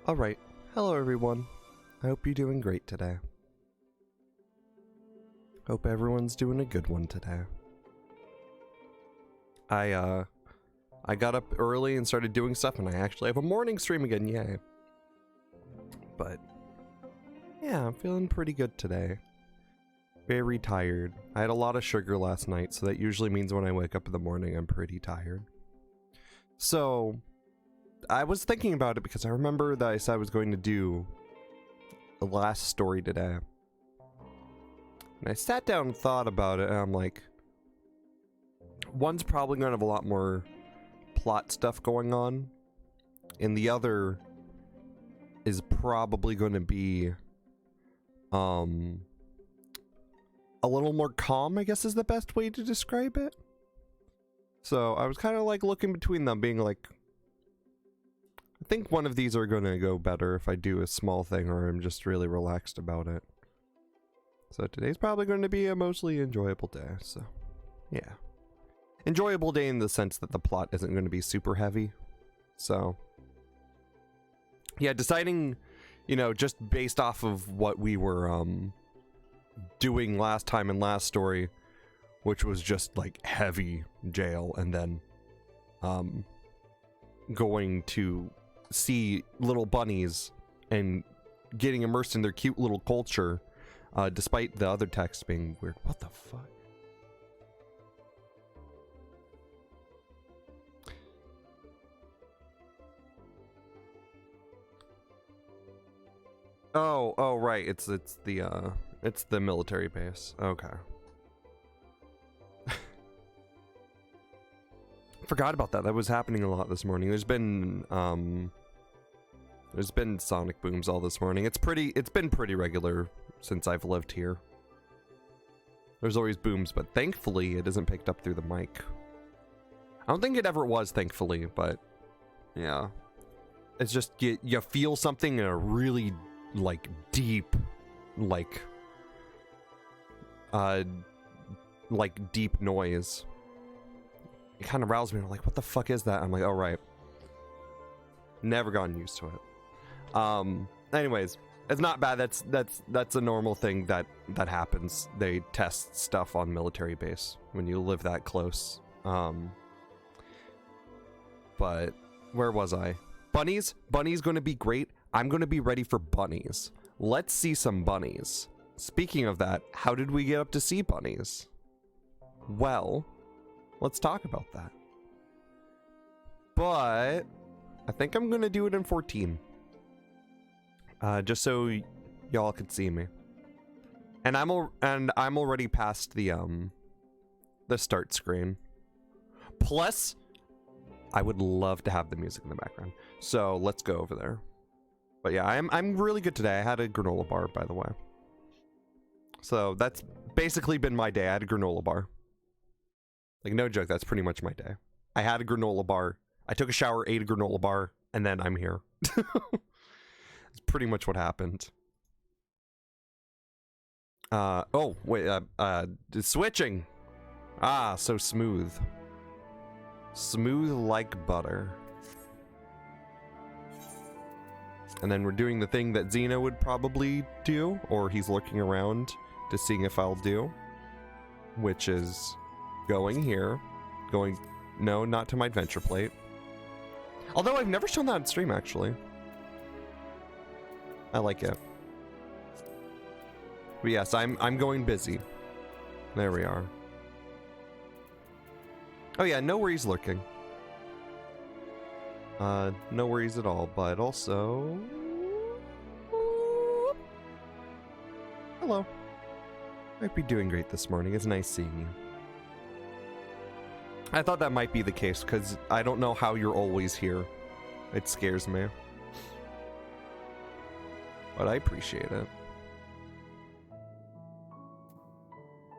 Alright, hello everyone. I hope you're doing great today. Hope everyone's doing a good one today. I got up early and started doing stuff, and I actually have a morning stream again, yay. But, yeah, I'm feeling pretty good today. Very tired. I had a lot of sugar last night, so that usually means when I wake up in the morning, I'm pretty tired. So, I was thinking about it because I remember that I said I was going to do the last story today. And I sat down and thought about it, and I'm like, one's probably going to have a lot more plot stuff going on, and the other is probably going to be a little more calm, I guess is the best way to describe it. So I was kind of like looking between them, being like, I think one of these are going to go better if I do a small thing or I'm just really relaxed about it. So today's probably going to be a mostly enjoyable day, so yeah. Enjoyable day in the sense that the plot isn't going to be super heavy. So yeah, deciding, you know, just based off of what we were doing last time in last story, which was just like heavy jail, and then going to see little bunnies and getting immersed in their cute little culture, despite the other text being weird. What the fuck? Oh right, it's the military base. Okay. Forgot about that. That was happening a lot this morning. There's been sonic booms all this morning. It's been pretty regular since I've lived here. There's always booms, but thankfully it isn't picked up through the mic. I don't think it ever was, thankfully, but yeah. It's just you feel something in a really like deep deep noise. It kind of roused me. I'm like, what the fuck is that? I'm like, oh right. Never gotten used to it. Anyways, it's not bad. That's a normal thing that happens. They test stuff on military base when you live that close. But where was I? Bunnies going to be great. I'm going to be ready for bunnies. Let's see some bunnies. Speaking of that, how did we get up to see bunnies? Well, let's talk about that. But I think I'm gonna do it in 14. Just so y'all can see me. And I'm already past the start screen. Plus, I would love to have the music in the background. So let's go over there. But yeah, I'm really good today. I had a granola bar, by the way. So that's basically been my day. I had a granola bar. Like, no joke, that's pretty much my day. I had a granola bar. I took a shower, ate a granola bar, and then I'm here. That's pretty much what happened. Oh, wait, switching. Ah, so smooth. Smooth like butter. And then we're doing the thing that Xeno would probably do, or he's looking around to seeing if I'll do, which is going here, going, no, not to my adventure plate. Although I've never shown that on stream, actually. I like it. But yes, I'm going busy. There we are. Oh yeah, no worries lurking. No worries at all, but also... Hello. Might be doing great this morning. It's nice seeing you. I thought that might be the case, because I don't know how you're always here. It scares me. But I appreciate it.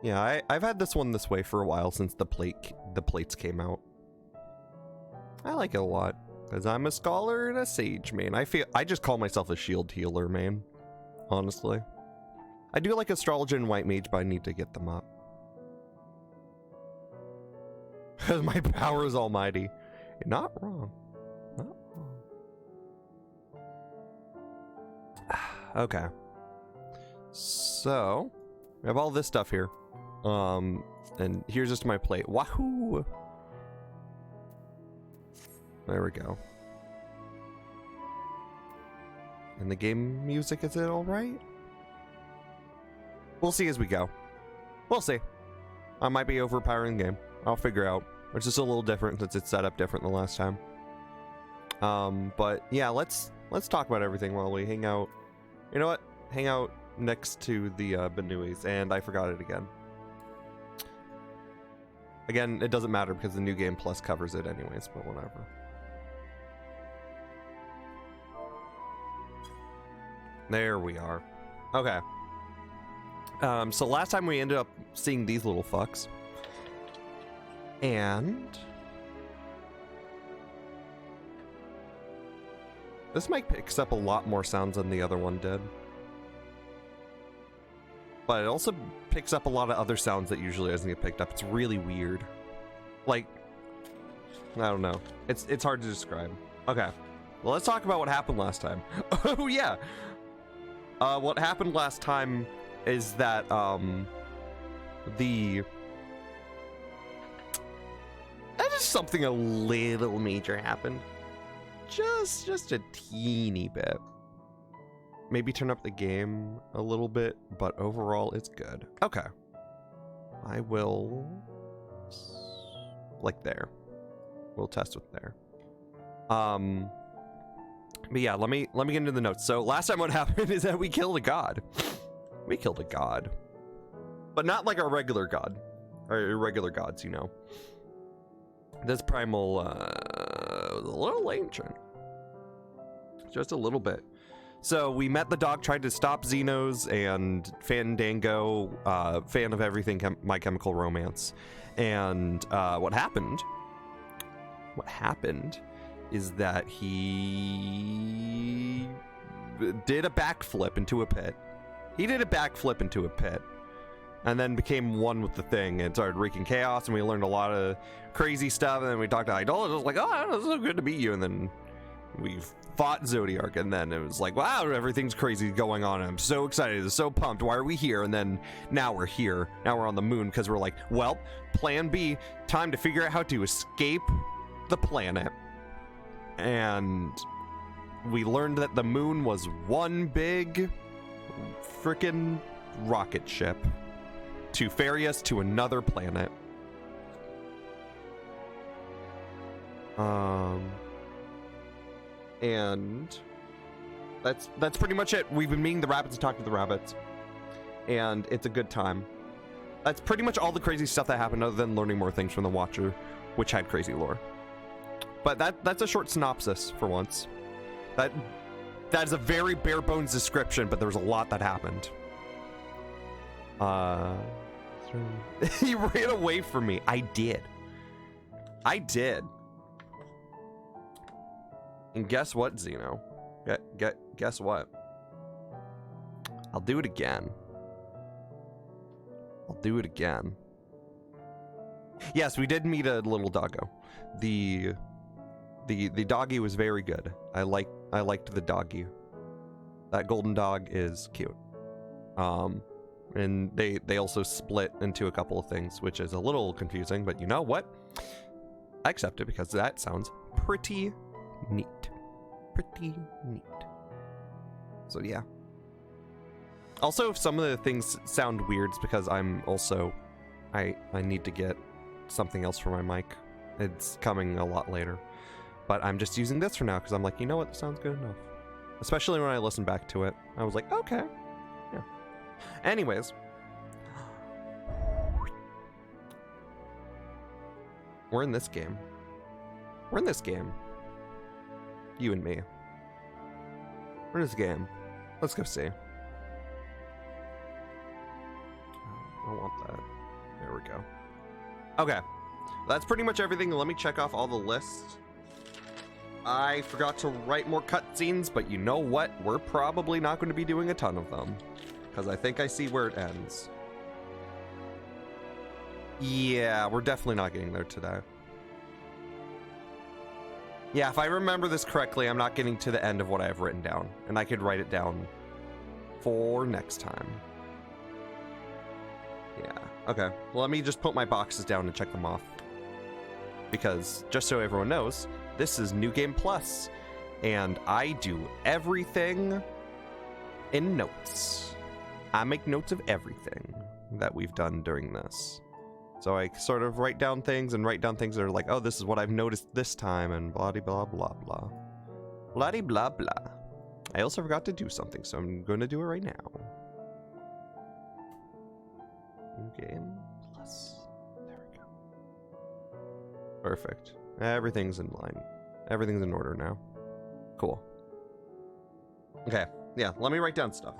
Yeah, I've had this one this way for a while since the plates came out. I like it a lot. Because I'm a scholar and a sage main. I just call myself a shield healer main. Honestly. I do like astrology and white mage, but I need to get them up. Because my power is almighty. Not wrong. Not wrong. Okay. So, we have all this stuff here. And here's just my plate. Wahoo! There we go. And the game music, is it alright? We'll see as we go. We'll see. I might be overpowering the game. I'll figure out. It's just a little different since it's set up different than last time. But yeah, let's talk about everything while we hang out. You know what? Hang out next to the Bnnuys, and I forgot it again. Again, it doesn't matter because the New Game Plus covers it anyways, but whatever. There we are. Okay. So last time we ended up seeing these little fucks. And this mic picks up a lot more sounds than the other one did. But it also picks up a lot of other sounds that usually doesn't get picked up. It's really weird. Like, I don't know. It's hard to describe. Okay. Well, let's talk about what happened last time. Oh, yeah. What happened last time is that, just something a little major happened. Just a teeny bit. Maybe turn up the game a little bit, but overall it's good. Okay. I will... like there. We'll test with there. But yeah, let me get into the notes. So last time what happened is that we killed a god. We killed a god. But not like our regular god. Our irregular gods, you know. This primal was a little ancient. Just a little bit. So we met the dog, tried to stop Xenos and Fandango, fan of everything My Chemical Romance. And what happened is that he did a backflip into a pit. And then became one with the thing and started wreaking chaos, and we learned a lot of crazy stuff, and then we talked to Idolaters. It was like, oh, it's so good to meet you, and then we fought Zodiark, and then it was like, wow, everything's crazy going on, and I'm so excited, I'm so pumped, why are we here? And then now we're here, now we're on the moon, because we're like, well, plan B, time to figure out how to escape the planet. And we learned that the moon was one big frickin' rocket ship to ferry us to another planet. And that's pretty much it. We've been meeting the rabbits and talking to the rabbits, and it's a good time. That's pretty much all the crazy stuff that happened, other than learning more things from the Watcher, which had crazy lore. But that's a short synopsis for once. That is a very bare bones description, but there was a lot that happened. He ran away from me. I did. And guess what, Xeno? Guess what? I'll do it again. Yes, we did meet a little doggo. The doggy was very good. I liked the doggy. That golden dog is cute. And they also split into a couple of things, which is a little confusing, but you know what? I accept it because that sounds pretty neat. So yeah. Also, if some of the things sound weird, it's because I'm also I need to get something else for my mic. It's coming a lot later. But I'm just using this for now because I'm like, you know what, this sounds good enough. Especially when I listen back to it. I was like, okay. Yeah. Anyways. We're in this game. You and me. We're in this game. Let's go see. I want that. There we go. Okay. That's pretty much everything. Let me check off all the lists. I forgot to write more cutscenes, but you know what? We're probably not going to be doing a ton of them. Because I think I see where it ends. Yeah, we're definitely not getting there today. Yeah, if I remember this correctly, I'm not getting to the end of what I have written down. And I could write it down for next time. Yeah, okay. Well, let me just put my boxes down and check them off. Because, just so everyone knows, this is New Game Plus, and I do everything in notes. I make notes of everything that we've done during this. So I sort of write down things that are like, oh, this is what I've noticed this time, and blah blah blah blah. Blah blah blah. I also forgot to do something, so I'm going to do it right now. New Game Plus. There we go. Perfect. Everything's in line. Everything's in order now. Cool. Okay, yeah, let me write down stuff.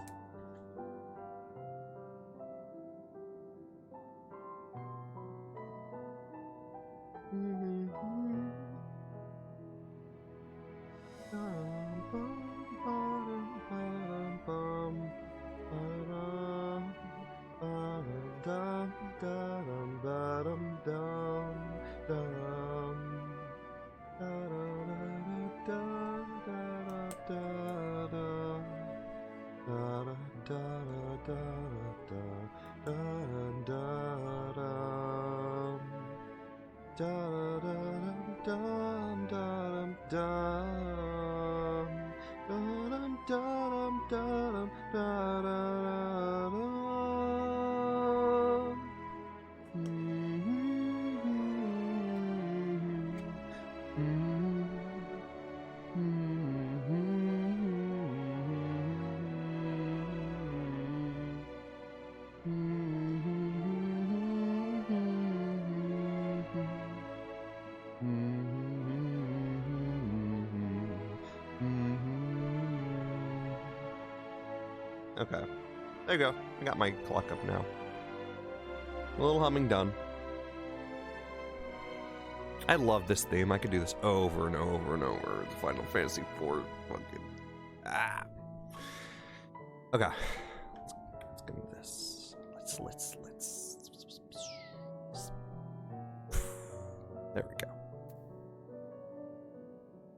Okay, there you go. I got my clock up now. A little humming done. I love this theme. I could do this over and over and over. The Final Fantasy IV fucking... Okay. Let's get into this. Let's... There we go.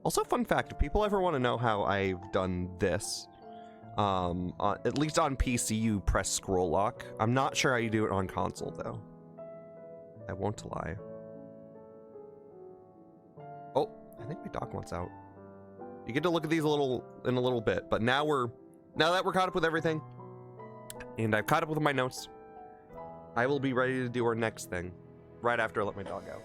Also, fun fact, if people ever want to know how I've done this, at least on PC, you press scroll lock. I'm not sure how you do it on console, though. I won't lie. Oh, I think my dock wants out. You get to look at these in a little bit, but now that we're caught up with everything, and I've caught up with my notes, I will be ready to do our next thing right after I let my dog out.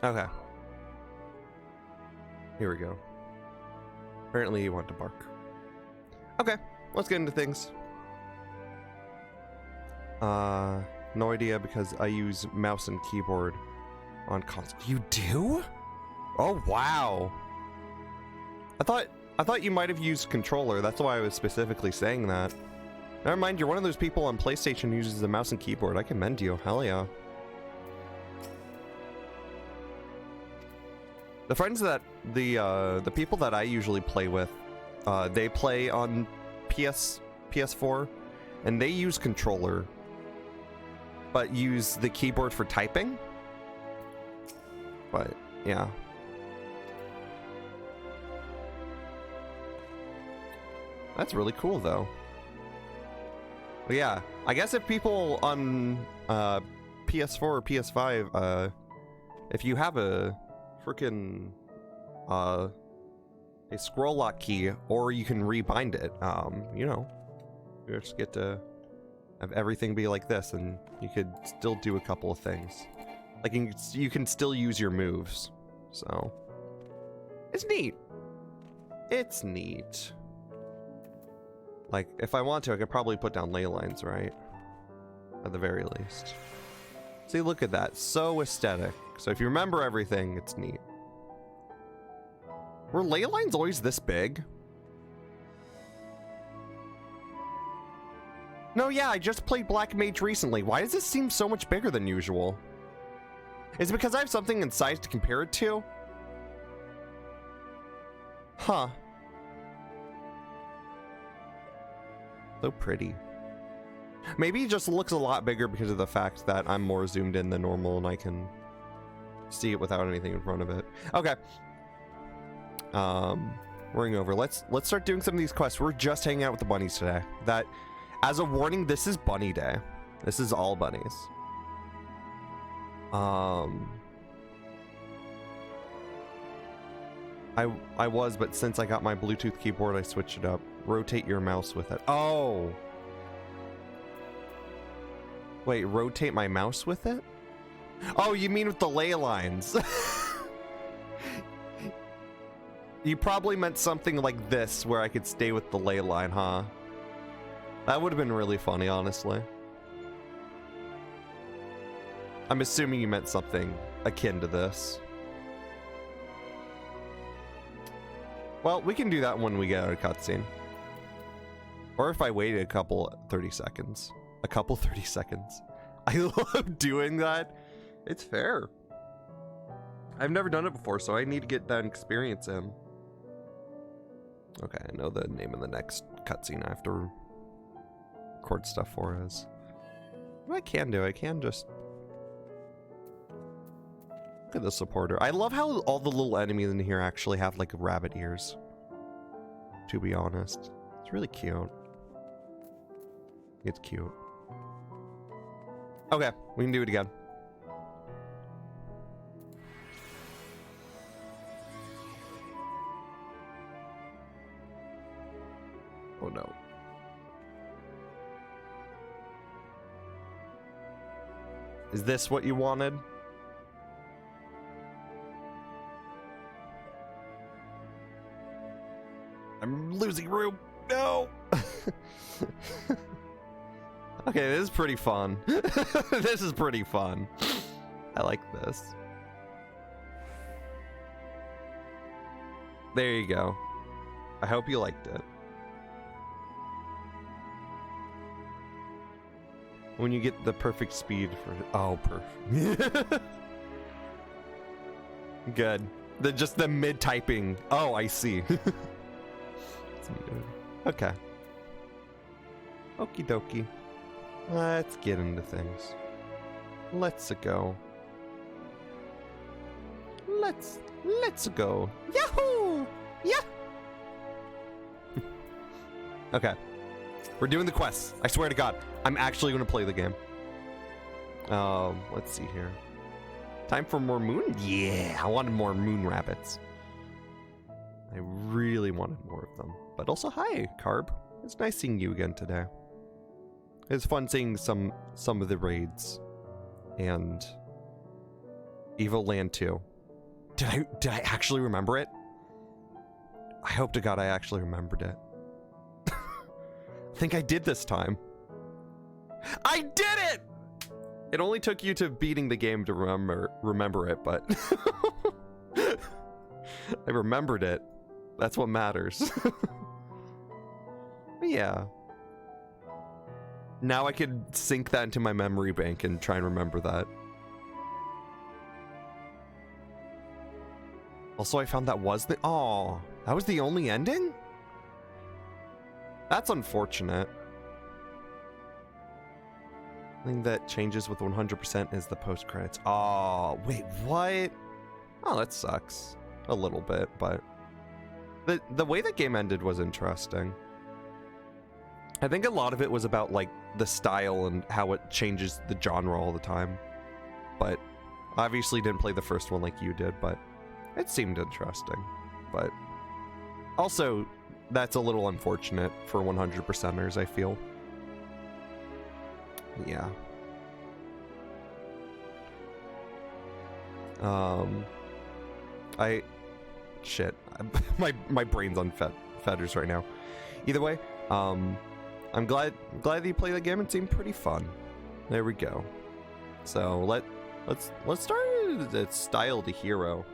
Okay. Here we go. Apparently you want to bark. Okay, let's get into things. No idea because I use mouse and keyboard on console. You do? Oh wow. I thought you might have used controller. That's why I was specifically saying that. Never mind, you're one of those people on PlayStation who uses the mouse and keyboard. I commend you. Hell yeah. The friends that the people that I usually play with, they play on PS4, and they use controller, but use the keyboard for typing. But yeah. That's really cool though. But yeah, I guess if people on PS4 or PS5, if you have a freaking a scroll lock key, or you can rebind it, you know, you just get to have everything be like this, and you could still do a couple of things. Like you can still use your moves, so it's neat. It's neat. Like, if I want to, I could probably put down ley lines, right? At the very least. See, look at that. So aesthetic. So if you remember everything, it's neat. Were ley lines always this big? No, yeah, I just played Black Mage recently. Why does this seem so much bigger than usual? Is it because I have something in size to compare it to? Huh. So pretty. Maybe it just looks a lot bigger because of the fact that I'm more zoomed in than normal and I can see it without anything in front of it. Okay. We're over. Let's start doing some of these quests. We're just hanging out with the bunnies today. That, as a warning, this is bunny day. This is all bunnies. I was, but since I got my Bluetooth keyboard, I switched it up. Rotate your mouse with it. Oh! Wait, rotate my mouse with it? Oh, you mean with the ley lines. You probably meant something like this, where I could stay with the ley line, huh? That would have been really funny, honestly. I'm assuming you meant something akin to this. Well, we can do that when we get out of cutscene. Or if I waited a couple 30 seconds. A couple 30 seconds. I love doing that. It's fair. I've never done it before, so I need to get that experience in. Okay, I know the name of the next cutscene I have to record stuff for is. What I can do, I can just... Look at the supporter. I love how all the little enemies in here actually have like rabbit ears. To be honest. It's really cute. It's cute. Okay, we can do it again. Oh no. Is this what you wanted? I'm losing room. No. Okay, this is pretty fun. This is pretty fun. I like this. There you go. I hope you liked it. When you get the perfect speed for... Oh, perfect. Good. Just the mid-typing. Oh, I see. Okay. Okie dokie. Let's get into things. Let's go. Let's go. Yahoo! Yeah. Okay. We're doing the quests. I swear to God, I'm actually going to play the game. Let's see here. Time for more moon? Yeah, I wanted more moon rabbits. I really wanted more of them. But also, hi, Carb. It's nice seeing you again today. It's fun seeing some of the raids. And Evo Land 2. Did I actually remember it? I hope to God I actually remembered it. I think I did this time. I did it! It only took you to beating the game to remember it, but I remembered it. That's what matters. Yeah. Now I could sync that into my memory bank and try and remember that. Also, I found that was the... Oh, that was the only ending? That's unfortunate. Thing that changes with 100% is the post-credits. Oh, wait, what? Oh, that sucks. A little bit, but... The way the game ended was interesting. I think a lot of it was about, like, the style and how it changes the genre all the time. But obviously didn't play the first one like you did, but it seemed interesting. But also, that's a little unfortunate for 100%ers, I feel. Yeah. Shit. my brain's on feathers right now. Either way, I'm glad that you played the game. It seemed pretty fun. There we go. So let's start its style to hero.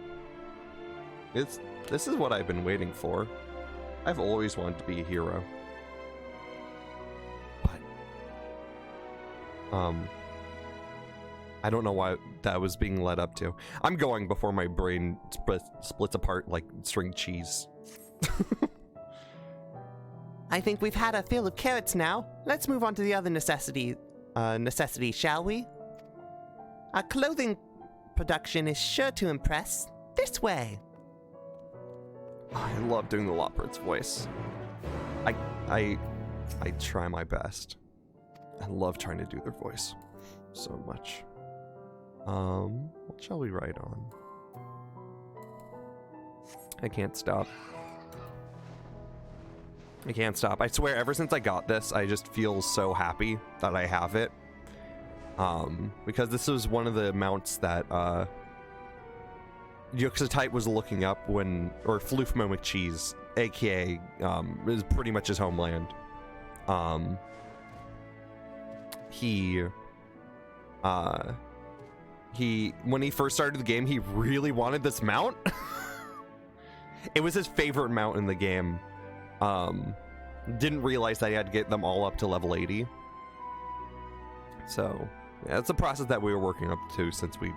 This is what I've been waiting for. I've always wanted to be a hero. But I don't know why that was being led up to. I'm going before my brain splits apart like string cheese. I think we've had our fill of carrots now. Let's move on to the other necessities, shall we? Our clothing production is sure to impress. This way. I love doing the Loppert's voice. I try my best. I love trying to do their voice so much. What shall we write on? I can't stop. I can't stop. I swear, ever since I got this, I just feel so happy that I have it. Because this was one of the mounts that, Yuxatite was looking up when, or Floofmo McCheese, aka, is pretty much his homeland. When he first started the game, he really wanted this mount. It was his favorite mount in the game. Didn't realize that he had to get them all up to level 80. So, yeah, it's a process that we were working up to since we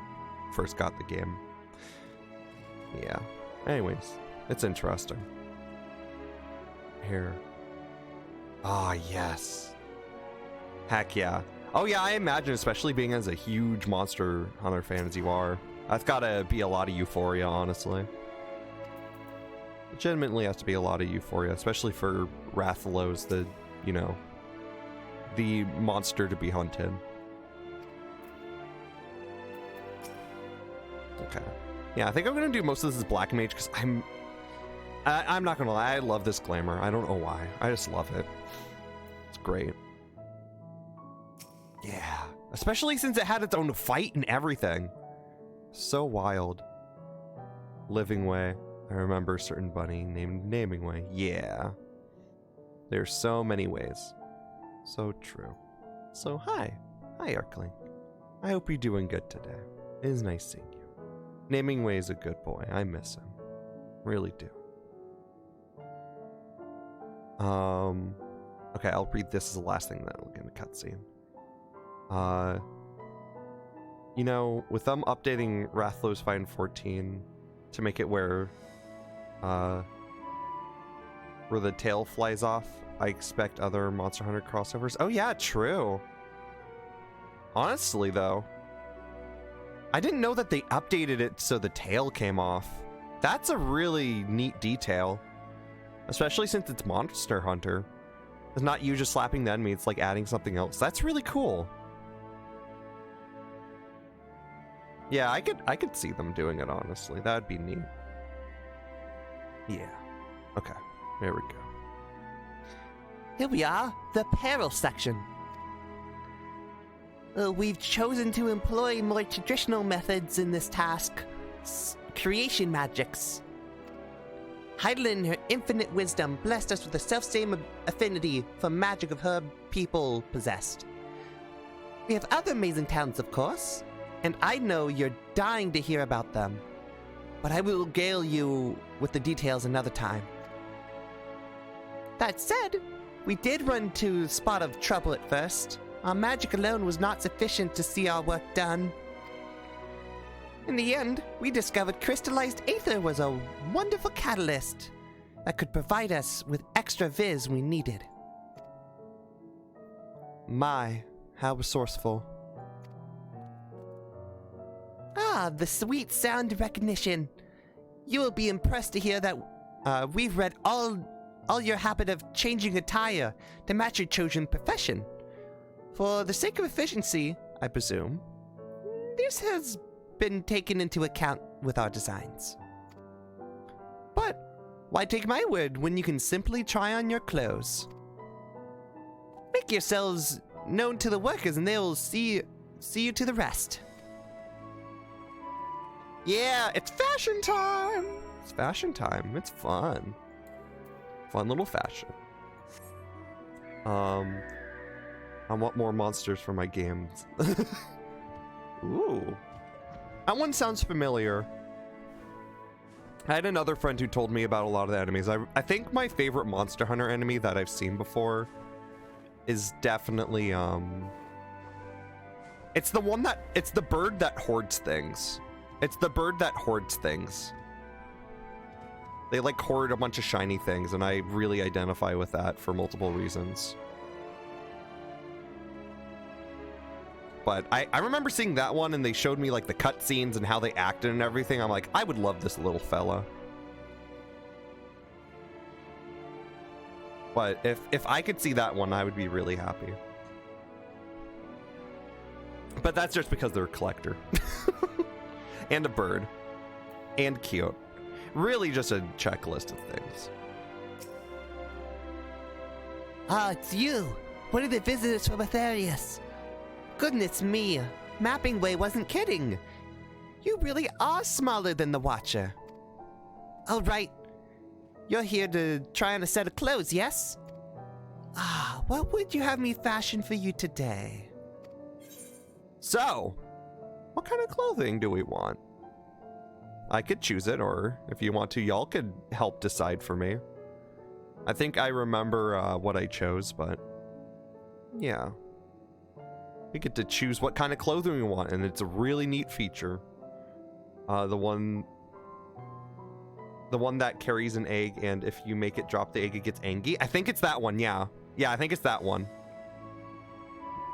first got the game. Yeah. Anyways, it's interesting. Here. Ah, yes. Heck yeah. Oh yeah, I imagine, especially being as a huge Monster Hunter fan as you are, that's gotta be a lot of euphoria, honestly. Legitimately has to be a lot of euphoria, especially for Rathalos, the monster to be hunted. Okay. Yeah, I think I'm gonna do most of this as Black Mage because I'm not gonna lie, I love this glamour. I don't know why. I just love it. It's great. Yeah. Especially since it had its own fight and everything. So wild. Living Way. I remember a certain bunny named Naming Way. Yeah. There's so many ways. So true. So hi. Hi, Arklink. I hope you're doing good today. It is nice seeing you. Naming Way is a good boy. I miss him. Really do. Okay, I'll read this as the last thing that will get in the cutscene. With them updating Rathalos Fight in 14 to make it where the tail flies off, I expect other Monster Hunter crossovers. Oh yeah, true. Honestly, though, I didn't know that they updated it so the tail came off. That's a really neat detail. Especially since it's Monster Hunter. It's not you just slapping the enemy, it's like adding something else. That's really cool. Yeah, I could see them doing it, honestly. That'd be neat. Yeah. Okay, there we go. Here we are, the peril section. We've chosen to employ more traditional methods in this task. creation magics. Hydaelyn, in her infinite wisdom, blessed us with the self-same affinity for magic of her people possessed. We have other amazing talents, of course, and I know you're dying to hear about them. But I will regale you with the details another time. That said, we did run into a spot of trouble at first. Our magic alone was not sufficient to see our work done. In the end, we discovered crystallized aether was a wonderful catalyst that could provide us with extra viz we needed. My, how resourceful. Ah, the sweet sound recognition. You will be impressed to hear that we've read all your habit of changing attire to match your chosen profession. For the sake of efficiency, I presume, this has been taken into account with our designs. But why take my word when you can simply try on your clothes? Make yourselves known to the workers and they will see you to the rest. Yeah, it's fashion time! It's fashion time. It's fun. Fun little fashion. I want more monsters for my games. Ooh. That one sounds familiar. I had another friend who told me about a lot of the enemies. I think my favorite Monster Hunter enemy that I've seen before is definitely, it's the bird that hoards things. It's the bird that hoards things. They like hoard a bunch of shiny things, and I really identify with that for multiple reasons. But I remember seeing that one, and they showed me like the cutscenes and how they acted and everything. I'm like, I would love this little fella. But if I could see that one, I would be really happy. But that's just because they're a collector. And a bird. And cute. Really just a checklist of things. Ah, it's you! One of the visitors from Aetherius. Goodness me, Mapping Way wasn't kidding. You really are smaller than the Watcher. All right, you're here to try on a set of clothes, yes? Ah, what would you have me fashion for you today? So, what kind of clothing do we want? I could choose it, or if you want to, y'all could help decide for me. I think I remember what I chose, but yeah. We get to choose what kind of clothing we want, and it's a really neat feature. The one that carries an egg, and if you make it drop the egg, it gets angry. I think it's that one, yeah. Yeah, I think it's that one.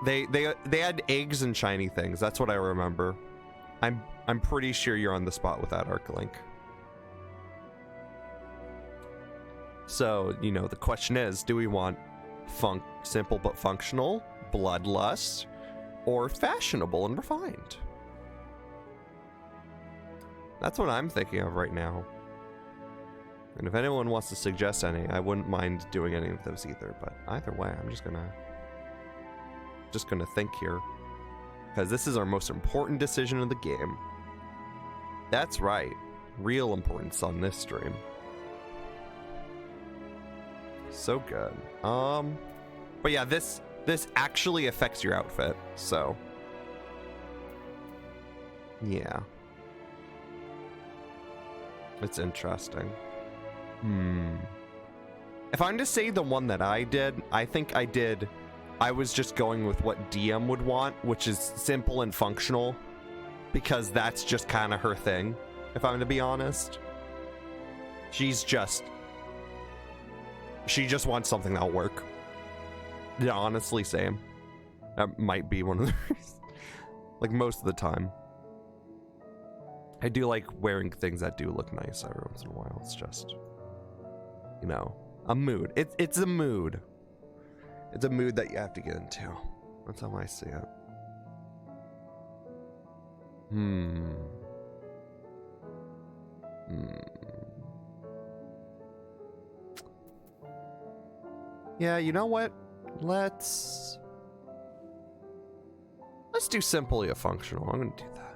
They had eggs and shiny things. That's what I remember. I'm pretty sure you're on the spot with that, Arclink. So, you know, the question is, do we want simple but functional, bloodlust, or fashionable and refined? That's what I'm thinking of right now. And if anyone wants to suggest any, I wouldn't mind doing any of those either, but either way, I'm just gonna think here. Because this is our most important decision of the game. That's right. Real importance on this stream. So good. But yeah, this actually affects your outfit, so yeah. It's interesting. If I'm to say the one that I did, I was just going with what DM would want, which is simple and functional, because that's just kind of her thing, if I'm to be honest. She just wants something that'll work. Yeah, honestly, same. That might be one of the reasons. Like, most of the time. I do like wearing things that do look nice every once in a while. It's just, you know, a mood. It's a mood. It's a mood that you have to get into. That's how I see it. Yeah, you know what? Let's do simply a functional. I'm gonna do that.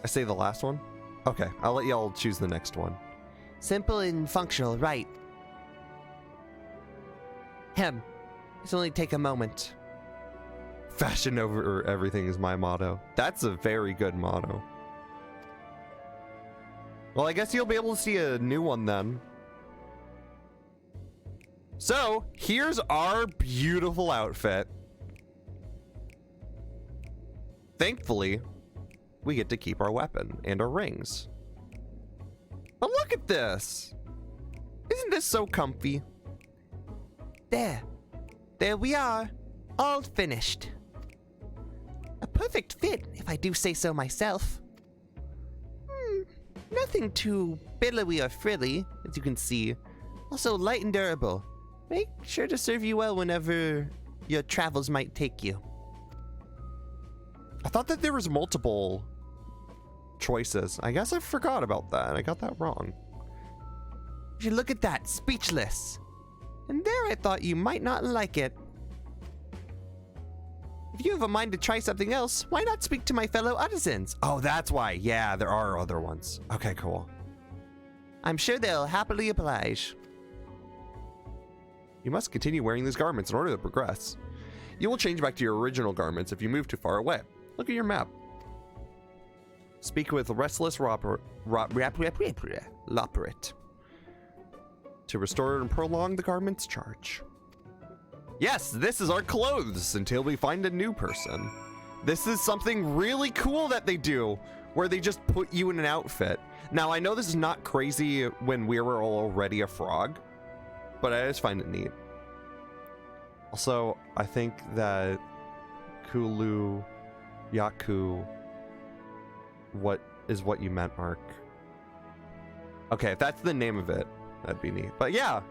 I say the last one? Okay, I'll let y'all choose the next one. Simple and functional, right? Him. It's only take a moment. Fashion over everything is my motto. That's a very good motto. Well, I guess you'll be able to see a new one then. So, here's our beautiful outfit. Thankfully, we get to keep our weapon and our rings. But look at this! Isn't this so comfy? There. There we are. All finished. A perfect fit, if I do say so myself. Nothing too billowy or frilly, as you can see. Also light and durable. Make sure to serve you well whenever your travels might take you. I thought that there was multiple choices. I guess I forgot about that. I got that wrong. You look at that, speechless. And there I thought you might not like it. If you have a mind to try something else, why not speak to my fellow artisans? Oh, that's why. Yeah, there are other ones. Okay, cool. I'm sure they'll happily oblige. You must continue wearing these garments in order to progress. You will change back to your original garments if you move too far away. Look at your map. Speak with Restless Loperate to restore and prolong the garment's charge. Yes, this is our clothes until we find a new person. This is something really cool that they do, where they just put you in an outfit. Now, I know this is not crazy when we were already a frog, but I just find it neat. Also, I think that Kulu Yaku what you meant, Mark. Okay, if that's the name of it, that'd be neat. But yeah,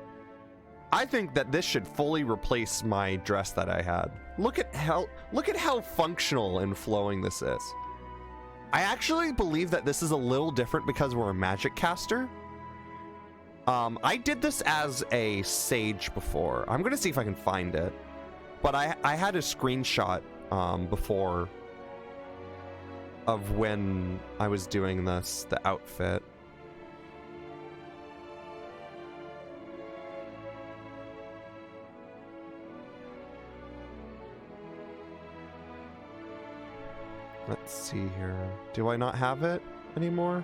I think that this should fully replace my dress that I had. Look at how functional and flowing this is. I actually believe that this is a little different because we're a magic caster. I did this as a sage before. I'm gonna see if I can find it. But I had a screenshot before of when I was doing this, the outfit. Let's see here. Do I not have it anymore?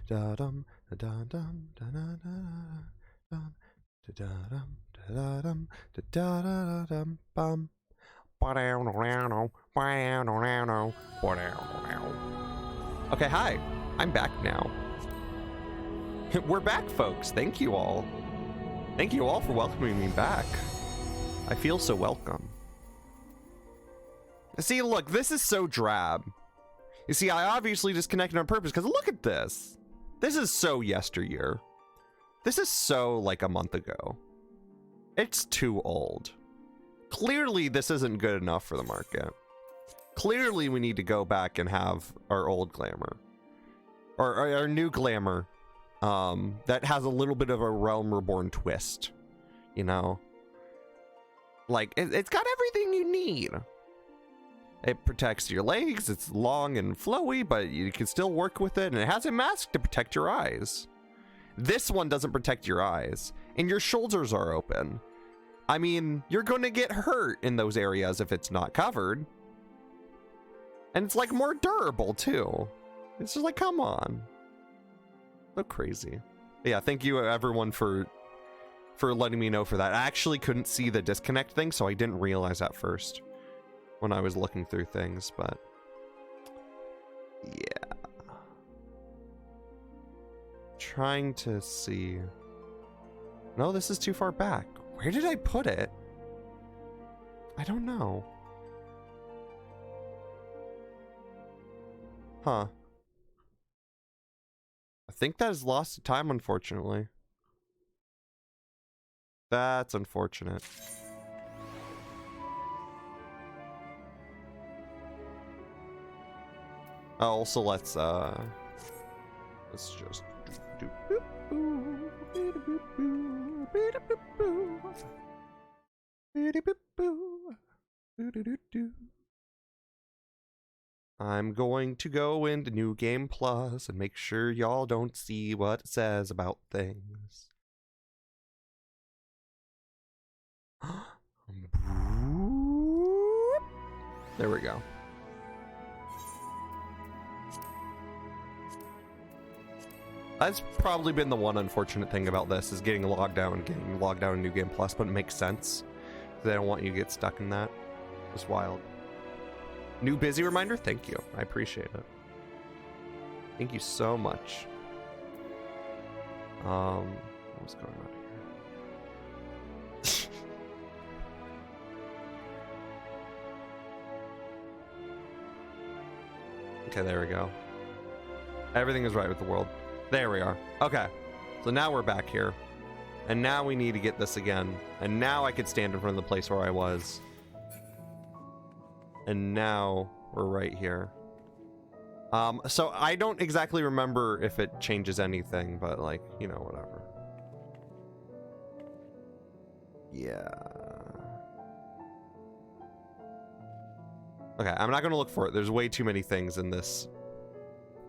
Da dum da dum da da da da dum da dum da da dum bum. Okay, hi. I'm back now. We're back, folks. Thank you all. Thank you all for welcoming me back. I feel so welcome. See, look, this is so drab. You see, I obviously disconnected on purpose because look at this. This is so yesteryear. This is so like a month ago. It's too old. Clearly, this isn't good enough for the market. Clearly, we need to go back and have our old glamour. Or our new glamour. That has a little bit of a Realm Reborn twist. You know? Like, it's got everything you need. It protects your legs, it's long and flowy, but you can still work with it, and it has a mask to protect your eyes. This one doesn't protect your eyes, and your shoulders are open. I mean, you're going to get hurt in those areas if it's not covered. And it's like more durable too. It's just like, come on. So crazy. Yeah, thank you everyone for letting me know for that. I actually couldn't see the disconnect thing, so I didn't realize at first when I was looking through things, but yeah. Trying to see. No, this is too far back. Where did I put it? I don't know. Huh. I think that is lost to time, unfortunately. That's unfortunate. Also, let's just I'm going to go into New Game Plus and make sure y'all don't see what it says about things. There we go. That's probably been the one unfortunate thing about this, is getting logged out in New Game Plus, but it makes sense. They don't want you to get stuck in that. It's wild. New busy reminder? Thank you. I appreciate it. Thank you so much. What's going on here? Okay, there we go. Everything is right with the world. There we are. Okay. So now we're back here. And now we need to get this again. And now I could stand in front of the place where I was. And now we're right here. So I don't exactly remember if it changes anything, but like, you know, whatever. Yeah. Okay, I'm not gonna look for it. There's way too many things in this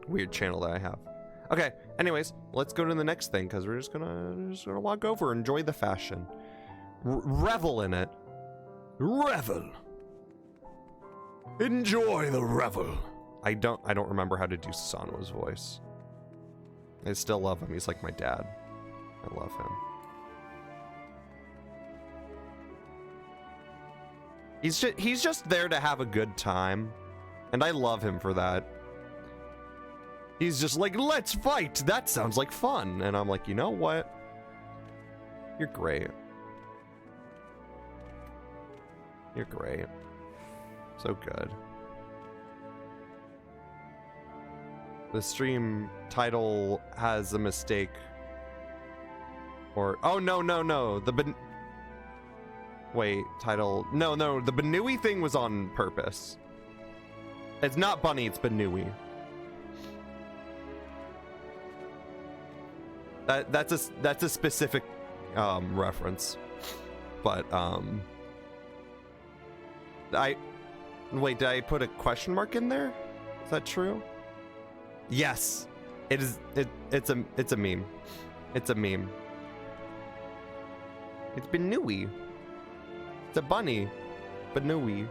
weird channel that I have. Okay, anyways, let's go to the next thing, because we're just gonna walk over, enjoy the fashion. Revel in it. Revel. Enjoy the revel. I don't remember how to do Susanoo's voice. I still love him. He's like my dad. I love him. He's just there to have a good time, and I love him for that. He's just like, let's fight. That sounds like fun. And I'm like, you know what? You're great. You're great. So good. The stream title has a mistake. Or, oh, no. Wait, title. No, the Bnnuy thing was on purpose. It's not Bunny, it's Bnnuy. That's a specific reference. But wait, did I put a question mark in there? Is that true? Yes. It is it's a meme. It's a meme. It's Bnnuy. It's a bunny. Bnnuy.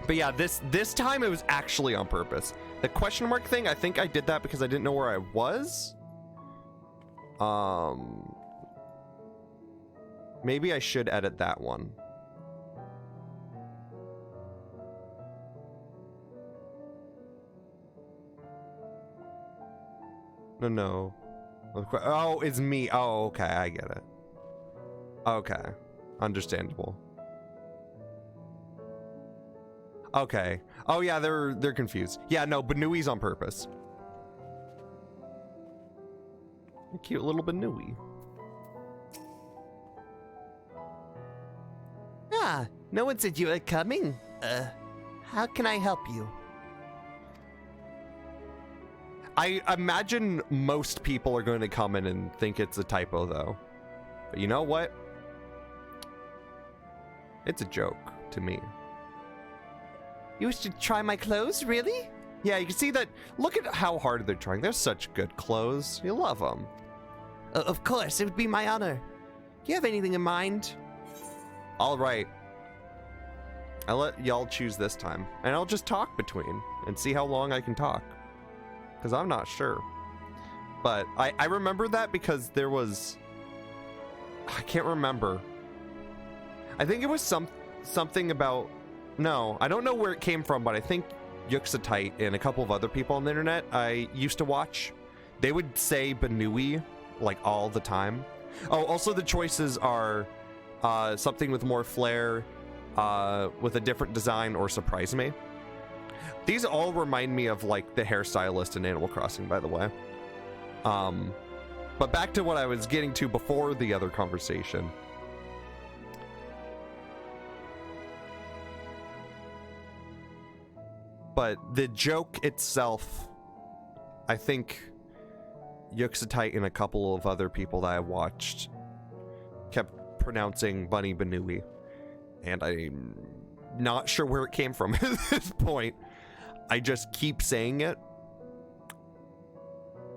But yeah, this time it was actually on purpose. The question mark thing, I think I did that because I didn't know where I was. Maybe I should edit that one. No. Oh, it's me. Oh, okay, I get it. Okay, understandable. Okay. Oh yeah, they're confused. Yeah, no, Bnnui's on purpose. Cute little Bnnuy. Ah, no one said you were coming. How can I help you? I imagine most people are going to come in and think it's a typo though. But you know what? It's a joke to me. You wish to try my clothes, really? Yeah, you can see that. Look at how hard they're trying. They're such good clothes. You love them. Of course, it would be my honor. Do you have anything in mind? All right. I'll let y'all choose this time. And I'll just talk between and see how long I can talk. Because I'm not sure. But I remember that because there was... I can't remember. I think it was something about... No, I don't know where it came from, but I think Yuxatite and a couple of other people on the internet I used to watch, they would say Bnnuy like all the time. Oh, also the choices are something with more flair, with a different design, or surprise me. These all remind me of like the hairstylist in Animal Crossing, by the way. But back to what I was getting to before the other conversation. But the joke itself, I think Yuxatite and a couple of other people that I watched kept pronouncing Bunny Bnnuy. And I'm not sure where it came from at this point. I just keep saying it.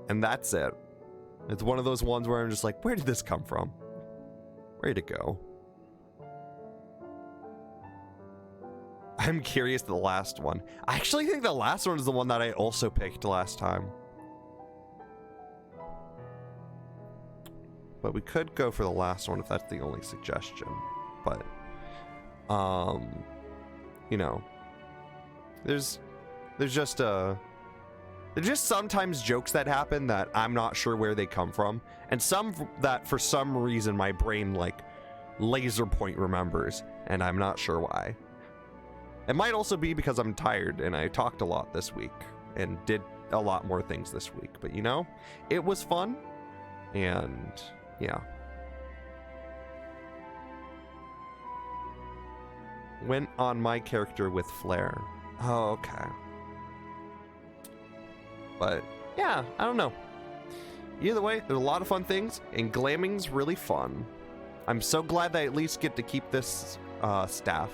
And that's it. It's one of those ones where I'm just like, where did this come from? Where'd it go? I'm curious the last one. I actually think the last one is the one that I also picked last time. But we could go for the last one if that's the only suggestion. But, you know, there's just sometimes jokes that happen that I'm not sure where they come from, and some that for some reason my brain like laser point remembers, and I'm not sure why. It might also be because I'm tired and I talked a lot this week and did a lot more things this week, but you know, it was fun, and yeah. Went on my character with flair. Oh, okay. But yeah, I don't know. Either way, there's a lot of fun things, and glamming's really fun. I'm so glad that I at least get to keep this staff.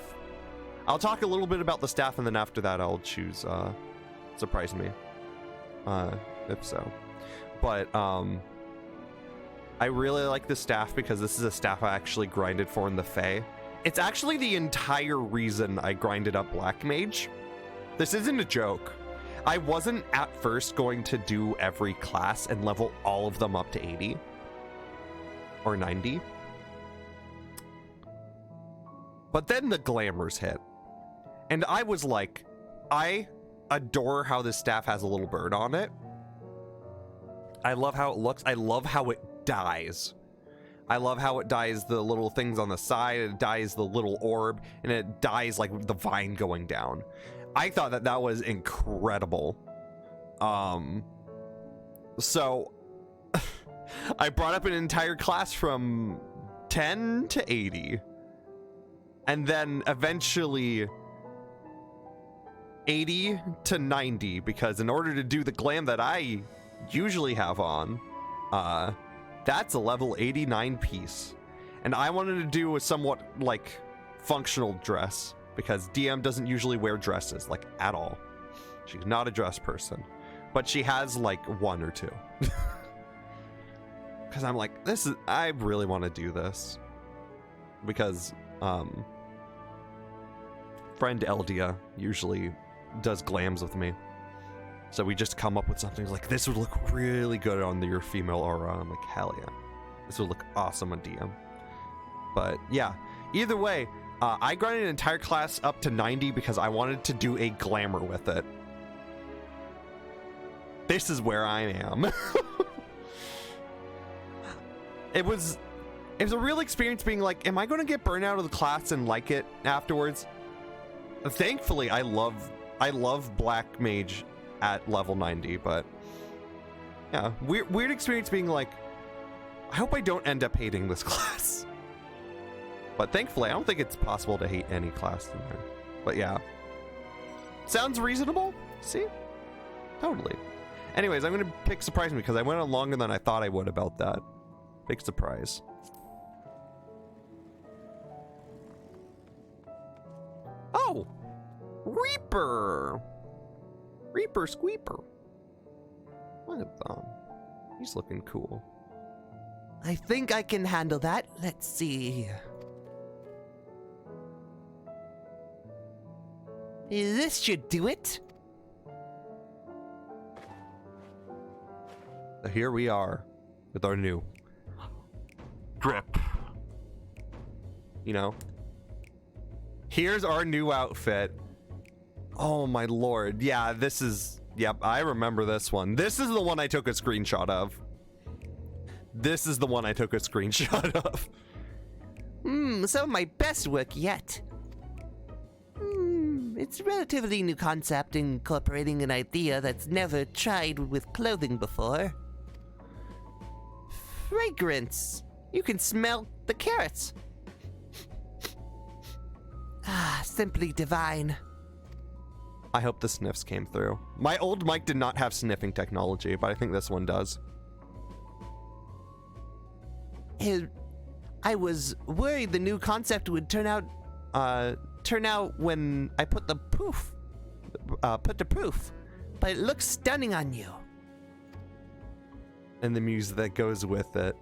I'll talk a little bit about the staff, and then after that I'll choose surprise me, if so. But I really like the staff because this is a staff I actually grinded for in the Fae. It's actually the entire reason I grinded up Black Mage. This isn't a joke. I wasn't at first going to do every class and level all of them up to 80 or 90. But then the glamours hit. And I was like, I adore how this staff has a little bird on it. I love how it looks. I love how it dies. I love how it dyes the little things on the side, it dyes the little orb, and it dyes like the vine going down. I thought that that was incredible. So I brought up an entire class from 10 to 80. And then eventually 80 to 90, because in order to do the glam that I usually have on, that's a level 89 piece. And I wanted to do a somewhat like functional dress, because DM doesn't usually wear dresses, like, at all. She's not a dress person. But she has, like, one or two. Because I'm like, I really want to do this. Because, friend Eldia usually does glams with me. So we just come up with something like, this would look really good on your female aura. I'm like, hell yeah. This would look awesome on DM. But, yeah. Either way, I grinded an entire class up to 90 because I wanted to do a glamour with it. This is where I am. It was a real experience being like, am I going to get burned out of the class and like it afterwards? Thankfully, I love Black Mage at level 90, but yeah, weird experience being like, I hope I don't end up hating this class. But thankfully, I don't think it's possible to hate any class in there. But yeah. Sounds reasonable? See? Totally. Anyways, I'm going to pick Surprise Me because I went on longer than I thought I would about that. Big surprise. Oh! Reaper! Reaper Squeeper. Look at them. He's looking cool. I think I can handle that. Let's see. This should do it. So here we are with our new drip. You know? Here's our new outfit. Oh my lord. Yeah, this is... Yep, I remember this one. This is the one I took a screenshot of. This is the one I took a screenshot of. Some of my best work yet. It's a relatively new concept incorporating an idea that's never tried with clothing before. fragrance. You can smell the carrots. Ah, simply divine. I hope the sniffs came through. My old mic did not have sniffing technology, but I think this one does. I was worried the new concept would turn out when I put to proof, but it looks stunning on you. And the music that goes with it.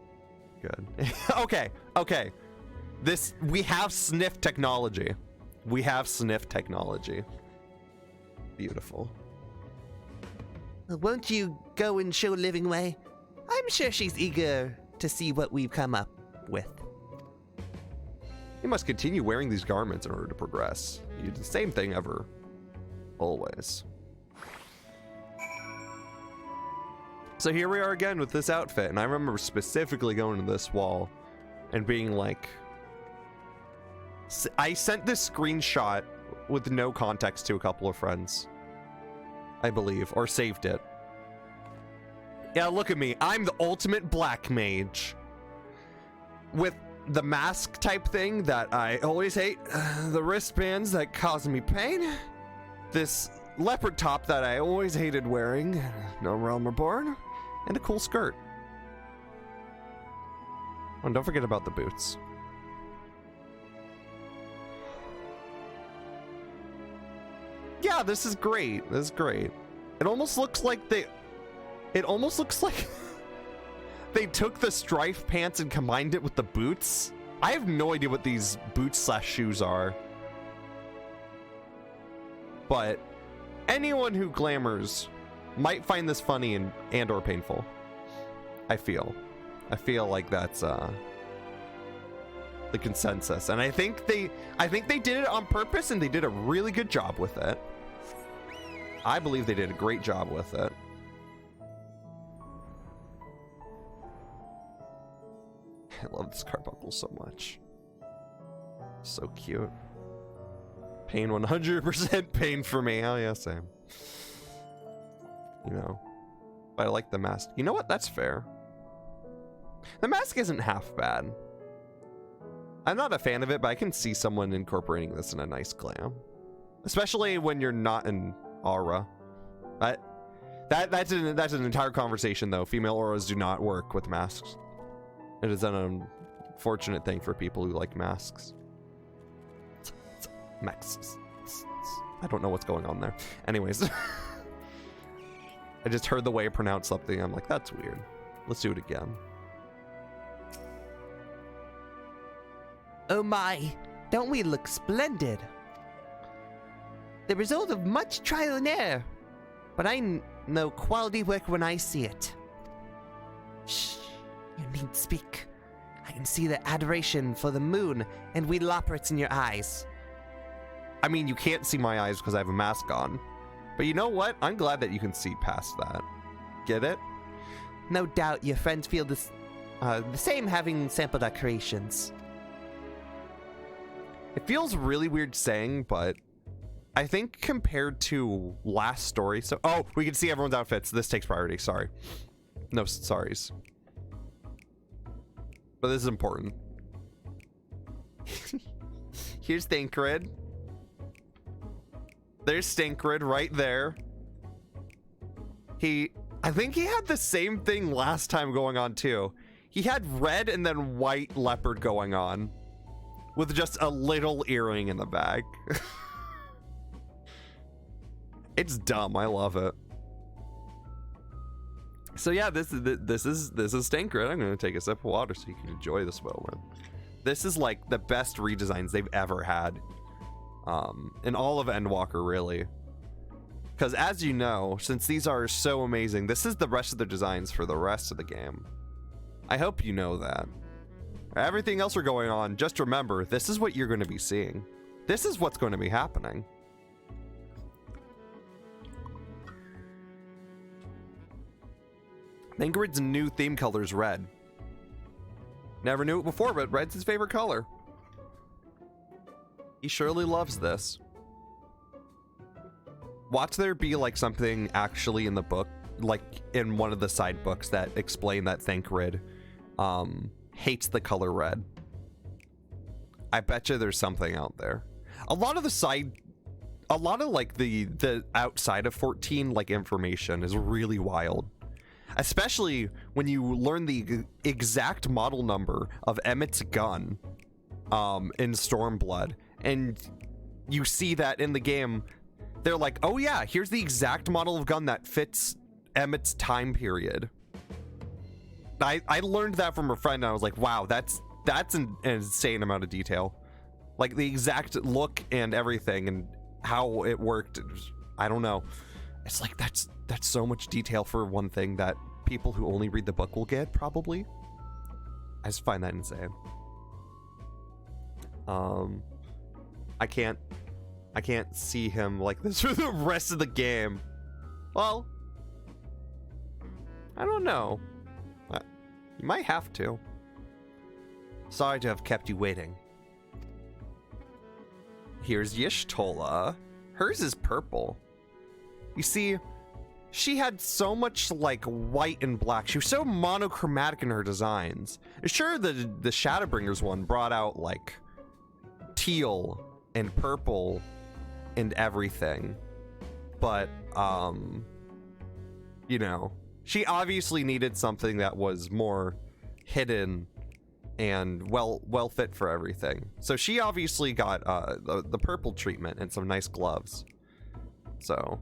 Good. Okay. We have sniff technology. Beautiful. Won't you go and show Living Way? I'm sure she's eager to see what we've come up with. You must continue wearing these garments in order to progress. You do the same thing ever. Always. So here we are again with this outfit, and I remember specifically going to this wall and being like... I sent this screenshot with no context to a couple of friends, I believe, or saved it. Yeah, look at me. I'm the ultimate black mage. With the mask type thing that I always hate, the wristbands that cause me pain, this leopard top that I always hated wearing, No Realm Reborn, and a cool skirt. Oh, and don't forget about the boots. Yeah, this is great. It almost looks like they took the strife pants and combined it with the boots. I have no idea what these boots/shoes are. But anyone who glamours might find this funny and or painful. I feel like that's the consensus. And I think they did it on purpose, and they did a really good job with it. I believe they did a great job with it. I love this carbuncle so much. So cute. Pain 100% pain for me. Hell yeah, same. You know. But I like the mask. You know what? That's fair. The mask isn't half bad. I'm not a fan of it, but I can see someone incorporating this in a nice glam. Especially when you're not an aura. That's an entire conversation, though. Female auras do not work with masks. It is an unfortunate thing for people who like masks. Masks. I don't know what's going on there. Anyways. I just heard the way I pronounced something. I'm like, that's weird. Let's do it again. Oh my, don't we look splendid? The result of much trial and error. But I know quality work when I see it. Shh, you needn't speak. I can see the adoration for the moon and wheedle operates in your eyes. I mean, you can't see my eyes because I have a mask on. But you know what? I'm glad that you can see past that. Get it? No doubt your friends feel the same having sampled our creations. It feels really weird saying, but I think compared to last story, so we can see everyone's outfits. This takes priority. Sorry, no sorries, but this is important. Here's Stinkrid. There's Stinkrid right there. I think he had the same thing last time going on too. He had red and then white leopard going on, with just a little earring in the back. It's dumb. I love it. So yeah, this is Stinkrid. I'm gonna take a sip of water so you can enjoy this moment. This is like the best redesigns they've ever had, in all of Endwalker, really. Because as you know, since these are so amazing, this is the rest of the designs for the rest of the game. I hope you know that. Everything else are going on, just remember, this is what you're going to be seeing. This is what's going to be happening. Ingrid's new theme color is red. Never knew it before, but red's his favorite color. He surely loves this. Watch there be like something actually in the book, like in one of the side books that explain that Thancred hates the color red. I bet you there's something out there. A lot of like the outside of 14 like information is really wild. Especially when you learn the exact model number of Emmett's gun in Stormblood, and you see that in the game. They're like, oh yeah, here's the exact model of gun that fits Emmett's time period. I learned that from a friend, and I was like, wow, that's an insane amount of detail. Like the exact look and everything and how it worked. I don't know. It's like that's so much detail for one thing that people who only read the book will get, probably. I just find that insane. I can't see him like this for the rest of the game. Well, I don't know. You might have to. Sorry to have kept you waiting. Here's Y'shtola. Hers is purple. You see, she had so much like white and black. She was so monochromatic in her designs. Sure, the Shadowbringers one brought out like teal and purple and everything, but you know, she obviously needed something that was more hidden and well fit for everything. So she obviously got the purple treatment and some nice gloves. So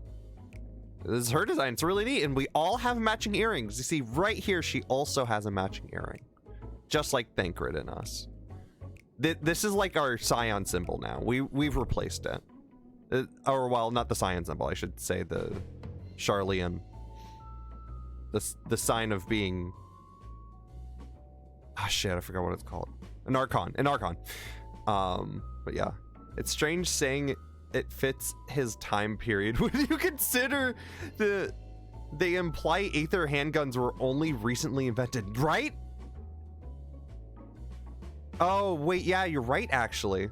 this is her design. It's really neat, and we all have matching earrings. You see right here, she also has a matching earring, just like Thancred and us. This is like our Scion symbol now. We've replaced it. Or well, not the Scion symbol. I should say the Charlian. The sign of being. Ah, shit! I forgot what it's called. An Archon. But yeah, it's strange saying it fits his time period. Would you consider they imply Aether handguns were only recently invented, right? Oh wait, yeah, you're right actually.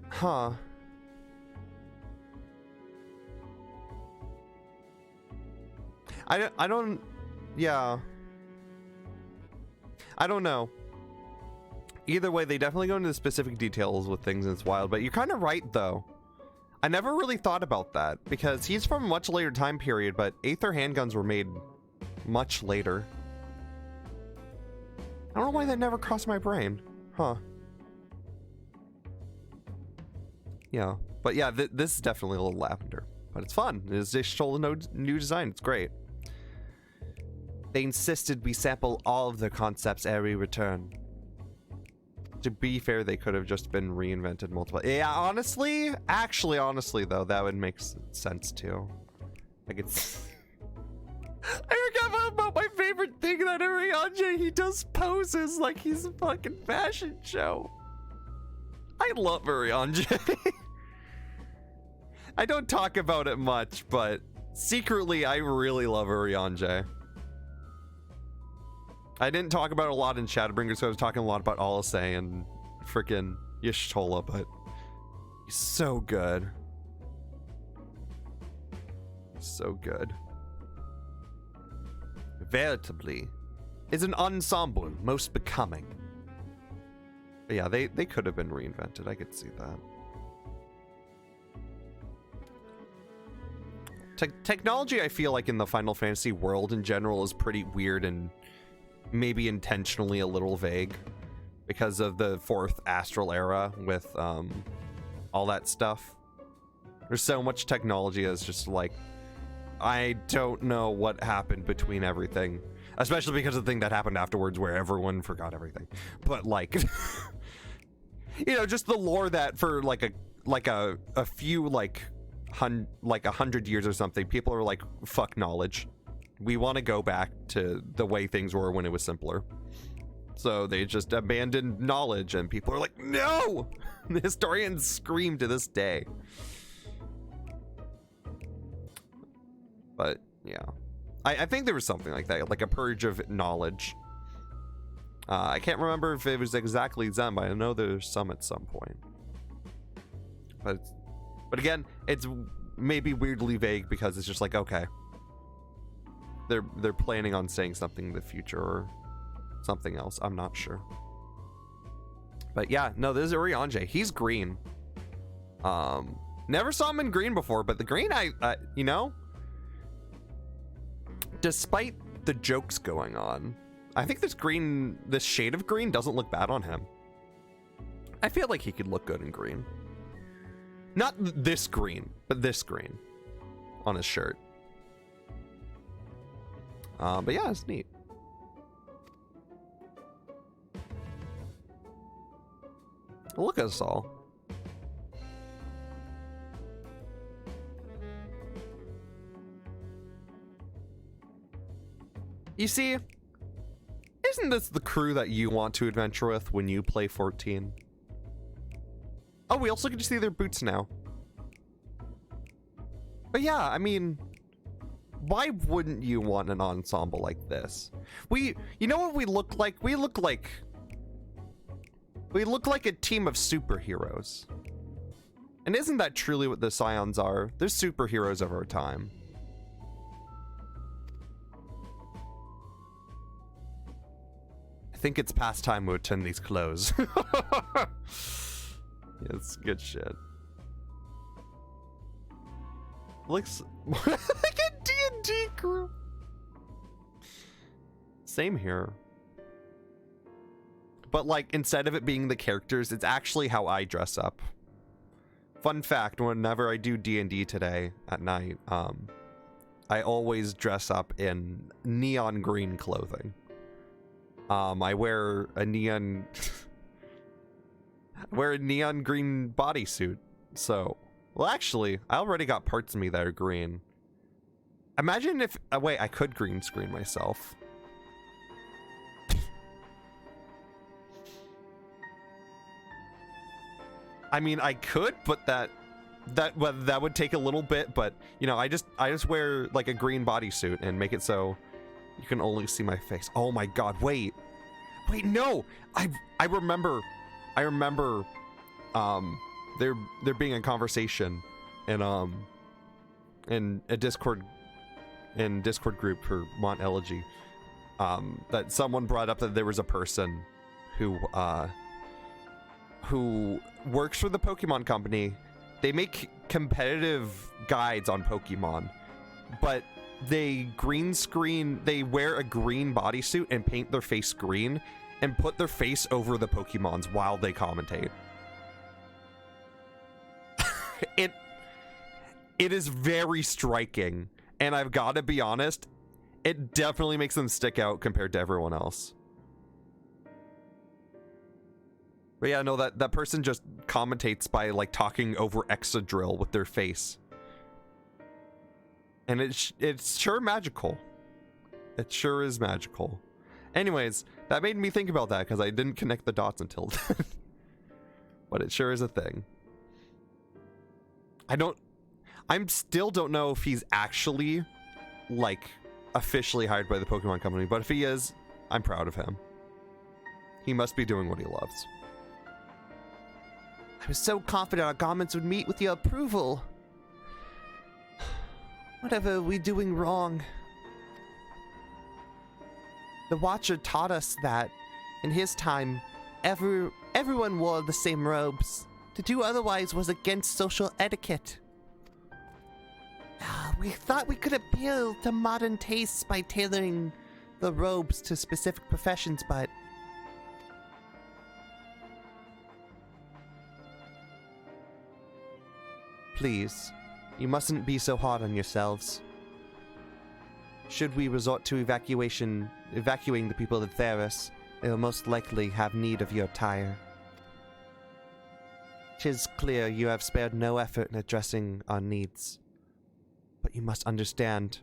Huh. I don't, yeah. I don't know. Either way, they definitely go into specific details with things, and it's wild, but you're kind of right, though. I never really thought about that, because he's from a much later time period, but Aether handguns were made much later. I don't know why that never crossed my brain. Huh. Yeah, but yeah, this is definitely a little lavender, but it's fun. It's just a new design. It's great. They insisted we sample all of their concepts every return. To be fair, they could have just been reinvented multiple. Yeah, honestly, honestly though, that would make sense too. Like it's. I forgot about my favorite thing that Arianje, he does poses like he's a fucking fashion show. I love Arianje. I don't talk about it much, but secretly I really love Arianje. I didn't talk about it a lot in Shadowbringers, so I was talking a lot about Olisay and freaking Y'shtola, but he's so good. So good. Veritably is an ensemble most becoming. But yeah, they could have been reinvented. I could see that. Technology, I feel like in the Final Fantasy world in general is pretty weird and maybe intentionally a little vague because of the 4th astral era with all that stuff. There's so much technology that's just like, I don't know what happened between everything, especially because of the thing that happened afterwards where everyone forgot everything. But like, you know, just the lore that for like a few like 100 years or something, people are like, fuck knowledge. We want to go back to the way things were when it was simpler. So they just abandoned knowledge, and people are like, no! The historians scream to this day. But yeah, I think there was something like that, like a purge of knowledge. I can't remember if it was exactly Zen, but I know there's some at some point. But again, it's maybe weirdly vague because it's just like, okay, they're planning on saying something in the future or something else. I'm not sure. But yeah, no, this is Urianger. He's green. Never saw him in green before, but the green, you know, despite the jokes going on, I think this shade of green doesn't look bad on him. I feel like he could look good in green. Not this green, but this green on his shirt. But yeah, it's neat. Look at us all. You see, isn't this the crew that you want to adventure with when you play 14? Oh, we also get to see their boots now. But yeah, I mean, why wouldn't you want an ensemble like this? You know what we look like? We look like a team of superheroes. And isn't that truly what the Scions are? They're superheroes of our time. I think it's past time to attend these clothes. Yeah, it's good shit. Looks like a D&D crew. Same here. But like, instead of it being the characters, it's actually how I dress up. Fun fact, whenever I do D&D today at night, I always dress up in neon green clothing. I wear a neon green bodysuit. So, well, actually, I already got parts of me that are green. Imagine if, wait, I could green screen myself. I mean, I could, but that would take a little bit. But you know, I just wear like a green bodysuit and make it so you can only see my face. Oh my god, wait, no, I remember there being a conversation in a Discord group for Mont Elegy, that someone brought up that there was a person who works for the Pokemon company. They make competitive guides on Pokemon, but they wear a green bodysuit and paint their face green and put their face over the Pokemons while they commentate. It is very striking, and I've got to be honest, it definitely makes them stick out compared to everyone else. But yeah, no, that person just commentates by like talking over Excadrill with their face. And it's sure magical. It sure is magical. Anyways, that made me think about that because I didn't connect the dots until then. But it sure is a thing. I still don't know if he's actually like officially hired by the Pokemon company, but if he is, I'm proud of him. He must be doing what he loves. I was so confident our garments would meet with your approval. Whatever are we doing wrong? The Watcher taught us that, in his time, everyone wore the same robes. To do otherwise was against social etiquette. We thought we could appeal to modern tastes by tailoring the robes to specific professions, but... Please, you mustn't be so hard on yourselves. Should we resort to evacuating the people of Theros, they will most likely have need of your attire. 'Tis clear you have spared no effort in addressing our needs. But you must understand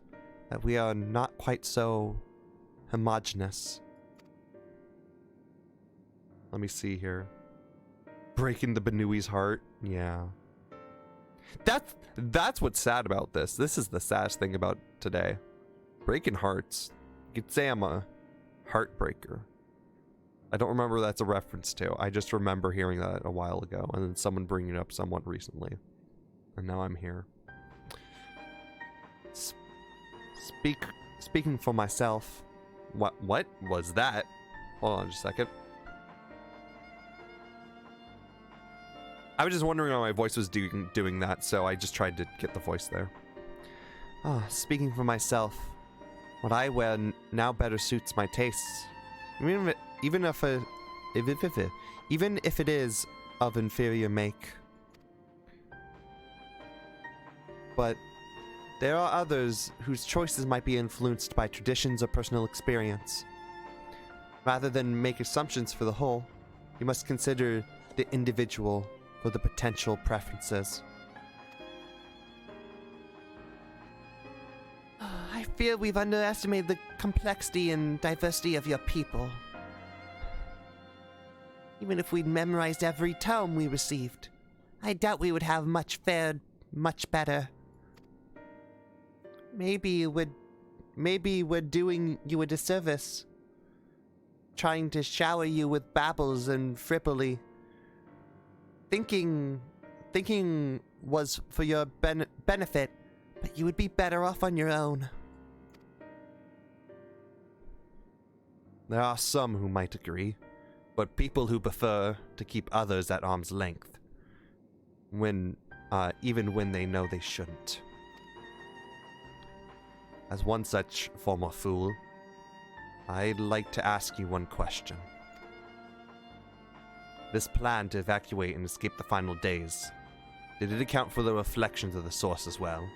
that we are not quite so homogeneous. Let me see here. Breaking the Bnnui's heart. Yeah. That's what's sad about this. This is the saddest thing about today. Breaking hearts. You could say I'm a heartbreaker. I don't remember what that's a reference to. I just remember hearing that a while ago, and then someone bringing it up somewhat recently. And now I'm here. Speaking for myself. What was that? Hold on just a second. I was just wondering how my voice was doing that, so I just tried to get the voice there. Speaking for myself, what I wear now better suits my tastes. Even if it is of inferior make. But there are others whose choices might be influenced by traditions or personal experience. Rather than make assumptions for the whole, you must consider the individual for the potential preferences. I fear we've underestimated the complexity and diversity of your people. Even if we'd memorized every tome we received, I doubt we would have fared much better. Maybe we're doing you a disservice, trying to shower you with babbles and frivolity. Thinking was for your benefit, but you would be better off on your own. There are some who might agree, but people who prefer to keep others at arm's length, even when they know they shouldn't. As one such former fool, I'd like to ask you one question. This plan to evacuate and escape the final days, did it account for the reflections of the source as well?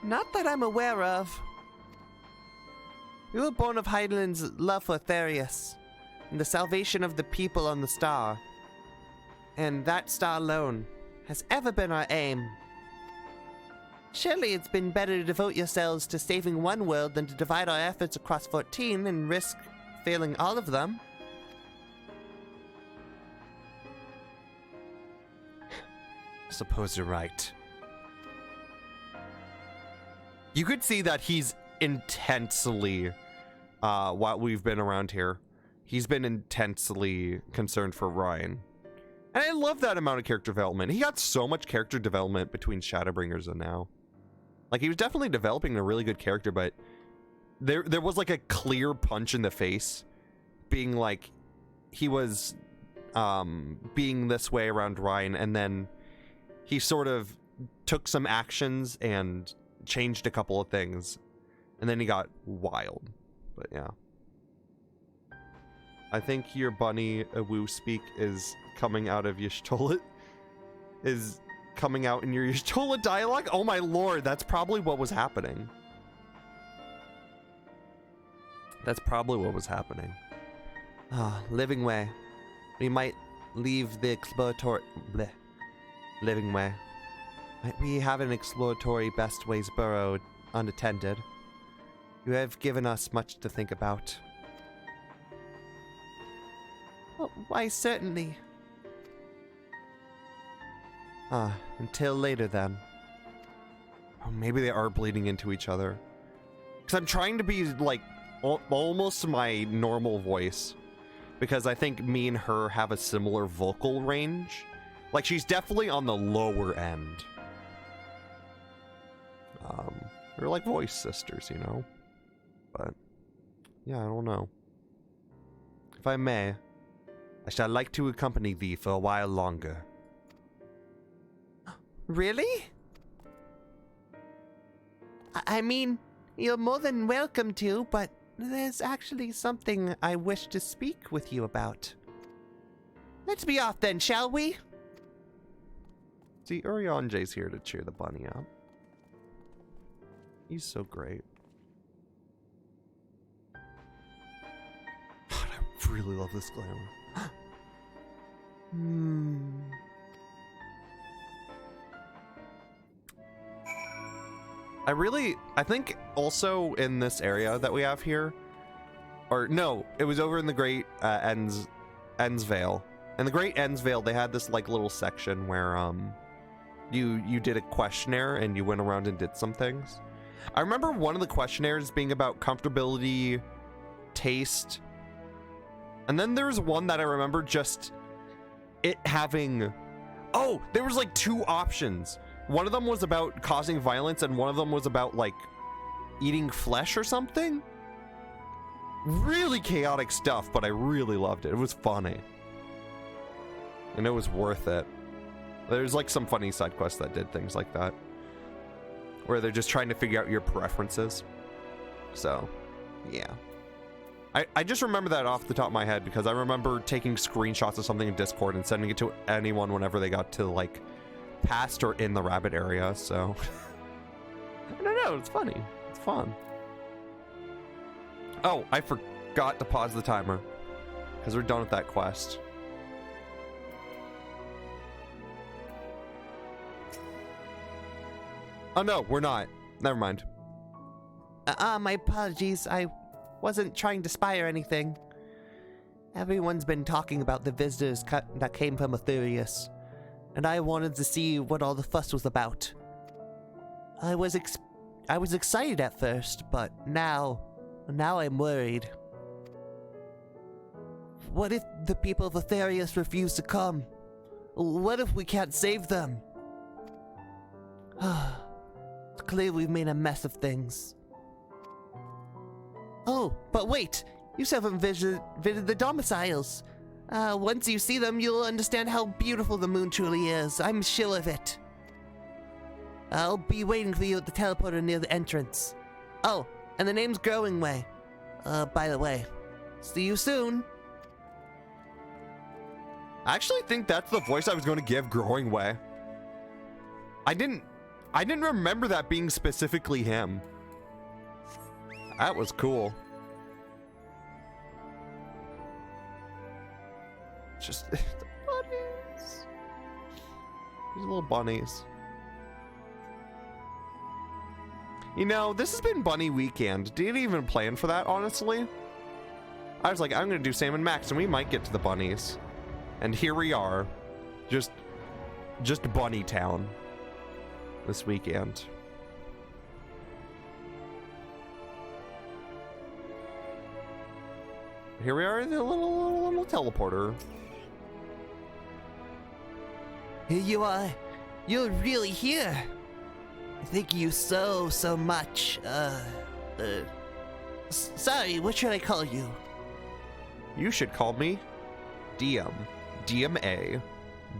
Not that I'm aware of. We were born of Hydaelyn's love for Therius, and the salvation of the people on the star. And that star alone has ever been our aim. Surely it's been better to devote yourselves to saving one world than to divide our efforts across 14 and risk failing all of them. I suppose you're right. You could see that he's intensely, while we've been around here, he's been intensely concerned for Ryan. And I love that amount of character development. He got so much character development between Shadowbringers and now. Like, he was definitely developing a really good character, but there was like a clear punch in the face, being like, he was being this way around Ryan, and then he sort of took some actions and changed a couple of things, and then he got wild. But yeah, I think your bunny woo speak is coming out of Y'shtola, is coming out in your Y'shtola dialogue. Oh my lord, that's probably what was happening. That's probably what was happening. Living way. We might leave the exploratory... Bleh. Living way. Might we have an exploratory best ways burrow unattended? You have given us much to think about. Well, why certainly. Until later then. Oh, maybe they are bleeding into each other. Because I'm trying to be like almost my normal voice. Because I think me and her have a similar vocal range. Like, she's definitely on the lower end. They're like voice sisters, you know? But, yeah, I don't know. If I may, I shall like to accompany thee for a while longer. Really? I mean, you're more than welcome to, but there's actually something I wish to speak with you about. Let's be off then, shall we? See, Urianje's here to cheer the bunny up. He's so great. God, I really love this glamour. I think also in this area that we have here, or no, it was over in the Great Endsvale. In the Great Endsvale, they had this like little section where you did a questionnaire and you went around and did some things. I remember one of the questionnaires being about comfortability, taste, and then there's one that I remember just it having, oh, there was like two options. One of them was about causing violence, and one of them was about, like, eating flesh or something. Really chaotic stuff, but I really loved it. It was funny. And it was worth it. There's, like, some funny side quests that did things like that, where they're just trying to figure out your preferences. So, yeah. I just remember that off the top of my head because I remember taking screenshots of something in Discord and sending it to anyone whenever they got to, like, past or in the rabbit area, so. I don't know, it's funny. It's fun. Oh, I forgot to pause the timer because we're done with that quest. Oh no, we're not. Never mind. My apologies. I wasn't trying to spy or anything. Everyone's been talking about the visitors that came from Aetherius, and I wanted to see what all the fuss was about. I was excited at first, but now I'm worried. What if the people of Aetherius refuse to come? What if we can't save them? It's clear we've made a mess of things. Oh, but wait! You still haven't visited the domiciles. Once you see them, you'll understand how beautiful the moon truly is. I'm sure of it. I'll be waiting for you at the teleporter near the entrance. Oh, and the name's Growing Way. By the way, see you soon. I actually think that's the voice I was going to give, Growing Way. I didn't remember that being specifically him. That was cool. Just the bunnies. These little bunnies. You know, this has been bunny weekend. Didn't even plan for that, honestly. I was like, I'm gonna do Sam and Max and we might get to the bunnies. And here we are. Just Bunny Town this weekend. Here we are in the little teleporter. Here you are. You're really here. Thank you so much. Sorry, what should I call you? You should call me DM. DMA.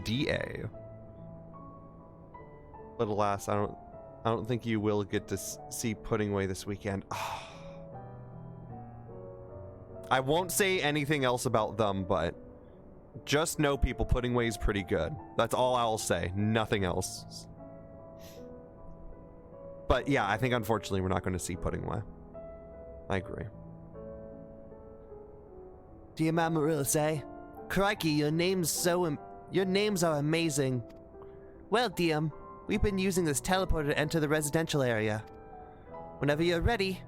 DA. But alas, I don't think you will get to see Puddingway this weekend. I won't say anything else about them, but just know people, Puddingway is pretty good. That's all I'll say. Nothing else. But yeah, I think unfortunately we're not going to see Puddingway. I agree. Dear Amaryllis, eh? Crikey, your names are amazing. Well, DM, we've been using this teleporter to enter the residential area. Whenever you're ready,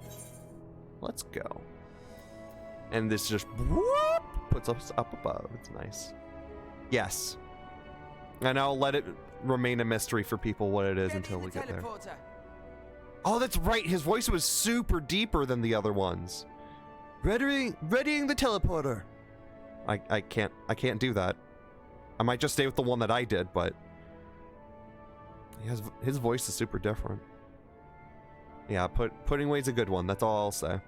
let's go. And this just whoop, puts us up above. It's nice. Yes. And I'll let it remain a mystery for people what it is until we get there. Oh, that's right. His voice was super deeper than the other ones. Readying the teleporter. I can't do that. I might just stay with the one that I did, but his voice is super different. Yeah, Puddingway's a good one. That's all I'll say.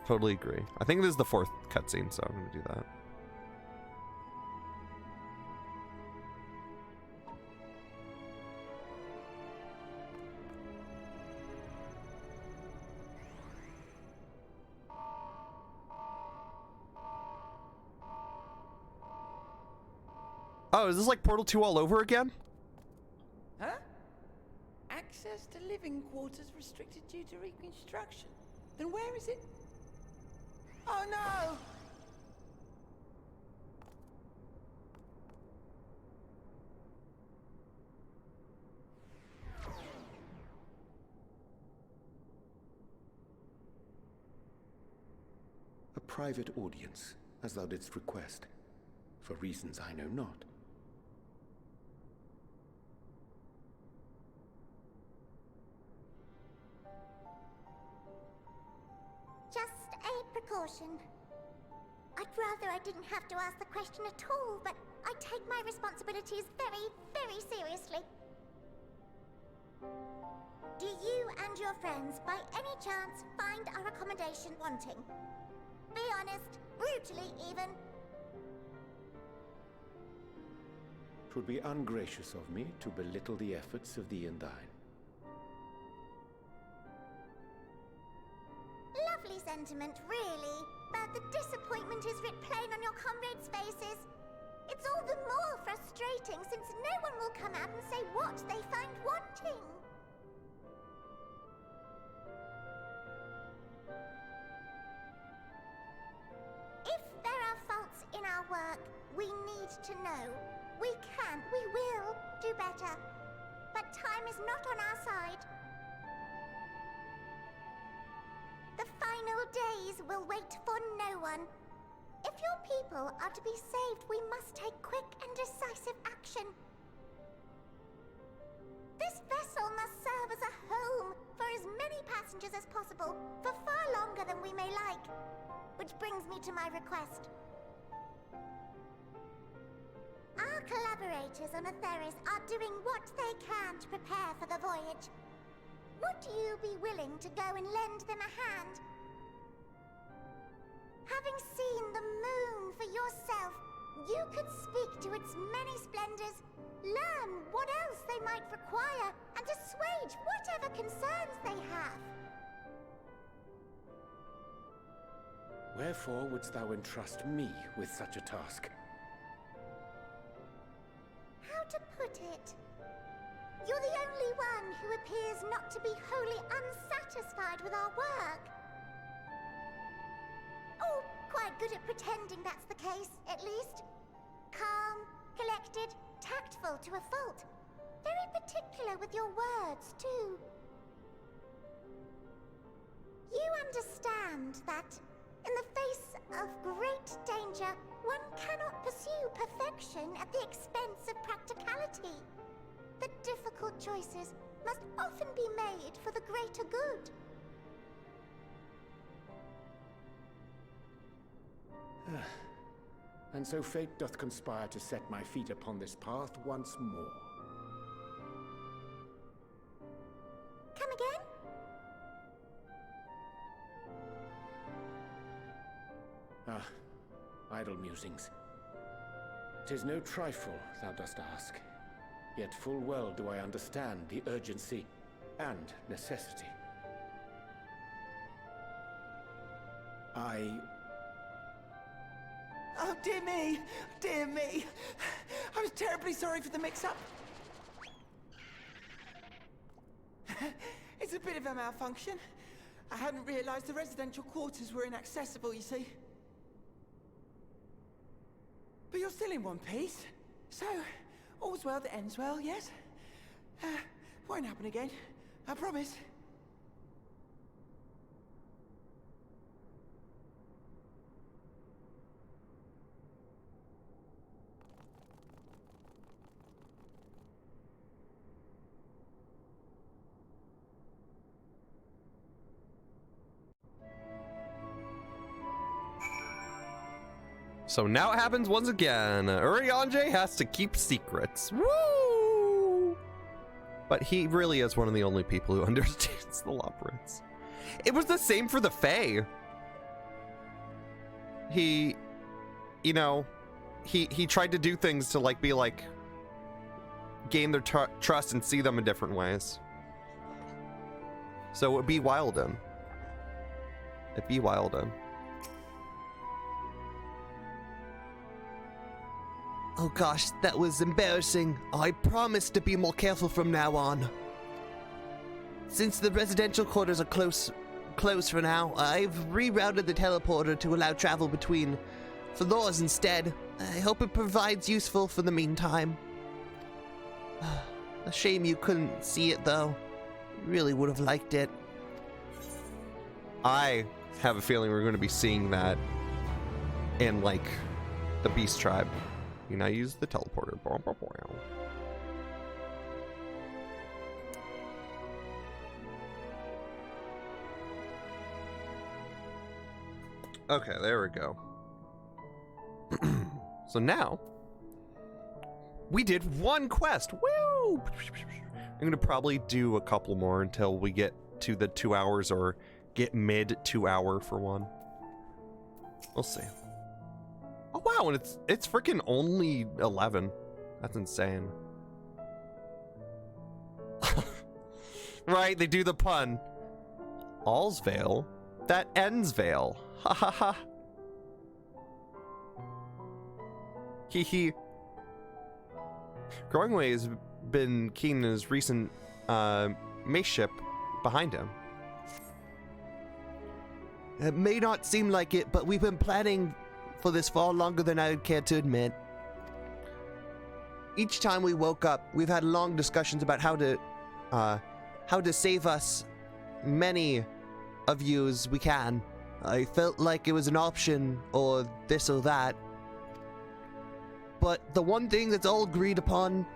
Totally agree. I think this is the 4th cutscene, so I'm gonna do that. Oh, is this like Portal 2 all over again? Huh? Access to living quarters restricted due to reconstruction. Then where is it? Oh no! A private audience, as thou didst request, for reasons I know not. Just a precaution. I'd rather I didn't have to ask the question at all, but I take my responsibilities very, very seriously. Do you and your friends, by any chance, find our accommodation wanting? Be honest, brutally even. It would be ungracious of me to belittle the efforts of the Endwalker. Lovely sentiment, really. But the disappointment is writ plain on your comrades' faces. It's all the more frustrating since no one will come out and say what they find wanting. If there are faults in our work, we need to know. We can, we will do better. But time is not on our side. The final days will wait for no one. If your people are to be saved, we must take quick and decisive action. This vessel must serve as a home for as many passengers as possible, for far longer than we may like. Which brings me to my request. Our collaborators on Atheris are doing what they can to prepare for the voyage. Would you be willing to go and lend them a hand? Having seen the moon for yourself, you could speak to its many splendors, learn what else they might require, and assuage whatever concerns they have. Wherefore wouldst thou entrust me with such a task? How to put it? You're the only one who appears not to be wholly unsatisfied with our work. Oh, quite good at pretending that's the case, at least. Calm, collected, tactful to a fault. Very particular with your words, too. You understand that, in the face of great danger, one cannot pursue perfection at the expense of practicality. The difficult choices must often be made for the greater good. And so fate doth conspire to set my feet upon this path once more. Come again? Idle musings. 'Tis no trifle thou dost ask. Yet full well do I understand the urgency and necessity. Oh, dear me! Dear me! I was terribly sorry for the mix-up. It's a bit of a malfunction. I hadn't realized the residential quarters were inaccessible, you see. But you're still in one piece, so all's well that ends well, yes? Won't happen again, I promise. So now it happens once again. Urianger has to keep secrets. Woo! But he really is one of the only people who understands the labyrinths. It was the same for the Fae. He tried to do things to gain their trust and see them in different ways. So it'd be Wilden. It'd be Wilden. Oh gosh, that was embarrassing. I promise to be more careful from now on. Since the residential quarters are closed for now, I've rerouted the teleporter to allow travel between floors instead. I hope it provides useful for the meantime. A shame you couldn't see it though. Really would have liked it. I have a feeling we're going to be seeing that in the Beast Tribe. You now use the teleporter. Okay, there we go. So now, we did one quest. Woo! I'm gonna probably do a couple more until we get to the 2 hours or get mid 2 hour for one. We'll see. Oh wow, and it's freaking only 11. That's insane. Right, they do the pun. All's Vale, that ends Vale. Ha ha ha. Hee hee. Growingway has been keen in his recent mace ship behind him. It may not seem like it, but we've been planning for this far longer than I would care to admit. Each time we woke up, we've had long discussions about how to save us many of you as we can. I felt like it was an option, or this or that. But the one thing that's all agreed upon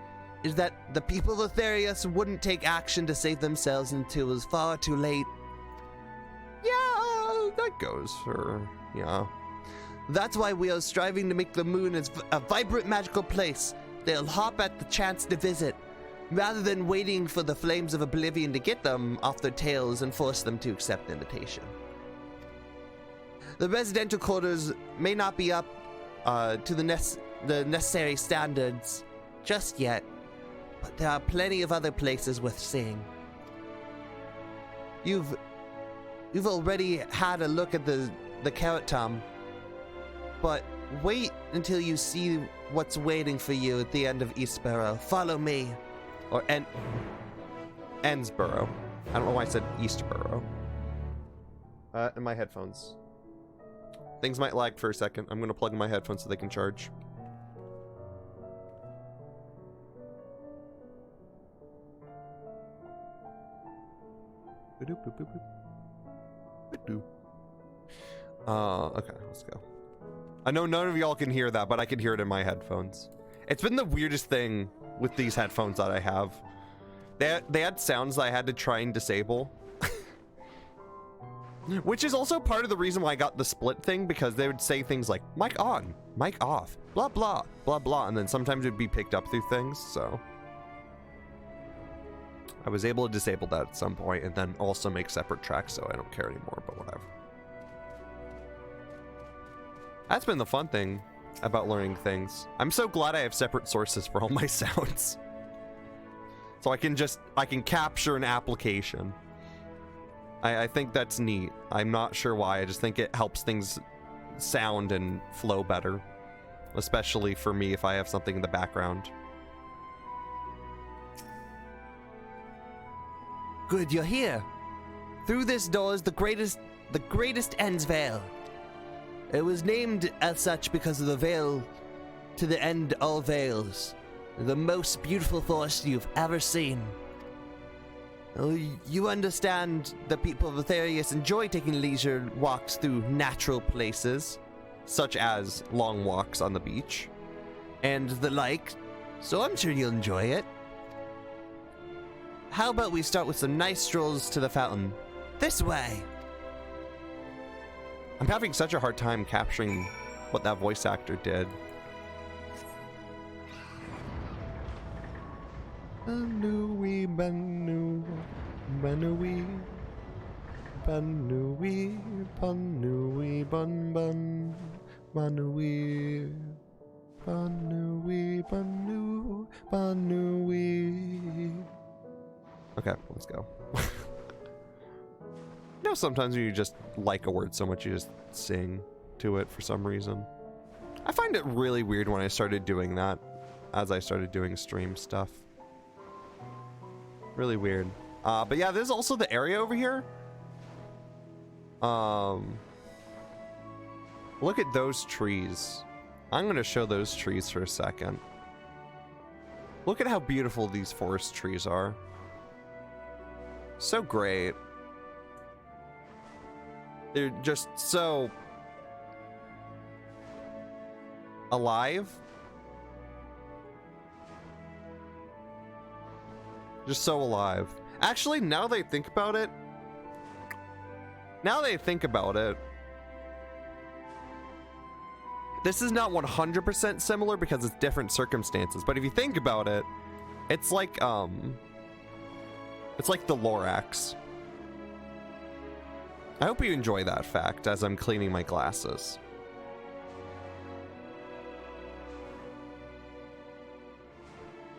is that the people of Aetherius wouldn't take action to save themselves until it was far too late. Yeah, that goes for, yeah. That's why we are striving to make the moon as a vibrant magical place they'll hop at the chance to visit, rather than waiting for the flames of oblivion to get them off their tails and force them to accept the invitation. The residential quarters may not be up to the necessary standards just yet, but there are plenty of other places worth seeing. You've already had a look at the Carrot Tom, but wait until you see what's waiting for you at the end of Eastborough. Follow me. Or Endsborough. I don't know why I said Eastborough. And my headphones. Things might lag for a second. I'm gonna plug in my headphones so they can charge. Okay, let's go. I know none of y'all can hear that, but I can hear it in my headphones. It's been the weirdest thing with these headphones that I have. They had sounds that I had to try and disable. Which is also part of the reason why I got the split thing, because they would say things like, mic on, mic off, blah, blah, blah, blah, and then sometimes it would be picked up through things, so. I was able to disable that at some point and then also make separate tracks, so I don't care anymore, but whatever. That's been the fun thing about learning things. I'm so glad I have separate sources for all my sounds. So I can capture an application. I think that's neat. I'm not sure why, I just think it helps things sound and flow better. Especially for me if I have something in the background. Good, you're here. Through this door is the greatest End's Vale. It was named as such because of the veil to the end all veils. The most beautiful forest you've ever seen. You understand the people of Aetherius enjoy taking leisure walks through natural places, such as long walks on the beach, and the like, so I'm sure you'll enjoy it. How about we start with some nice strolls to the fountain? This way! I'm having such a hard time capturing what that voice actor did. Bnnuy, Bnnuy, Bnnuy, Bnnuy, Bnnuy, Bun Bun, Bnnuy, Bnnuy, Bnnuy, Bnnuy. Okay, let's go. You know, sometimes you just like a word so much you just sing to it for some reason. I find it really weird when I started doing that, as I started doing stream stuff. Really weird. But yeah, there's also the area over here. Look at those trees. I'm gonna show those trees for a second. Look at how beautiful these forest trees are. So great. They're just so alive. Just so alive. Actually, now that I think about it, this is not 100% similar because it's different circumstances, but if you think about it, it's like the Lorax. I hope you enjoy that fact as I'm cleaning my glasses.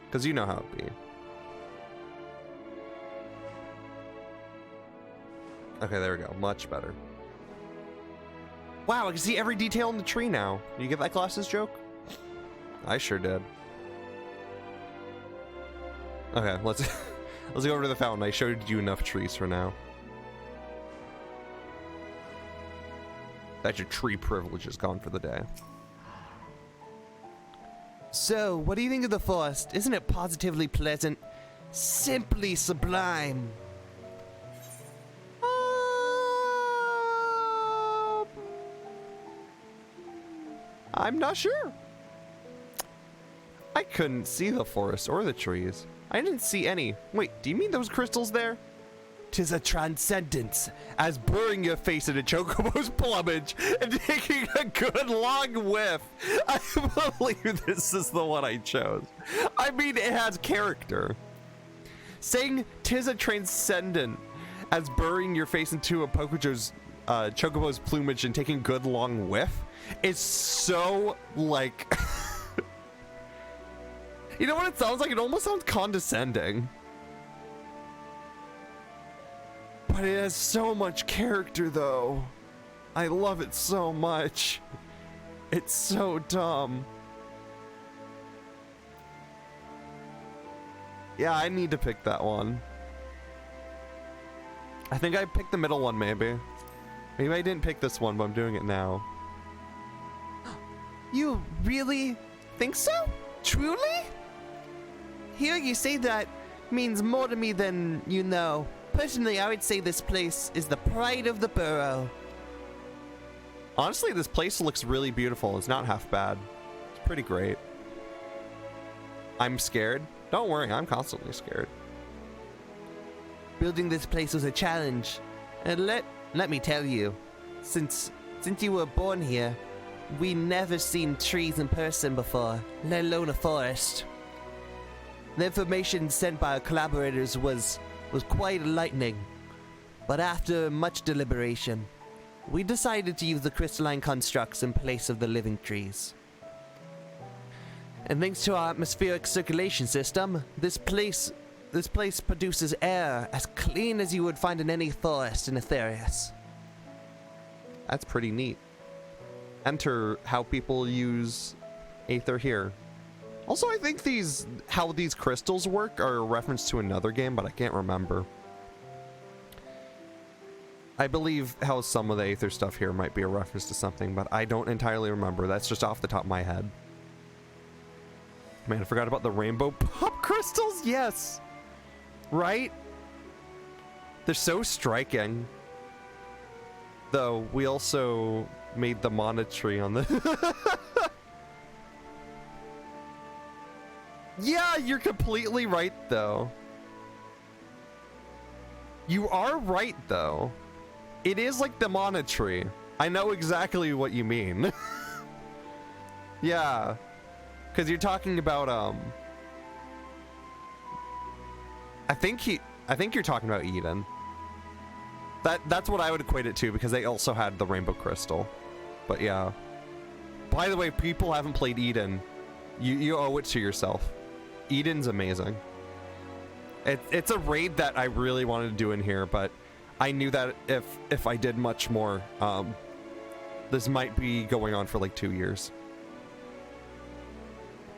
Because you know how it be. Okay, there we go. Much better. Wow, I can see every detail in the tree now. Did you get that glasses joke? I sure did. Okay, let's let's go over to the fountain. I showed you enough trees for now. That's your tree privilege is gone for the day. So, what do you think of the forest? Isn't it positively pleasant? Simply sublime. I'm not sure. I couldn't see the forest or the trees. I didn't see any. Wait, do you mean those crystals there? 'Tis a transcendence, As burying your face in a chocobo's plumage and taking a good long whiff. I believe this is the one I chose. I mean, it has character. Saying 'tis a transcendent as burying your face into a chocobo's plumage and taking good long whiff is so like you know what it sounds like? It almost sounds condescending. But it has so much character though. I love it so much. It's so dumb. Yeah, I need to pick that one. I think I picked the middle one, maybe. Maybe I didn't pick this one, but I'm doing it now. You really think so? Truly? Hearing you say that means more to me than you know. Personally, I would say this place is the pride of the borough. Honestly, this place looks really beautiful. It's not half bad. It's pretty great. I'm scared. Don't worry, I'm constantly scared. Building this place was a challenge. And let me tell you, since you were born here, we never seen trees in person before, let alone a forest. The information sent by our collaborators was quite enlightening, but after much deliberation, we decided to use the crystalline constructs in place of the living trees. And thanks to our atmospheric circulation system, this place produces air as clean as you would find in any forest in Aetherius. That's pretty neat. Enter how people use Aether here. Also, I think how these crystals work are a reference to another game, but I can't remember. I believe how some of the Aether stuff here might be a reference to something, but I don't entirely remember. That's just off the top of my head. Man, I forgot about the rainbow pop crystals. Yes. Right? They're so striking. Though, we also made the mana tree on the... Yeah, you're completely right, though. You are right, though. It is like the mana tree. I know exactly what you mean. Yeah. Because you're talking about, I think you're talking about Eden. That's what I would equate it to, because they also had the rainbow crystal. But yeah. By the way, people haven't played Eden. You owe it to yourself. Eden's amazing. It's a raid that I really wanted to do in here, but I knew that if I did much more, this might be going on for like 2 years.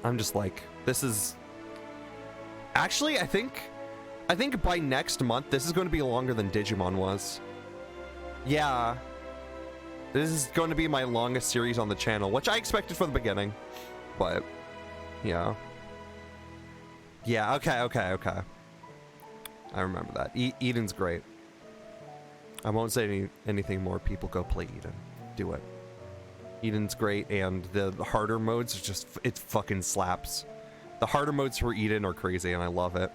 I'm just like, this is... Actually, I think by next month, this is going to be longer than Digimon was. Yeah. This is going to be my longest series on the channel, which I expected from the beginning. But, yeah. Yeah, okay. I remember that. Eden's great. I won't say anything more. People go play Eden. Do it. Eden's great, and the harder modes are just... It fucking slaps. The harder modes for Eden are crazy, and I love it.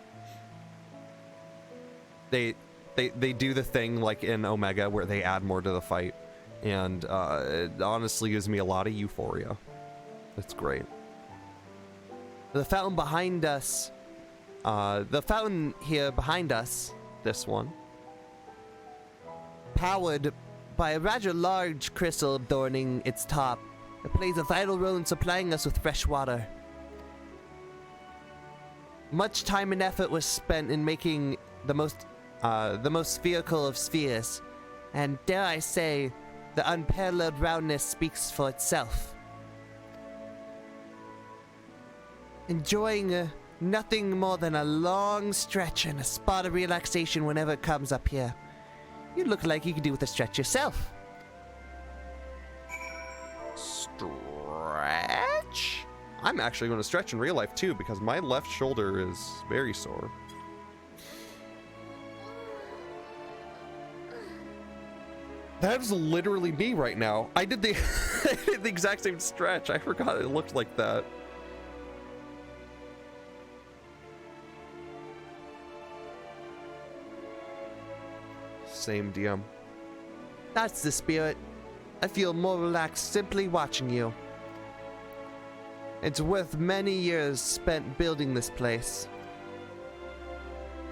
They do the thing like in Omega where they add more to the fight. And it honestly gives me a lot of euphoria. It's great. The fountain behind us, the fountain here behind us, this one, powered by a rather large crystal adorning its top. It plays a vital role in supplying us with fresh water. Much time and effort was spent in making the most spherical of spheres, and dare I say, the unparalleled roundness speaks for itself. Enjoying nothing more than a long stretch and a spot of relaxation whenever it comes up here. You look like you could do with a stretch yourself. Stretch? I'm actually going to stretch in real life too because my left shoulder is very sore. That's literally me right now. I did the, I did the exact same stretch. I forgot it looked like that. Same DM. That's the spirit. I feel more relaxed simply watching you. It's worth many years spent building this place.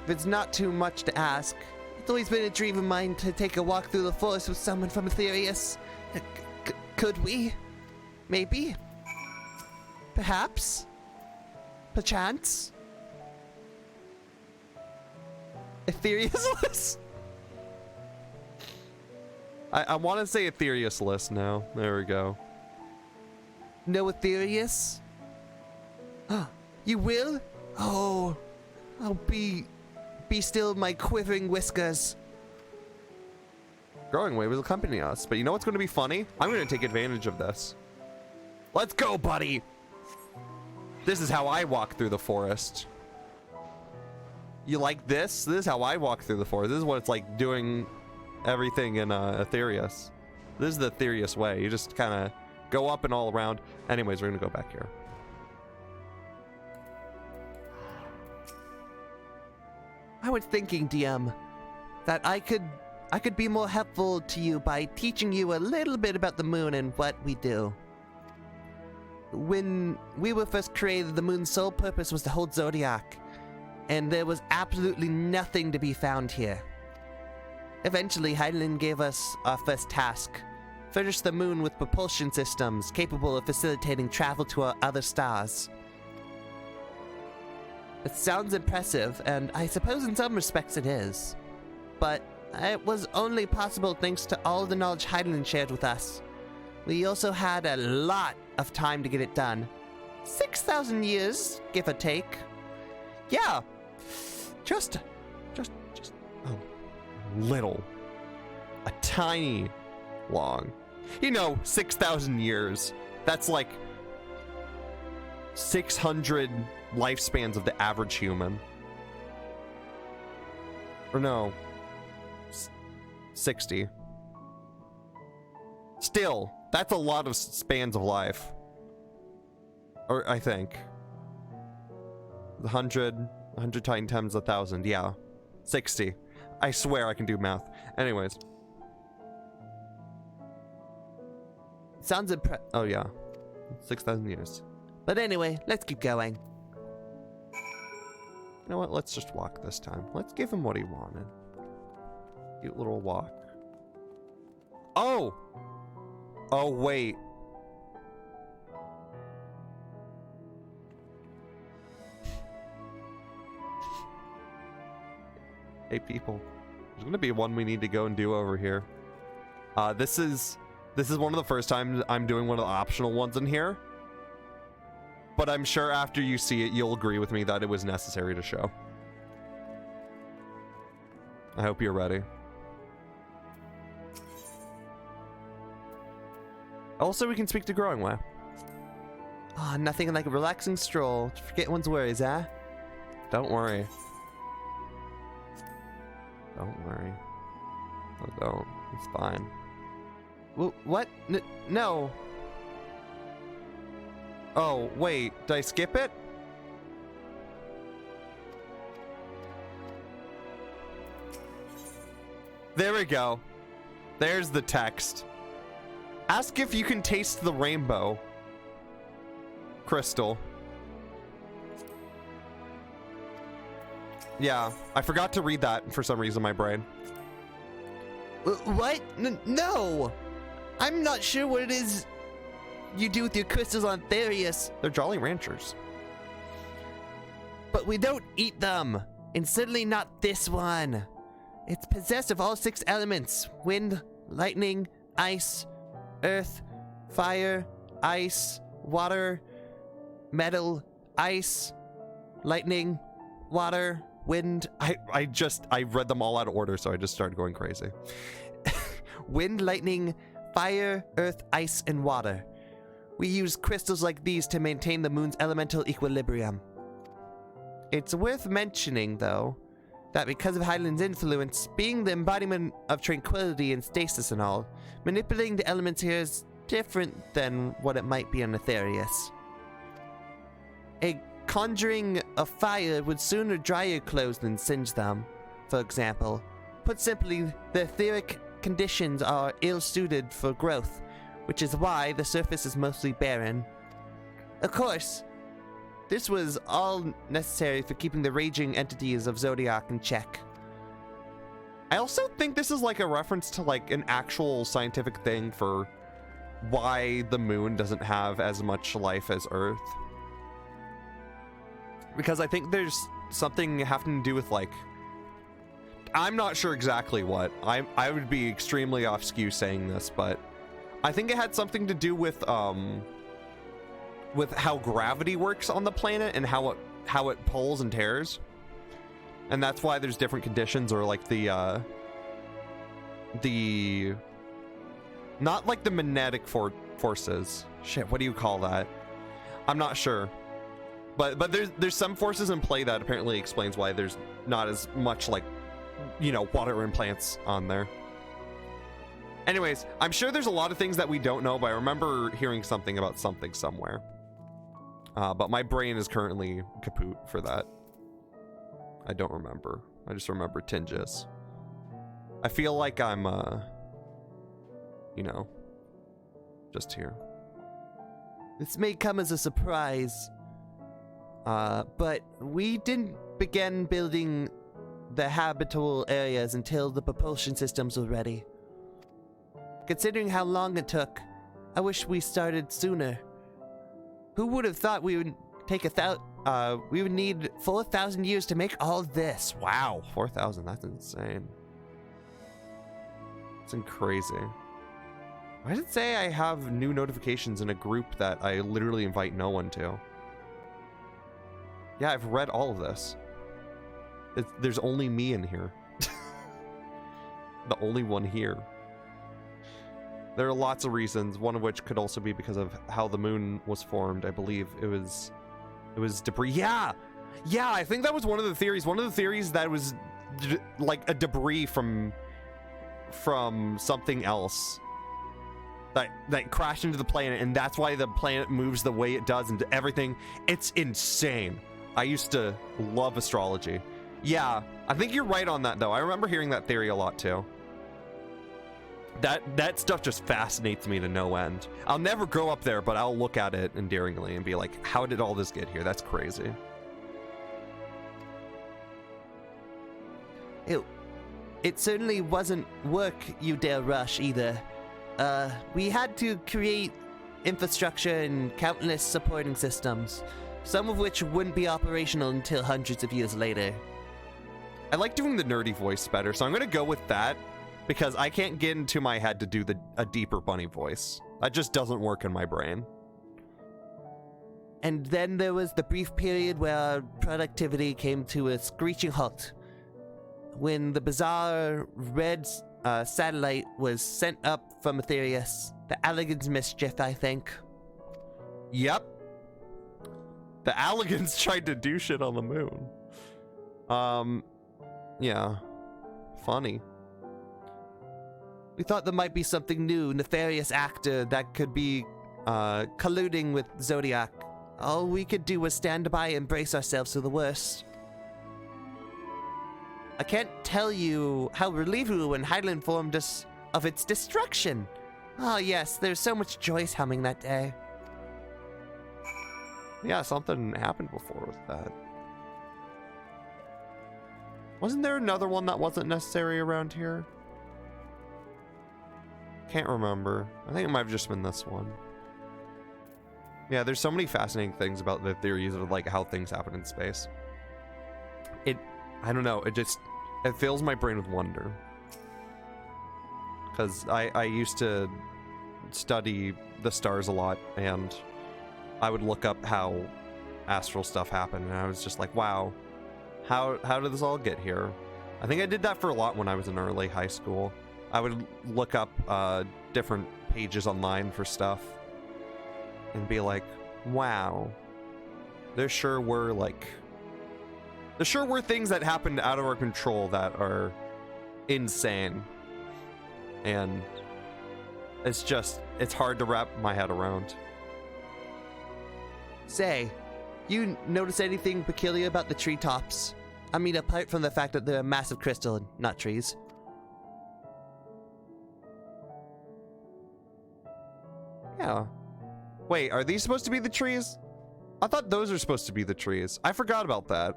If it's not too much to ask, it's always been a dream of mine to take a walk through the forest with someone from Aetherius. Could we? Maybe? Perhaps? Perchance? Aetherius? I want to say Aetherius list now. There we go. No Aetherius? You will? Oh, I'll be still my quivering whiskers. Growing Way will accompany us, but you know what's going to be funny? I'm going to take advantage of this. Let's go, buddy! This is how I walk through the forest. You like this? This is how I walk through the forest. This is what it's like doing everything in Aetherius. This is the Aetherius way. You just kind of go up and all around. Anyways, we're going to go back here. I was thinking, DM, that I could be more helpful to you by teaching you a little bit about the moon and what we do. When we were first created, the moon's sole purpose was to hold Zodiac, and there was absolutely nothing to be found here. Eventually, Heidelin gave us our first task: furnish the moon with propulsion systems capable of facilitating travel to our other stars. It sounds impressive, and I suppose in some respects it is. But it was only possible thanks to all the knowledge Heidelin shared with us. We also had a lot of time to get it done. 6,000 years, give or take. Yeah, just little. A tiny long. You know, 6,000 years. That's like 600 lifespans of the average human. Or no. 60. Still, that's a lot of spans of life. Or, I think. 100 times 1,000, yeah. 60. I swear I can do math. Anyways. Sounds oh yeah. 6,000 years. But anyway, let's keep going. You know what? Let's just walk this time. Let's give him what he wanted. Cute little walk. Oh! Oh, wait. Hey, people. There's gonna be one we need to go and do over here. This is one of the first times I'm doing one of the optional ones in here. But I'm sure after you see it, you'll agree with me that it was necessary to show. I hope you're ready. Also, we can speak to Growing Way. Ah, nothing like a relaxing stroll to forget one's worries, eh? Don't worry. Don't worry. Oh, don't. It's fine. What? No. Oh, wait. Did I skip it? There we go. There's the text. Ask if you can taste the rainbow. Crystal. Yeah, I forgot to read that for some reason in my brain. What? No! I'm not sure what it is you do with your crystals on Therius. They're Jolly Ranchers. But we don't eat them. And certainly not this one. It's possessed of all 6 elements. Wind, lightning, ice, earth, fire, ice, water, metal, ice, lightning, water, wind. I read them all out of order, so I just started going crazy. Wind, lightning, fire, earth, ice, and water. We use crystals like these to maintain the moon's elemental equilibrium. It's worth mentioning, though, that because of Hyland's influence, being the embodiment of tranquility and stasis and all, manipulating the elements here is different than what it might be on Aetherius. A conjuring of fire would sooner dry your clothes than singe them, for example. Put simply, the etheric conditions are ill-suited for growth, which is why the surface is mostly barren. Of course, this was all necessary for keeping the raging entities of Zodiac in check. I also think this is like a reference to like an actual scientific thing for why the moon doesn't have as much life as Earth. Because I think there's something having to do with like, I'm not sure exactly what. I would be extremely off skew saying this, but I think it had something to do with how gravity works on the planet and how it pulls and tears. And that's why there's different conditions, or like the not like the magnetic forces. Shit, what do you call that? I'm not sure. But there's some forces in play that apparently explains why there's not as much like, you know, water and plants on there. Anyways, I'm sure there's a lot of things that we don't know, but I remember hearing something about something somewhere. But my brain is currently kaput for that. I don't remember. I just remember tinges. I feel like I'm, you know, just here. This may come as a surprise, but we didn't begin building the habitable areas until the propulsion systems were ready. Considering how long it took, I wish we started sooner. Who would have thought we would take we would need 4,000 years to make all this? Wow, 4,000, that's insane. It's crazy. Why does it say I have new notifications in a group that I literally invite no one to? Yeah, I've read all of this. There's only me in here. The only one here. There are lots of reasons, one of which could also be because of how the moon was formed. I believe it was debris. Yeah, I think that was one of the theories. One of the theories that was like a debris from something else that crashed into the planet, and that's why the planet moves the way it does and everything. It's insane. I used to love astrology. Yeah, I think you're right on that though. I remember hearing that theory a lot too. That stuff just fascinates me to no end. I'll never go up there, but I'll look at it endearingly and be like, how did all this get here? That's crazy. It certainly wasn't work you dare rush either. We had to create infrastructure and countless supporting systems, some of which wouldn't be operational until hundreds of years later. I like doing the nerdy voice better, so I'm gonna go with that, because I can't get into my head to do a deeper bunny voice. That just doesn't work in my brain. And then there was the brief period where our productivity came to a screeching halt, when the bizarre red satellite was sent up from Aetherius. The Alligans mischief, I think. Yep. The Alligans tried to do shit on the moon. Yeah. Funny. We thought there might be something new, nefarious actor that could be colluding with Zodiac. All we could do was stand by and brace ourselves to the worst. I can't tell you how relieved we were when Hyland informed us of its destruction. Oh yes, there's so much joy humming that day. Yeah, something happened before with that. Wasn't there another one that wasn't necessary around here? Can't remember. I think it might have just been this one. Yeah, there's so many fascinating things about the theories of like how things happen in space. I don't know, it fills my brain with wonder. Because I used to study the stars a lot, and I would look up how astral stuff happened, and I was just like, wow, how did this all get here? I think I did that for a lot when I was in early high school. I would look up different pages online for stuff and be like, wow, there sure were things that happened out of our control that are insane. And it's hard to wrap my head around. Say, you notice anything peculiar about the treetops? I mean, apart from the fact that they're a massive crystal and not trees. Yeah. Wait, are these supposed to be the trees? I thought those are supposed to be the trees. I forgot about that.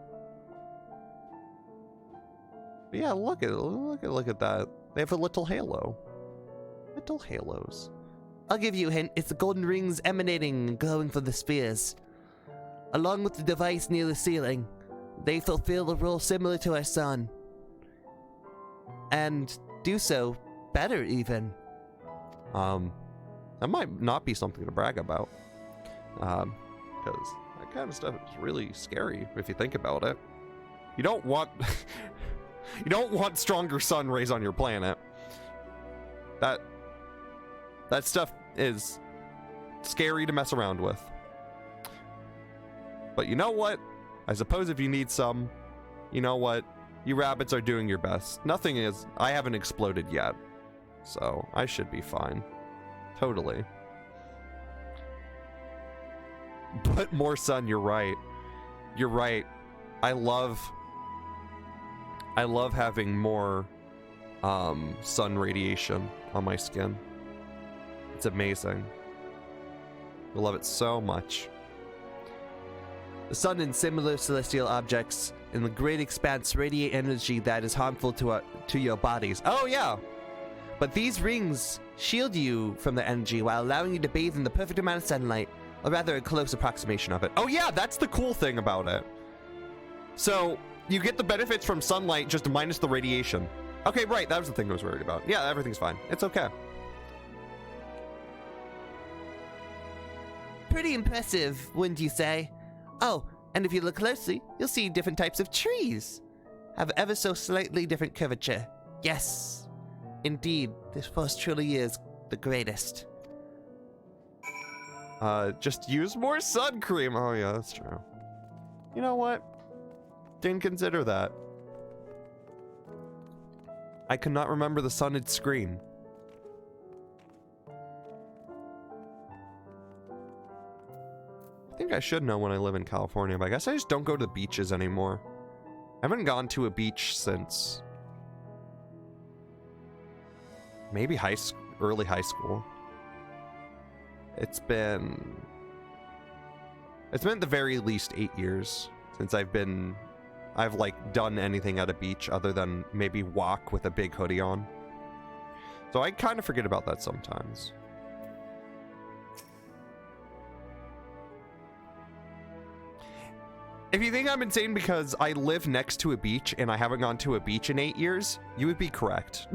But yeah, look at that. They have a little halo. Little halos. I'll give you a hint. It's the golden rings emanating and glowing from the spheres. Along with the device near the ceiling, they fulfill a role similar to our sun. And do so better, even. That might not be something to brag about. Because that kind of stuff is really scary if you think about it. You don't want you don't want stronger sun rays on your planet. That stuff is scary to mess around with. But you know what? I suppose if you need some, you know what? You rabbits are doing your best. I haven't exploded yet. So I should be fine. Totally. But more sun, you're right. You're right. I love having more sun radiation on my skin. It's amazing. I love it so much. The sun and similar celestial objects in the great expanse radiate energy that is harmful to your bodies. Oh yeah. But these rings shield you from the energy while allowing you to bathe in the perfect amount of sunlight, or rather a close approximation of it. Oh yeah, that's the cool thing about it. So you get the benefits from sunlight just minus the radiation. Okay, right, that was the thing I was worried about. Yeah, everything's fine. It's okay. Pretty impressive, wouldn't you say? Oh, and if you look closely, you'll see different types of trees. Have ever so slightly different curvature. Yes, indeed, this forest truly is the greatest. Just use more sun cream. Oh yeah, that's true. You know what? Didn't consider that. I could not remember the sun had screen. I think I should know when I live in California, but I guess I just don't go to the beaches anymore. I haven't gone to a beach since maybe early high school. It's been at the very least 8 years since I've like done anything at a beach other than maybe walk with a big hoodie on. So I kind of forget about that sometimes. If you think I'm insane because I live next to a beach and I haven't gone to a beach in 8 years, you would be correct.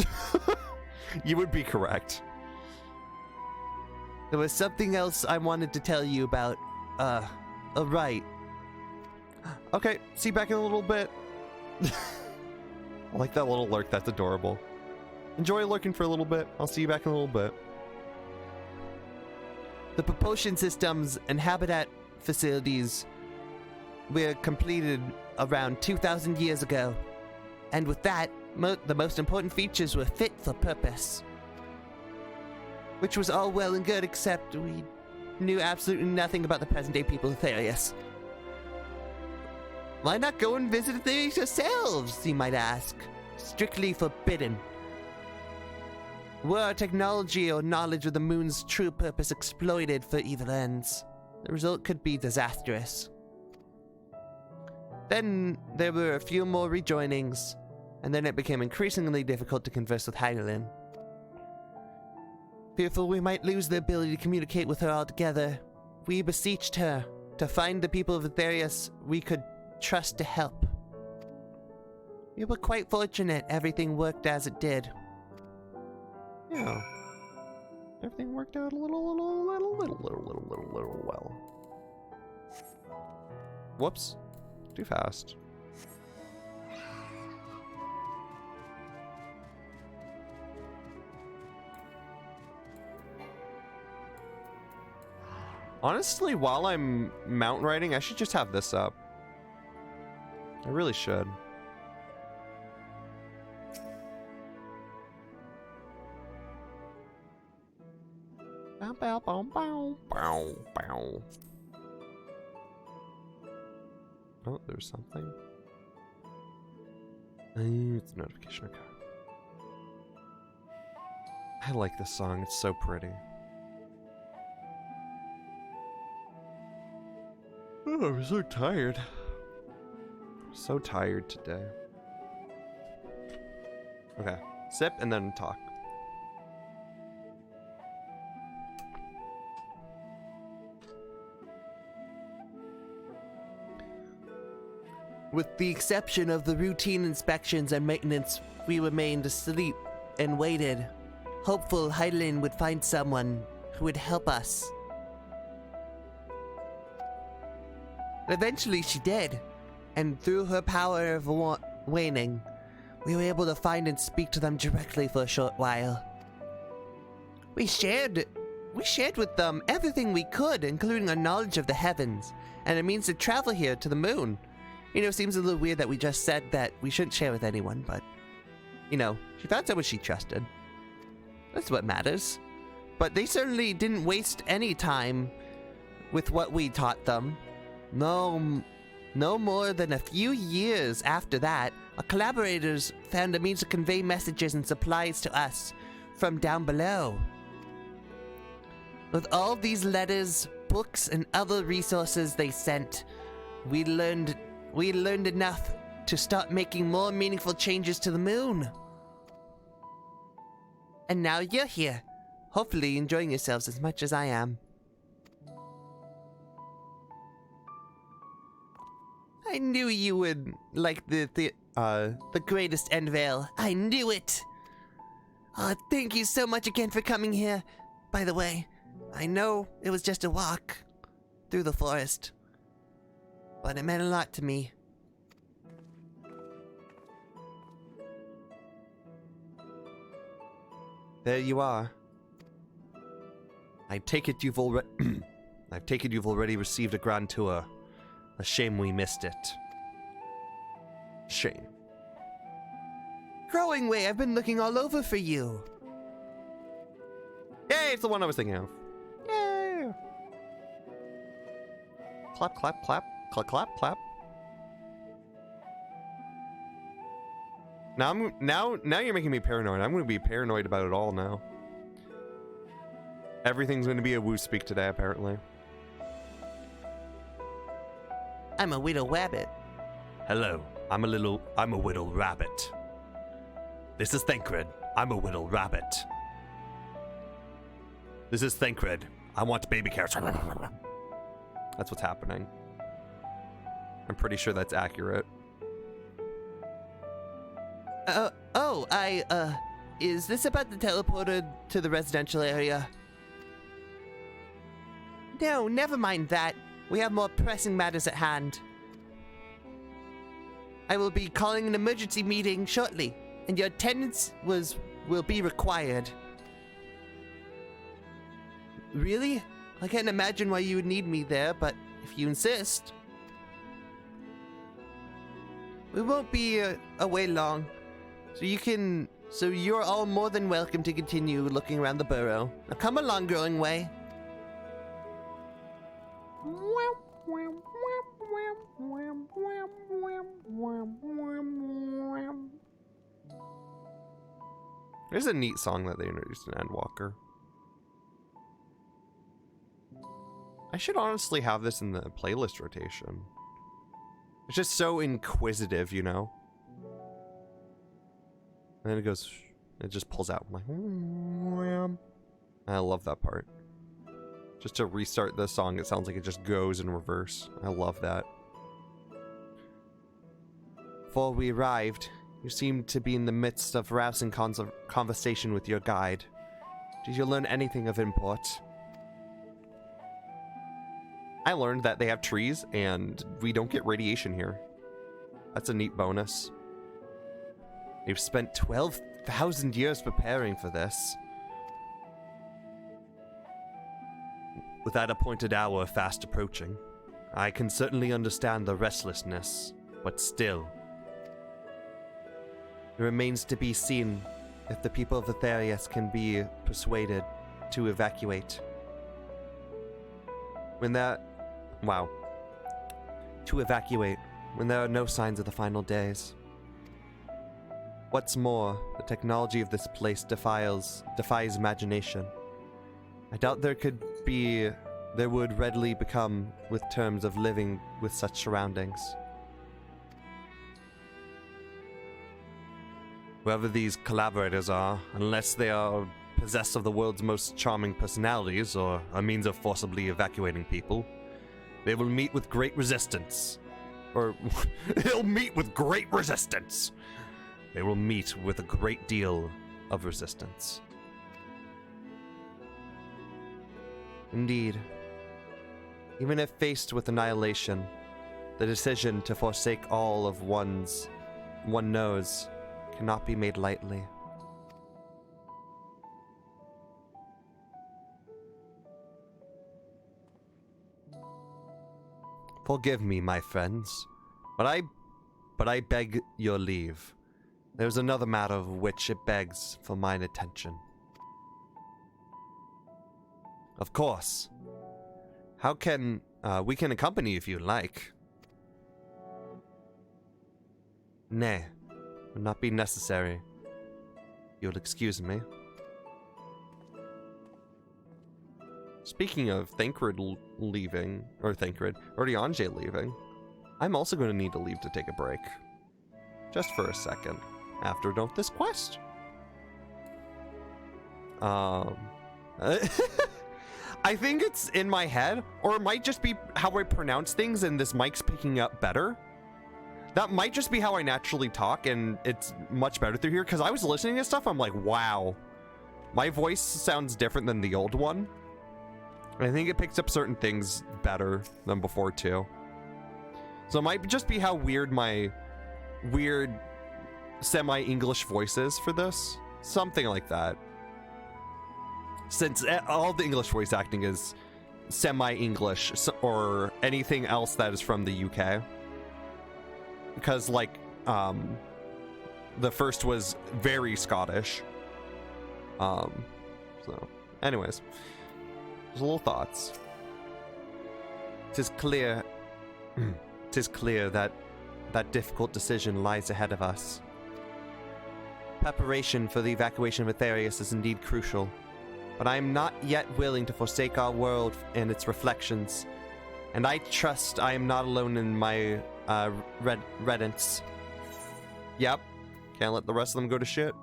You would be correct. There was something else I wanted to tell you about. Right. Okay, see you back in a little bit. I like that little lurk, that's adorable. Enjoy lurking for a little bit. I'll see you back in a little bit. The propulsion systems and habitat facilities were completed around 2,000 years ago. And with that, the most important features were fit for purpose. Which was all well and good, except we knew absolutely nothing about the present-day people of Therius. Why not go and visit Therius yourselves, you might ask? Strictly forbidden. were our technology or knowledge of the moon's true purpose exploited for evil ends, the result could be disastrous. Then there were a few more rejoinings, and then it became increasingly difficult to converse with Hydaelyn. Fearful we might lose the ability to communicate with her altogether, we beseeched her to find the people of Aetherius we could trust to help. We were quite fortunate everything worked as it did. Yeah. Everything worked out a little well. Whoops. Too fast. Honestly, while I'm mountain riding, I should just have this up. I really should. Bow, bow, bow, bow, bow, bow. Oh, there's something. It's a notification. Okay. I like this song. It's so pretty. Oh, I'm so tired. So tired today. Okay. Sip and then talk. With the exception of the routine inspections and maintenance, we remained asleep and waited, hopeful Hydaelyn would find someone who would help us. Eventually she did, and through her power of waning, we were able to find and speak to them directly for a short while. We shared with them everything we could, including our knowledge of the heavens, and a means to travel here to the moon. You know, it seems a little weird that we just said that we shouldn't share with anyone, but, you know, she found someone she trusted. That's what matters. But they certainly didn't waste any time with what we taught them. No more than a few years after that, our collaborators found a means to convey messages and supplies to us from down below. With all these letters, books, and other resources they sent, we learned enough to start making more meaningful changes to the moon. And now you're here, hopefully enjoying yourselves as much as I am. I knew you would like the greatest Endvale. I knew it! Oh, thank you so much again for coming here. By the way, I know it was just a walk through the forest, but it meant a lot to me. There you are. I take it you've already received a grand tour. A shame we missed it. Shame. Growing Way, I've been looking all over for you. Yay, it's the one I was thinking of. Yay! Clap, clap, clap. Clap, clap, clap. Now you're making me paranoid. I'm going to be paranoid about it all now. Everything's going to be a woo speak today, apparently. I'm a widow rabbit. Hello, I'm a widow rabbit. This is Thancred. I'm a widow rabbit. This is Thancred. I want baby carrots. That's what's happening. I'm pretty sure that's accurate. Is this about the teleporter to the residential area? No, never mind that. We have more pressing matters at hand. I will be calling an emergency meeting shortly, and your attendance will be required. Really? I can't imagine why you would need me there, but if you insist. We won't be away long, so you're all more than welcome to continue looking around the burrow. Now come along, Growing Way. There's a neat song that they introduced in Endwalker. I should honestly have this in the playlist rotation. It's just so inquisitive, you know? And then it goes, it just pulls out. I'm like, I love that part. Just to restart the song, it sounds like it just goes in reverse. I love that. Before we arrived, you seemed to be in the midst of rousing conversation with your guide. Did you learn anything of import? I learned that they have trees and we don't get radiation here. That's a neat bonus. They've spent 12,000 years preparing for this. With that appointed hour fast approaching, I can certainly understand the restlessness, but still. It remains to be seen if the people of Aetherius can be persuaded to evacuate. To evacuate when there are no signs of the final days. What's more, the technology of this place defies imagination. I doubt there would readily become with terms of living with such surroundings. Whoever these collaborators are, unless they are possessed of the world's most charming personalities or a means of forcibly evacuating people, they will meet with great resistance. Or, they'll meet with great resistance! They will meet with a great deal of resistance. Indeed. Even if faced with annihilation, the decision to forsake all of one knows cannot be made lightly. Forgive me, my friends, but I beg your leave. There's another matter of which it begs for mine attention. Of course. How can we can accompany you if you like? Nay, would not be necessary. You'll excuse me. Speaking of Thancred leaving, or Ordiange leaving, I'm also going to need to leave to take a break. Just for a second. After this quest. I think it's in my head, or it might just be how I pronounce things and this mic's picking up better. That might just be how I naturally talk and it's much better through here, because I was listening to stuff, I'm like, wow. My voice sounds different than the old one. I think it picks up certain things better than before too. So it might just be how weird my weird semi-English voice is for this. Something like that. Since all the English voice acting is semi-English or anything else that is from the UK. Because like, the first was very Scottish. So anyways. Just little thoughts. 'Tis clear that difficult decision lies ahead of us. Preparation for the evacuation of Aetherius is indeed crucial, but I am not yet willing to forsake our world and its reflections, and I trust I am not alone in my reticence. Yep, can't let the rest of them go to shit.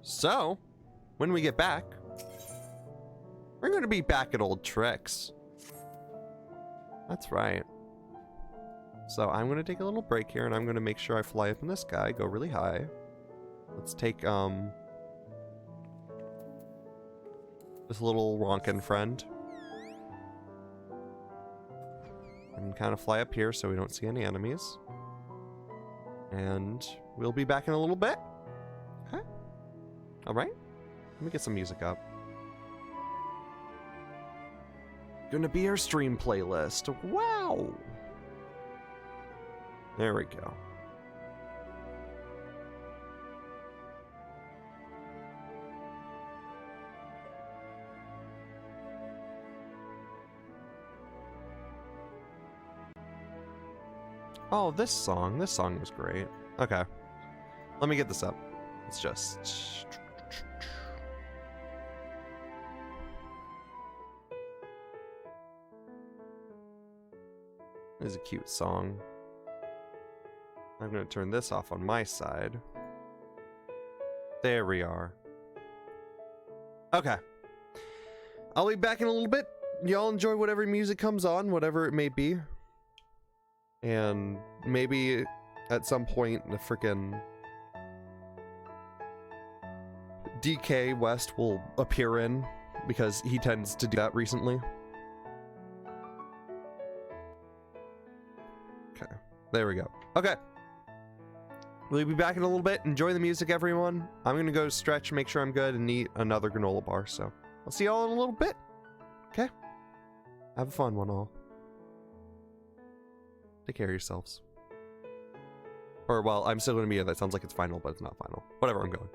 So, when we get back, we're going to be back at old tricks. That's right. So I'm going to take a little break here, and I'm going to make sure I fly up in the sky, go really high. Let's take, this little Ronkin friend. And kind of fly up here so we don't see any enemies. And we'll be back in a little bit. Okay. Alright. Let me get some music up. Gonna be our stream playlist. Wow! There we go. Oh, this song. This song was great. Okay. Let me get this up. It's just... This is a cute song. I'm going to turn this off on my side. There we are. Okay. I'll be back in a little bit. Y'all enjoy whatever music comes on, whatever it may be. And maybe at some point the frickin' DK West will appear in, because he tends to do that recently. Okay, there we go. Okay. We'll be back in a little bit. Enjoy the music, everyone. I'm gonna go stretch, make sure I'm good, and eat another granola bar, so I'll see y'all in a little bit. Okay? Have a fun one, all. Take care of yourselves. Or, well, I'm still gonna be here. That sounds like it's final, but it's not final. Whatever, I'm going.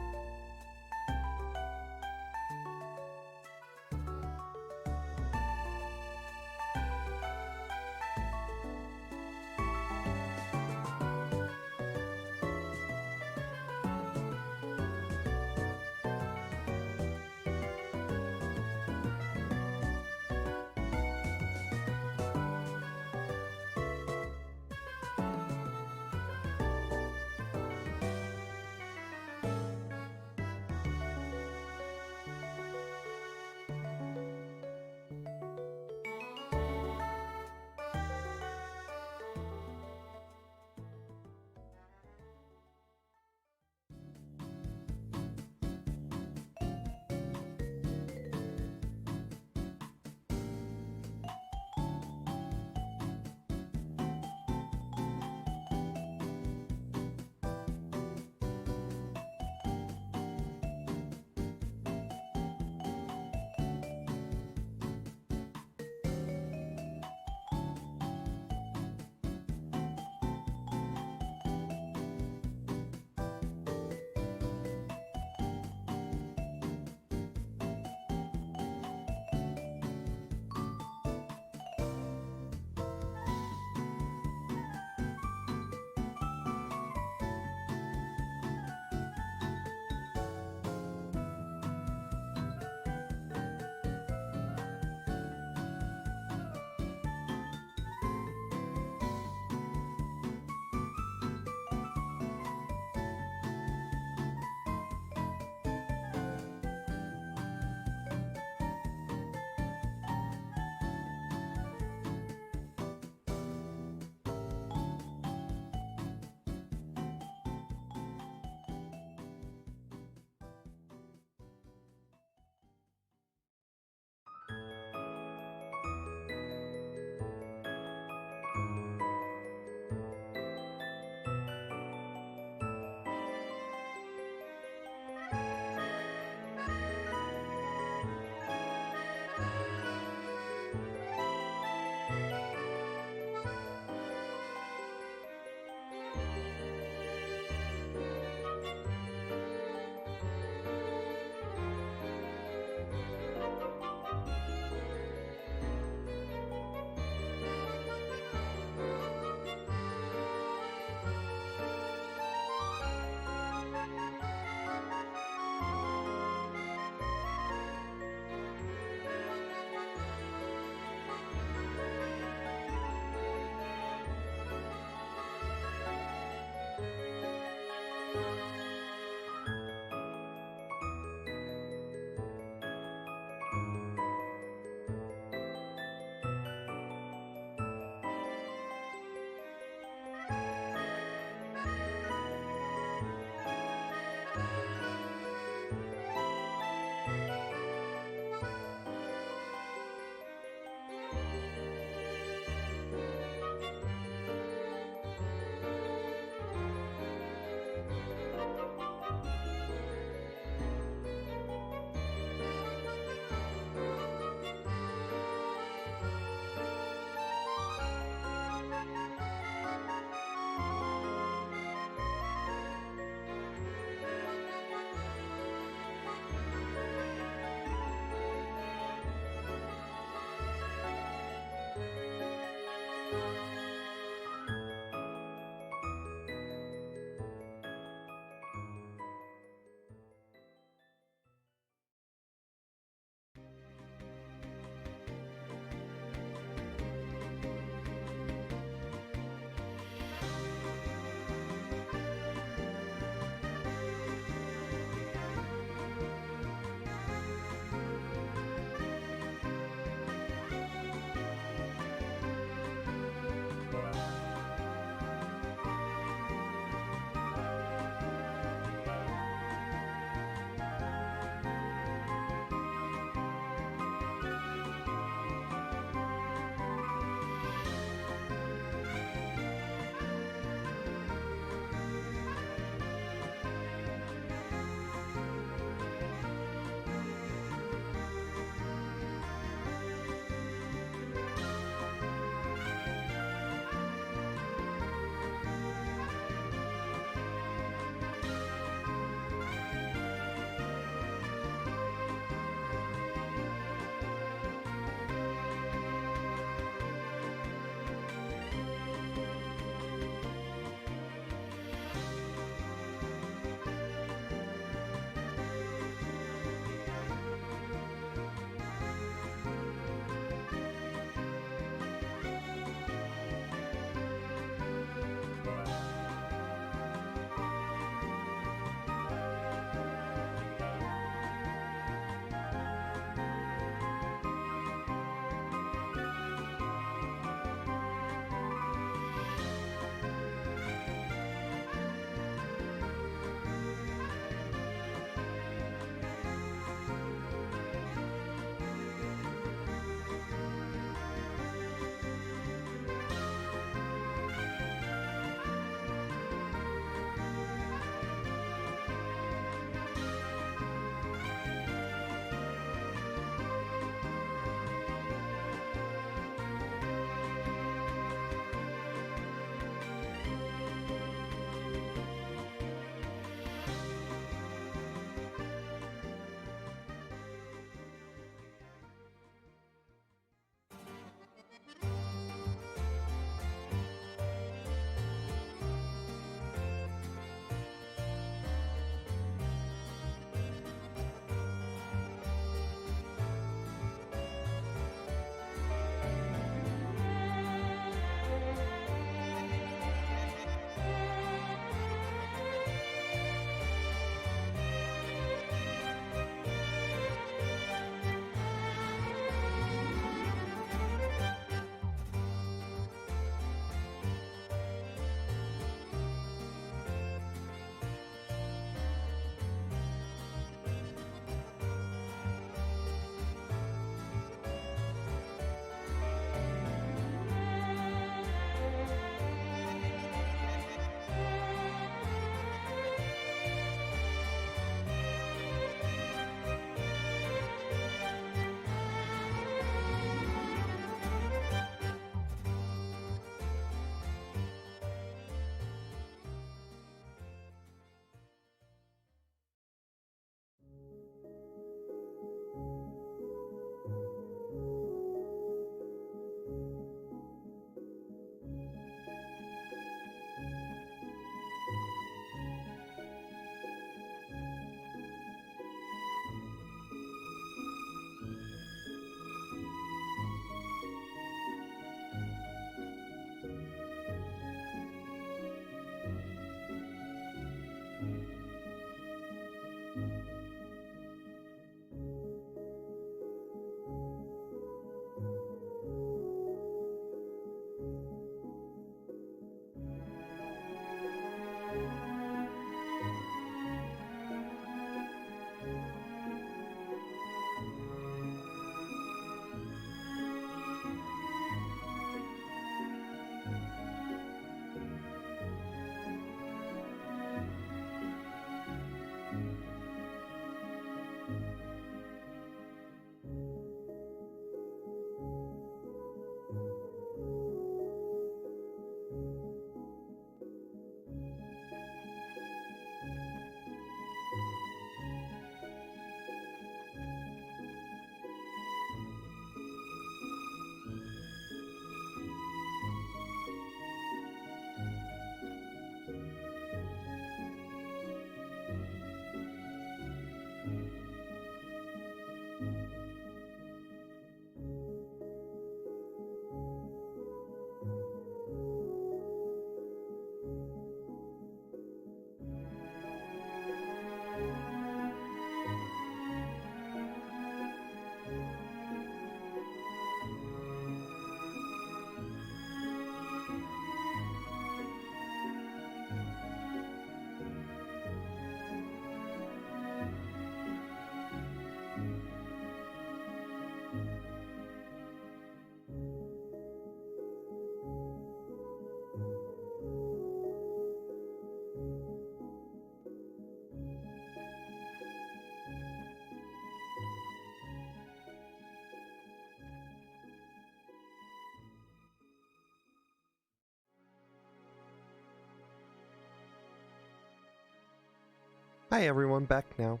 Hi everyone, back now.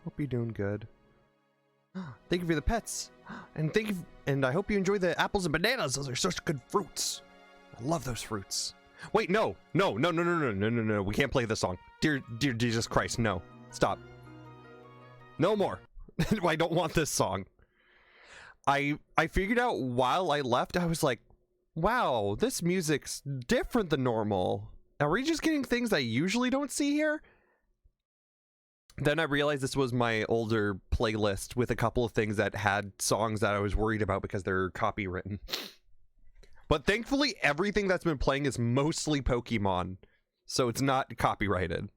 Hope you're doing good. Thank you for the pets. And and I hope you enjoy the apples and bananas. Those are such good fruits. I love those fruits. Wait, no. We can't play this song. Dear Jesus Christ, no. Stop. No more. I don't want this song. I figured out while I left, I was like, wow, this music's different than normal. Are we just getting things I usually don't see here? Then I realized this was my older playlist with a couple of things that had songs that I was worried about because they're copywritten. But thankfully, everything that's been playing is mostly Pokemon, so it's not copyrighted.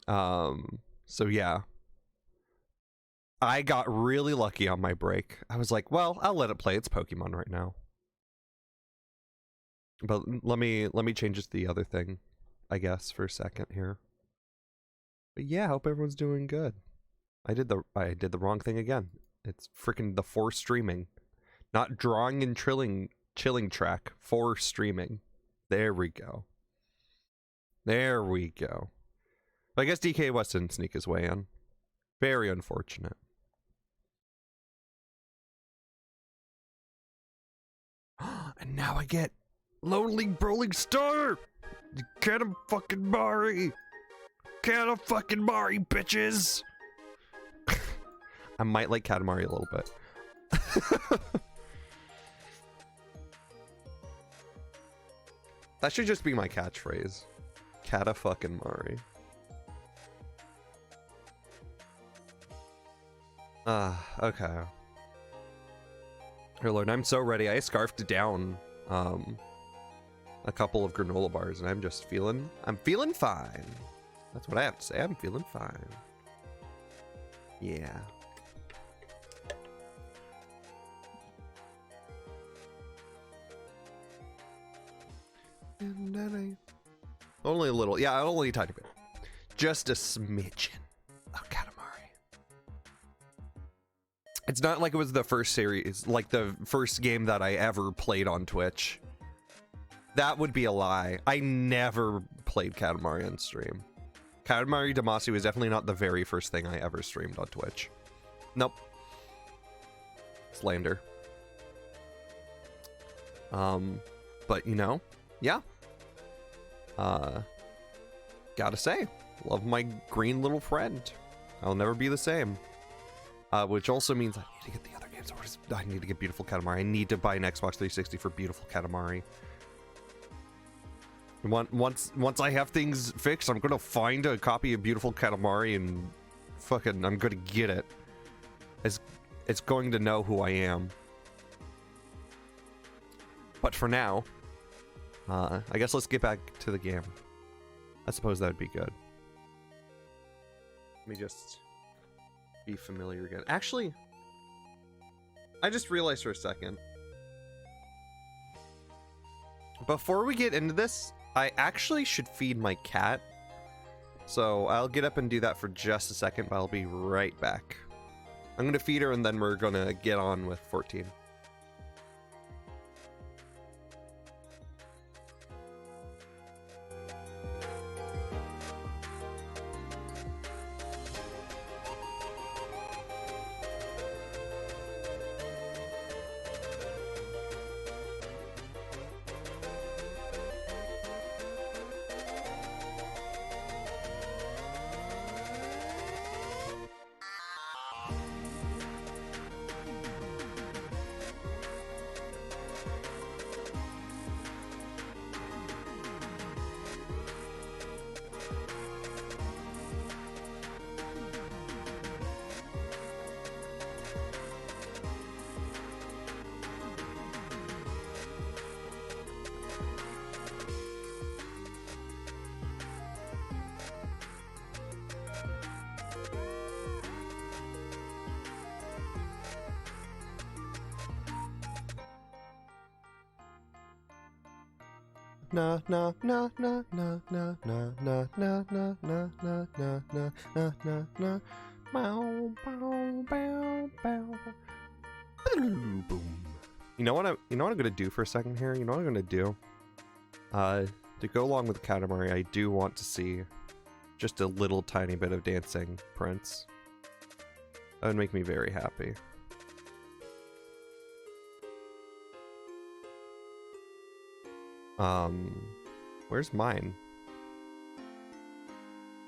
So yeah. I got really lucky on my break. I was like, well, I'll let it play. It's Pokemon right now. But let me change it to the other thing, I guess, for a second here. But yeah, hope everyone's doing good. I did the wrong thing again. It's freaking the for streaming, not drawing and chilling track for streaming. There we go. There we go. I guess DK West didn't sneak his way in. Very unfortunate. And now I get Lonely Rolling Star! Katamari! Katamari, bitches! I might like Katamari a little bit. That should just be my catchphrase. Kata-fucking-mari. Okay. Dear Lord, I'm so ready. I scarfed down a couple of granola bars and I'm feeling fine. That's what I have to say. I'm feeling fine. Yeah. Only a little. Yeah, only a tiny bit. Just a smidgen of Katamari. It's not like it was the first series, like the first game that I ever played on Twitch. That would be a lie. I never played Katamari on stream. Katamari Damacy was definitely not the very first thing I ever streamed on Twitch. Nope. Slander. But you know, yeah. Gotta say, love my green little friend. I'll never be the same. Which also means I need to get the other games. I need to get Beautiful Katamari. I need to buy an Xbox 360 for Beautiful Katamari. Once I have things fixed, I'm gonna find a copy of Beautiful Katamari and fucking I'm gonna get it. It's going to know who I am. But for now, I guess let's get back to the game. I suppose that would be good. Let me just be familiar again. Actually, I just realized for a second. Before we get into this, I actually should feed my cat. So I'll get up and do that for just a second, but I'll be right back. I'm gonna feed her and then we're gonna get on with 14. Na na na na na na na na na na na na na na na na na bow bow bow bow. Boom. You know what I'm gonna do for a second here? You know what I'm gonna do? To go along with Katamari, I do want to see just a little tiny bit of dancing prints. That would make me very happy. Where's mine?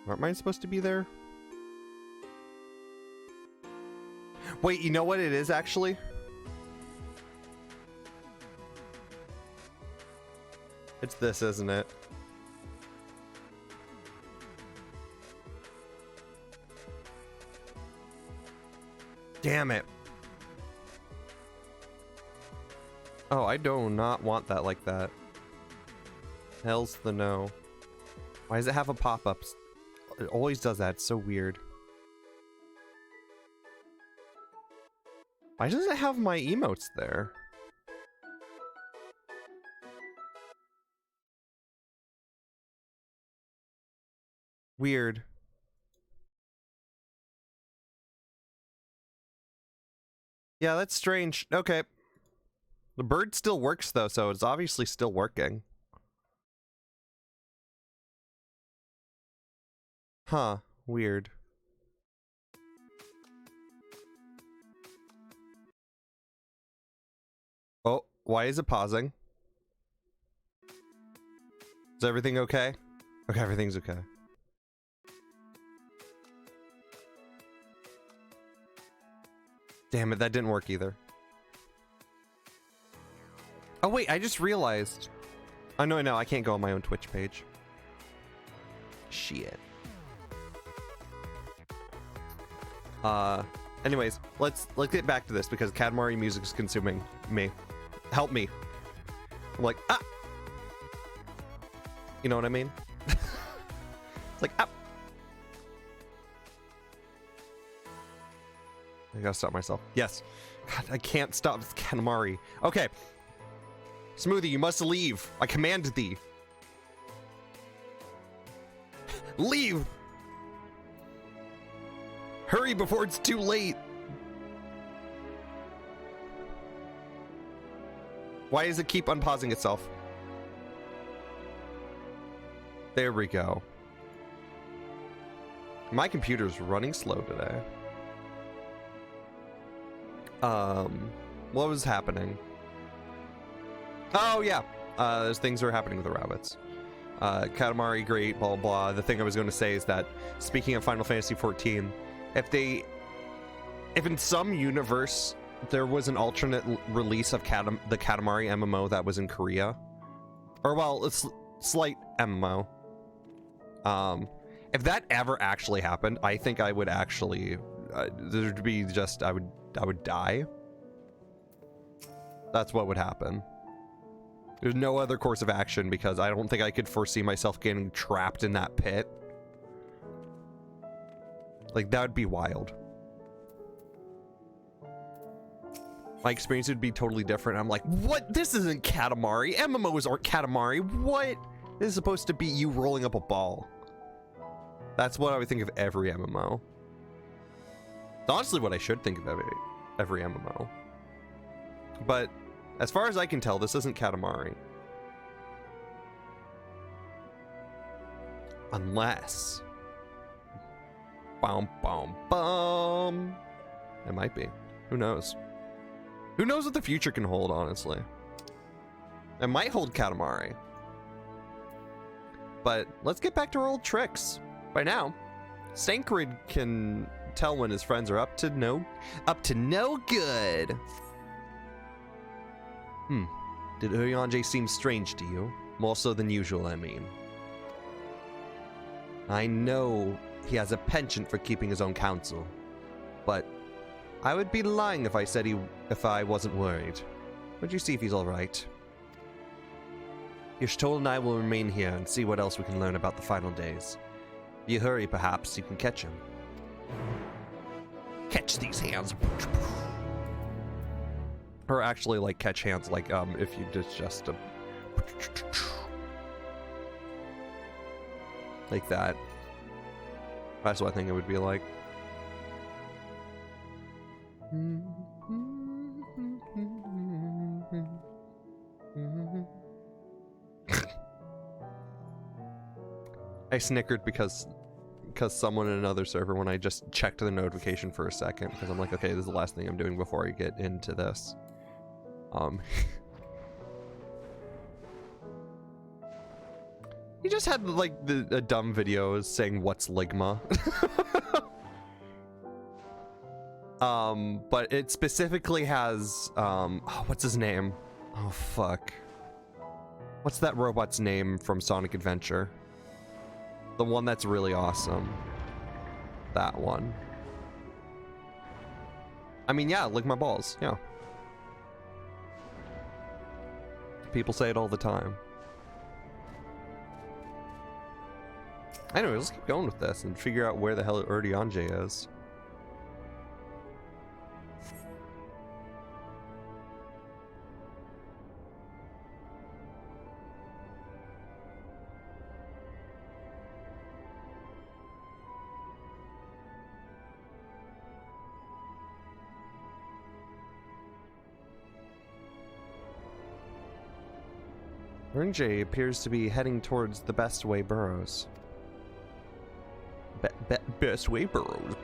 Aren't mine supposed to be there? Wait, you know what it is actually? It's this, isn't it? Damn it. Oh, I do not want that like that. Hell's the no. Why does it have a pop-up? It always does that. It's so weird. Why does it have my emotes there? Weird. Yeah, that's strange. Okay. The bird still works though, so it's obviously still working. Huh. Weird. Oh, why is it pausing? Is everything okay? Okay, everything's okay. Damn it, that didn't work either. Oh wait, I just realized. Oh no, I can't go on my own Twitch page. Shit. Anyways, let's get back to this because Katamari music is consuming me. Help me. I'm like, ah! You know what I mean? It's like, ah! I gotta stop myself. Yes. God, I can't stop this Katamari. Okay. Smoothie, you must leave. I command thee. Leave! Hurry before it's too late. Why does it keep unpausing itself? There we go. My computer's running slow today. What was happening? Oh yeah, there's things are happening with the rabbits. Katamari, great, blah, blah, blah. The thing I was going to say is that, speaking of Final Fantasy XIV, if in some universe there was an alternate release of the Katamari MMO that was in Korea, or well, it's slight MMO, if that ever actually happened, I think I would actually, there'd be just, I would die. That's what would happen. There's no other course of action because I don't think I could foresee myself getting trapped in that pit. Like, that would be wild. My experience would be totally different. I'm like, what? This isn't Katamari. MMOs aren't Katamari. What? This is supposed to be you rolling up a ball. That's what I would think of every MMO. Honestly, what I should think of every MMO. But as far as I can tell, this isn't Katamari. Unless... Bum, bum, bum. It might be. Who knows? Who knows what the future can hold, honestly? It might hold Katamari. But let's get back to our old tricks. By now, Sankrid can tell when his friends are up to no good. Did Uyanje seem strange to you? More so than usual, I mean. I know he has a penchant for keeping his own counsel, but I would be lying if I said if I wasn't worried. Would you see if he's alright? Yashtol and I will remain here and see what else we can learn about the final days. If you hurry, perhaps you can catch him. Catch these hands. Or actually, like, catch hands, like, if you just like that. That's what I think it would be like. I snickered because because someone in another server, when I just checked the notification for a second, because I'm like, okay, this is the last thing I'm doing before I get into this. He just had like a dumb video saying what's Ligma. But it specifically has oh, what's his name? Oh fuck. What's that robot's name from Sonic Adventure? The one that's really awesome. That one. I mean, yeah, lick my balls. Yeah. People say it all the time. Anyway, let's keep going with this and figure out where the hell Urdionje is. Urnje appears to be heading towards the Best Way Burrows. Best Way Burrows.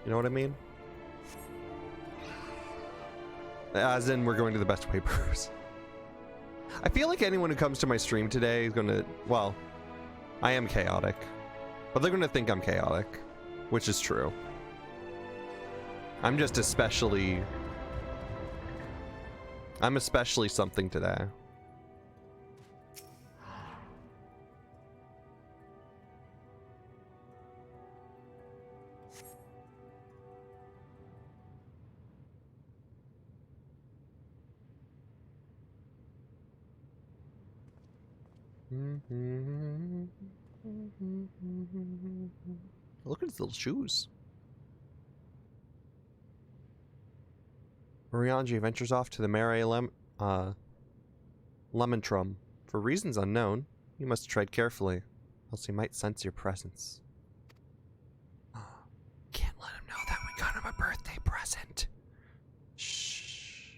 You know what I mean? As in, we're going to the Best Way Burrows. I feel like anyone who comes to my stream today is gonna, well, I am chaotic. But they're gonna think I'm chaotic, which is true. I'm just especially... I'm especially something today. Look at his little shoes. Urianji ventures off to the Mare Lemontrum. For reasons unknown, you must tread carefully, else he might sense your presence. Can't let him know that we got him a birthday present. Shh.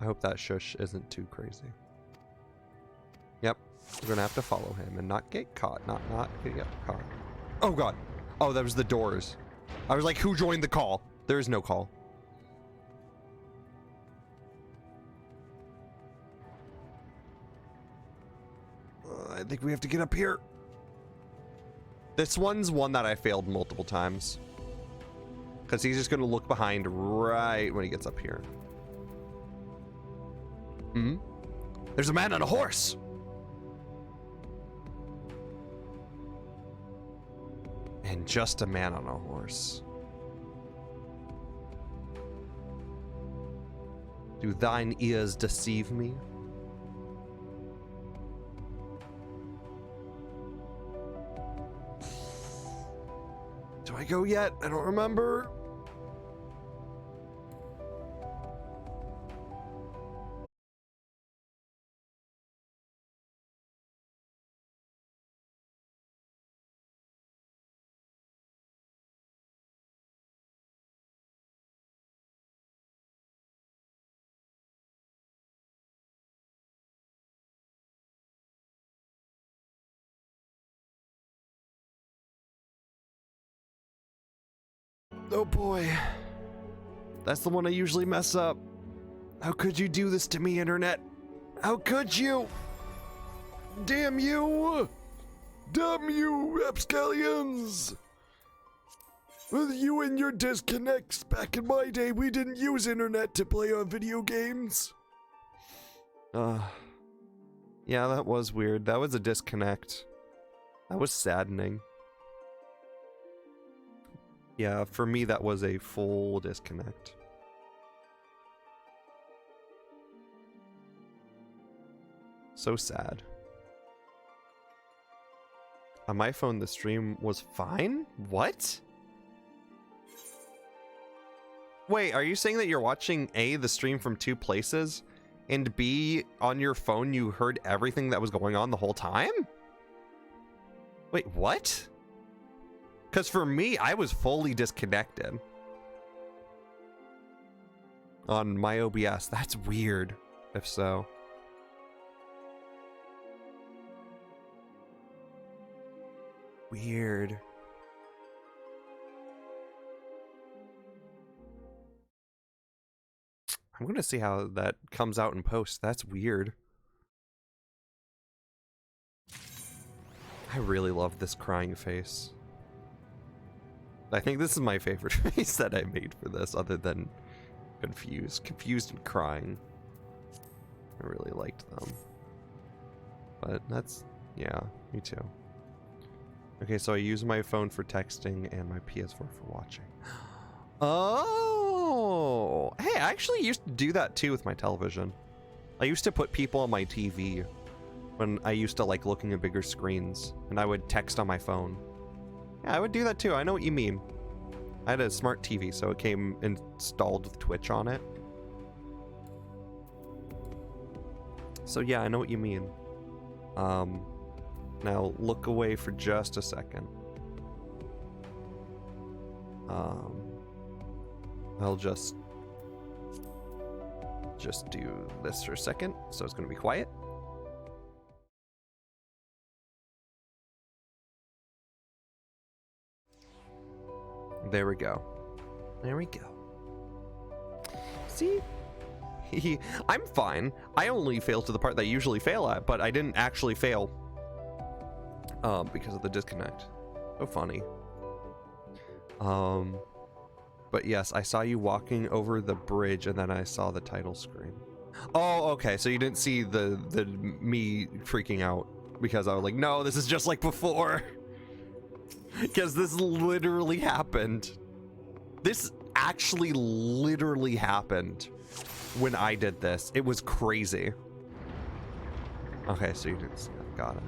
I hope that shush isn't too crazy. Yep, we're gonna have to follow him and not get caught. Not get caught. Oh god. Oh, that was the doors. I was like, who joined the call? There is no call. I think we have to get up here. This one's one that I failed multiple times. Because he's just gonna look behind right when he gets up here. Hmm? There's a man on a horse! And just a man on a horse. Do thine ears deceive me? Do I go yet? I don't remember. Oh boy. That's the one I usually mess up. How could you do this to me, Internet? How could you? Damn you! Damn you, Rapscallions! With you and your disconnects, back in my day, we didn't use Internet to play our video games. Yeah, that was weird. That was a disconnect. That was saddening. Yeah, for me that was a full disconnect. So sad. On my phone, the stream was fine? What? Wait, are you saying that you're watching A, the stream from two places, and B, on your phone you heard everything that was going on the whole time? Wait, what? Because for me, I was fully disconnected on my OBS. That's weird, if so. Weird. I'm gonna see how that comes out in post. That's weird. I really love this crying face. I think this is my favorite face that I made for this, other than confused. Confused and crying. I really liked them. But that's, yeah, me too. Okay, so I use my phone for texting and my PS4 for watching. Oh! Hey, I actually used to do that too with my television. I used to put people on my TV when I used to like looking at bigger screens, and I would text on my phone. Yeah, I would do that too. I know what you mean. I had a smart TV, so it came installed with Twitch on it. So yeah, I know what you mean. Now look away for just a second. I'll just do this for a second, so it's gonna be quiet. There we go. There we go. See? I'm fine. I only failed to the part that I usually fail at, but I didn't actually fail because of the disconnect. So funny. But yes, I saw you walking over the bridge, and then I saw the title screen. Oh, okay. So you didn't see the me freaking out because I was like, no, this is just like before. Because this literally happened. This actually literally happened when I did this. It was crazy. Okay, so you didn't see that. Got it.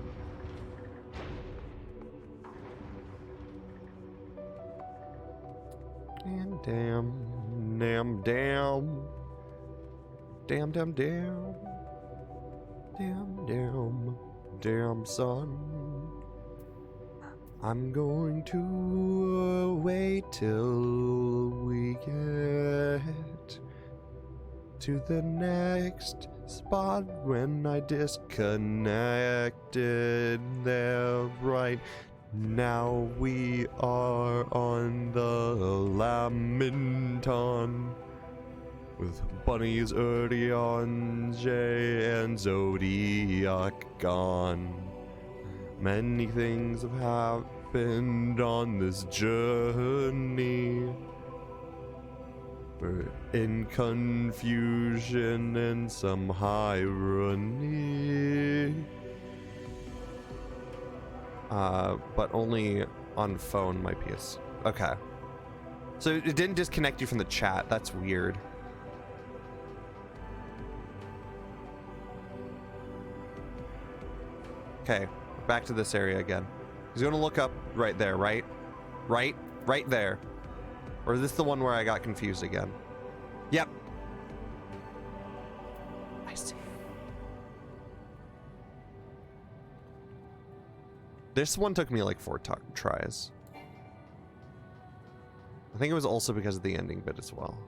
And damn, son. I'm going to wait till we get to the next spot when I disconnected there right now. We are on the Lamenton with bunnies Urion, J, and Zodiac gone. Many things have happened on this journey. We're in confusion and some irony. But only on phone, my PS. Okay. So it didn't disconnect you from the chat. That's weird. Okay. Back to this area again. He's gonna look up right there, right? Right there. Or is this the one where I got confused again? Yep. I see. This one took me like 4 tries. I think it was also because of the ending bit as well.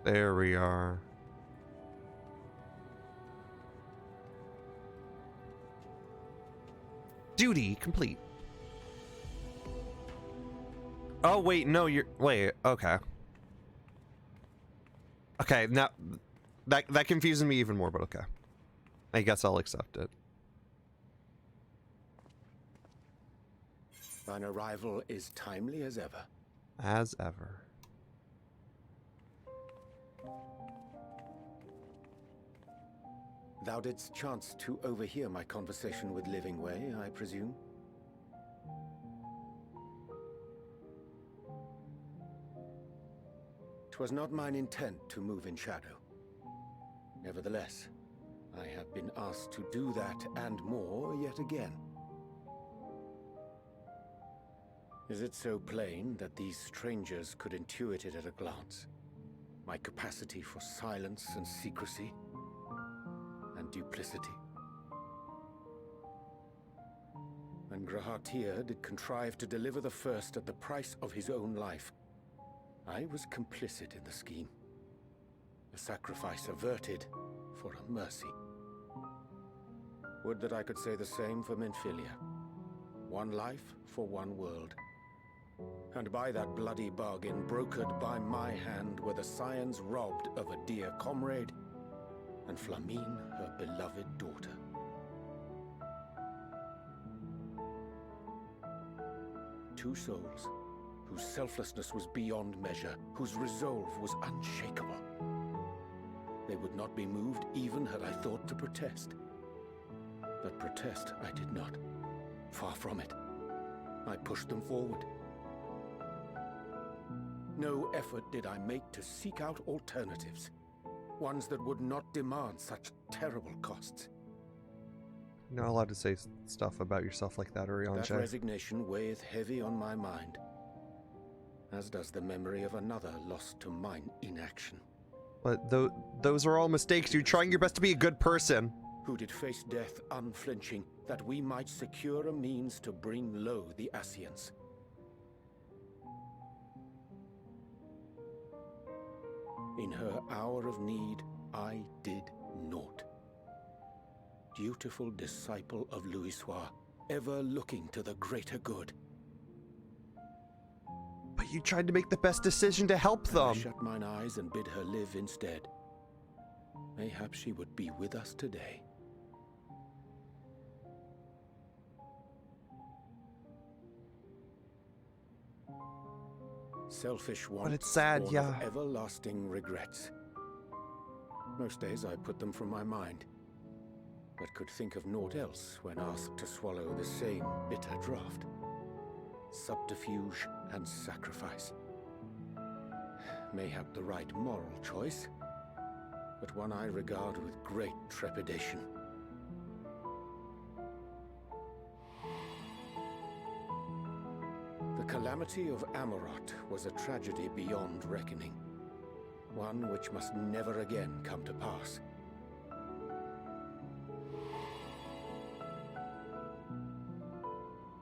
There we are. Duty complete. Oh wait, no, wait, okay. Okay, now that confuses me even more, but okay. I guess I'll accept it. Thine arrival is timely as ever. As ever. Thou didst chance to overhear my conversation with Livingway, I presume? 'Twas not mine intent to move in shadow. Nevertheless, I have been asked to do that and more yet again. Is it so plain that these strangers could intuit it at a glance? My capacity for silence and secrecy? And duplicity. And Grahatir did contrive to deliver the first at the price of his own life. I was complicit in the scheme. a sacrifice averted for a mercy. Would that I could say the same for Menphilia. One life for one world. And by that bloody bargain brokered by my hand were the scions robbed of a dear comrade, and Flamine her beloved daughter. Two souls, whose selflessness was beyond measure, whose resolve was unshakable. They would not be moved even had I thought to protest. But protest I did not. Far from it. I pushed them forward. No effort did I make to seek out alternatives. Ones that would not demand such terrible costs. You're not allowed to say stuff about yourself like that, Urianger. That resignation weigheth heavy on my mind, as does the memory of another lost to mine inaction. But those are all mistakes. You're trying your best to be a good person. Who did face death unflinching, that we might secure a means to bring low the Ascians. In her hour of need, I did naught. Dutiful disciple of Louisoix, ever looking to the greater good. But you tried to make the best decision to help And I them. shut mine eyes and bid her live instead. Mayhap she would be with us today. Selfish wants, But it's sad, born yeah. of everlasting regrets. Most days I put them from my mind, but could think of naught else when asked to swallow the same bitter draught. Subterfuge and sacrifice. Mayhap the right moral choice, but one I regard with great trepidation. The calamity of Amarot was a tragedy beyond reckoning, one which must never again come to pass.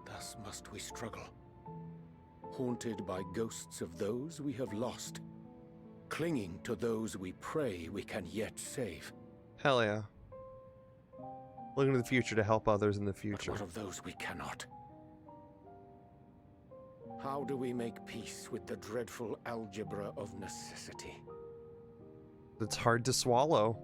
Thus must we struggle, haunted by ghosts of those we have lost, clinging to those we pray we can yet save. Hell yeah. Looking to the future to help others in the But future. what of those we cannot? How do we make peace with the dreadful algebra of necessity? It's hard to swallow.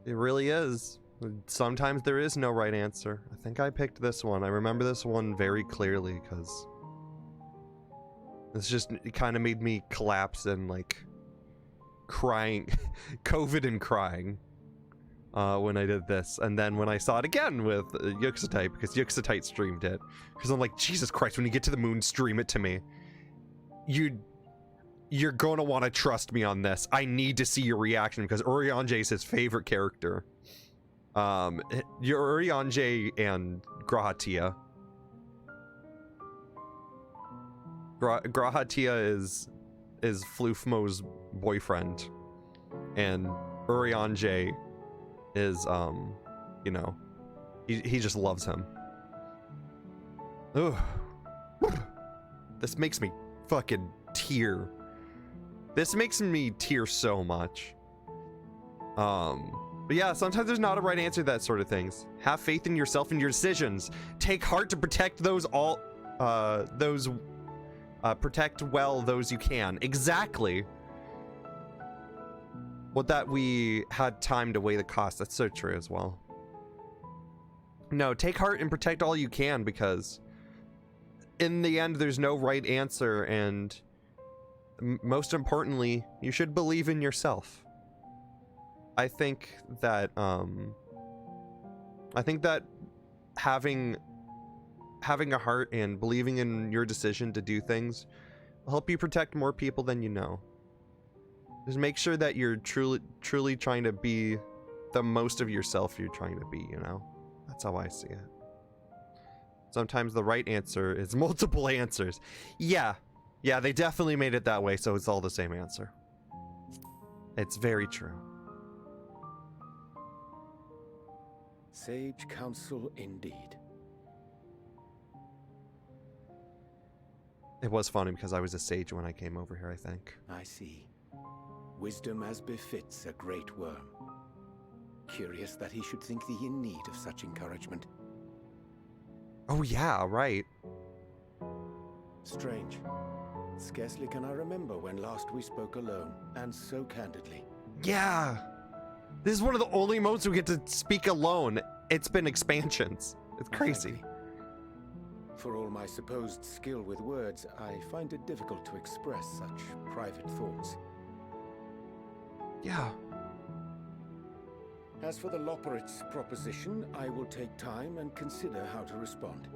It really is. Sometimes there is no right answer. I think I picked this one. I remember this one very clearly because it kind of made me collapse and like crying, COVID and crying when I did this. And then when I saw it again with Yuxatite, because Yuxatite streamed it, because I'm like, Jesus Christ, when you get to the moon, stream it to me. You're going to want to trust me on this. I need to see your reaction because Urianger is his favorite character. Your Urianger and Grahatia. Grahatia is Floofmo's boyfriend, and Urianger is you know, he just loves him. Ugh. This makes me fucking tear. This makes me tear so much. But yeah, sometimes there's not a right answer to that sort of things. Have faith in yourself and your decisions. Take heart to protect protect well those you can. Exactly. What that we had time to weigh the cost. That's so true as well. No, take heart and protect all you can, because in the end, there's no right answer, and most importantly, you should believe in yourself. I think that having a heart and believing in your decision to do things will help you protect more people than you know. Just make sure that you're truly trying to be the most of yourself you're trying to be, you know? That's how I see it. Sometimes the right answer is multiple answers. Yeah, they definitely made it that way, so it's all the same answer. It's very true. Sage counsel indeed. It was funny because I was a sage when I came over here, I think. I see. wisdom as befits a great worm. Curious that he should think thee in need of such encouragement. Oh yeah, right. Strange. Scarcely can I remember when last we spoke alone, and so candidly. Yeah. This is one of the only moments we get to speak alone. It's been expansions. It's crazy. Frankly, for all my supposed skill with words, I find it difficult to express such private thoughts. Yeah. As for the Loporrit's proposition, I will take time and consider how to respond.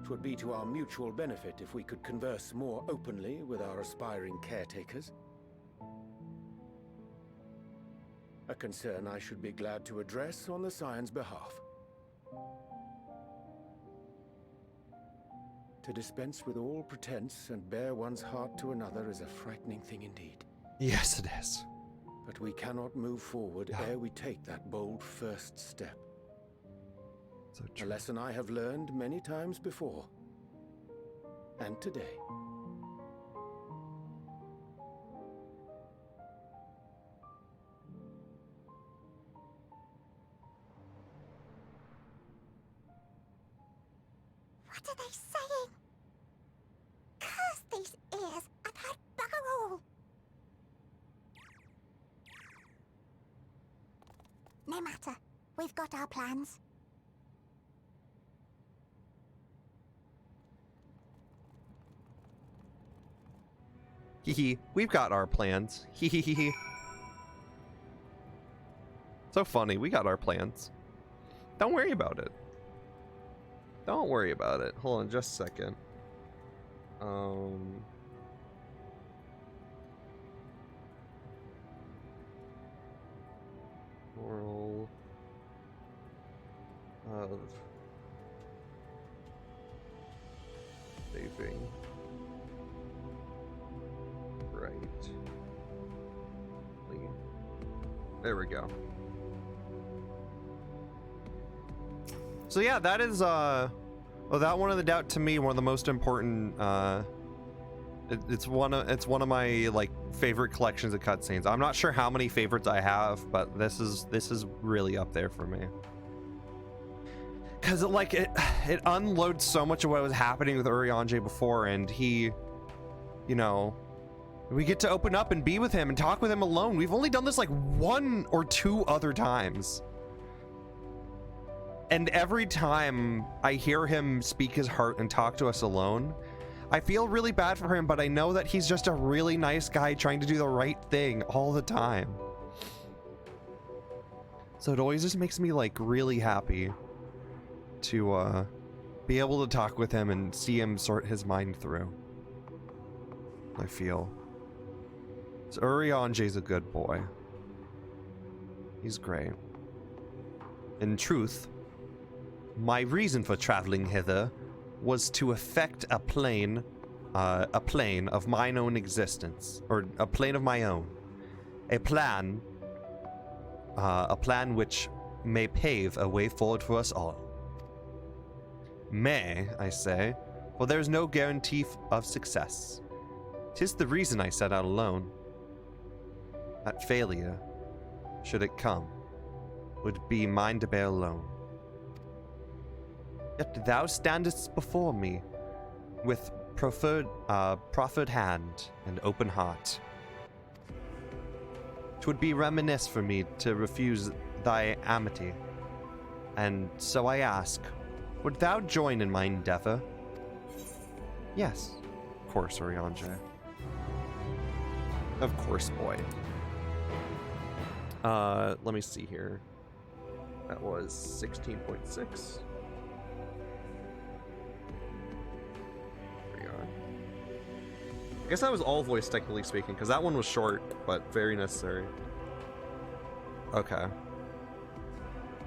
'Twould be to our mutual benefit if we could converse more openly with our aspiring caretakers. A concern I should be glad to address on the Scion's behalf. To dispense with all pretense and bare one's heart to another is a frightening thing indeed. Yes, it is. But we cannot move forward Yeah. ere we take that bold first step. So A true. lesson I have learned many times before. And today. What are they saying? Curse these ears! I've heard bugger all! No matter. We've got our plans. Hee we've got our plans. Hee. So funny, we got our plans. Don't worry about it. Don't worry about it. Hold on just a second. Moral of saving. Right. There we go. So yeah, that is without one of the doubt to me one of the most important it's one of my like favorite collections of cutscenes. I'm not sure how many favorites I have, but this is really up there for me. Cause it unloads so much of what was happening with Urianger before, and he, you know, we get to open up and be with him and talk with him alone. We've only done this like 1 or 2 other times. And every time I hear him speak his heart and talk to us alone, I feel really bad for him, but I know that he's just a really nice guy trying to do the right thing all the time. So it always just makes me like really happy to be able to talk with him and see him sort his mind through. I feel. So Urianger's a good boy. He's great. In truth, my reason for traveling hither was to effect a plane of mine own existence, or a plane of my own. A plan which may pave a way forward for us all. May, I say, for there is no guarantee of success. 'Tis the reason I set out alone. That failure, should it come, would be mine to bear alone. Yet thou standest before me, with proffered hand and open heart. 'Twould be remiss for me to refuse thy amity, and so I ask, would thou join in my endeavor? Yes, of course, Urianger. Of course, boy. Let me see here. That was 16.6. There we are. I guess that was all voice, technically speaking, because that one was short, but very necessary. Okay.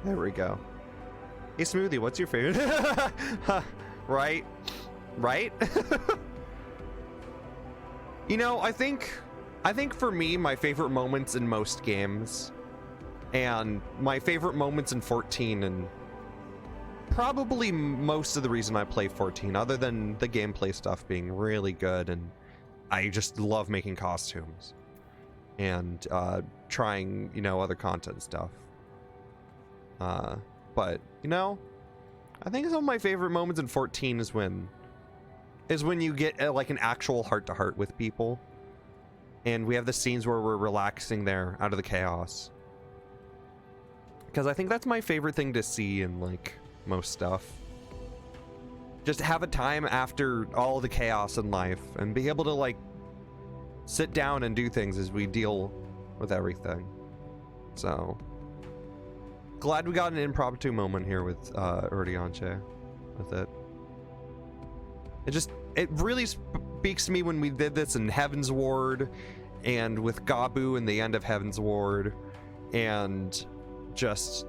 There we go. Hey, Smoothie, what's your favorite? Right? Right? You know, I think for me, my favorite moments in most games, and my favorite moments in 14, and probably most of the reason I play 14, other than the gameplay stuff being really good and I just love making costumes and trying, you know, other content stuff. But you know, I think some of my favorite moments in 14 is when you get like an actual heart-to-heart with people, and we have the scenes where we're relaxing there out of the chaos. Because I think that's my favorite thing to see in like most stuff. Just have a time after all the chaos in life and be able to like sit down and do things as we deal with everything. So glad we got an impromptu moment here with Urdianche with it. It really speaks to me when we did this in Heaven's Ward and with Gabu in the end of Heaven's Ward, and just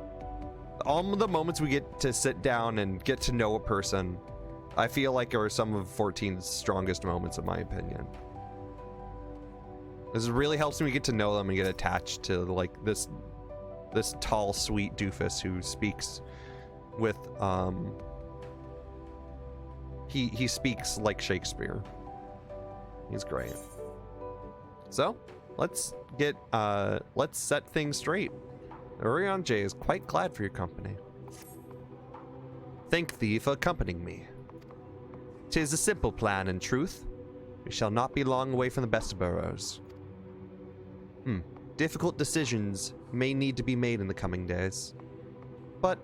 all the moments we get to sit down and get to know a person, I feel like are some of 14's strongest moments in my opinion. This really helps me get to know them and get attached to like this tall, sweet doofus who speaks with he speaks like Shakespeare. He's great. So let's set things straight. Urdianche is quite glad for your company. Thank thee for accompanying me. 'Tis a simple plan, in truth. We shall not be long away from the best boroughs. Difficult decisions may need to be made in the coming days. But,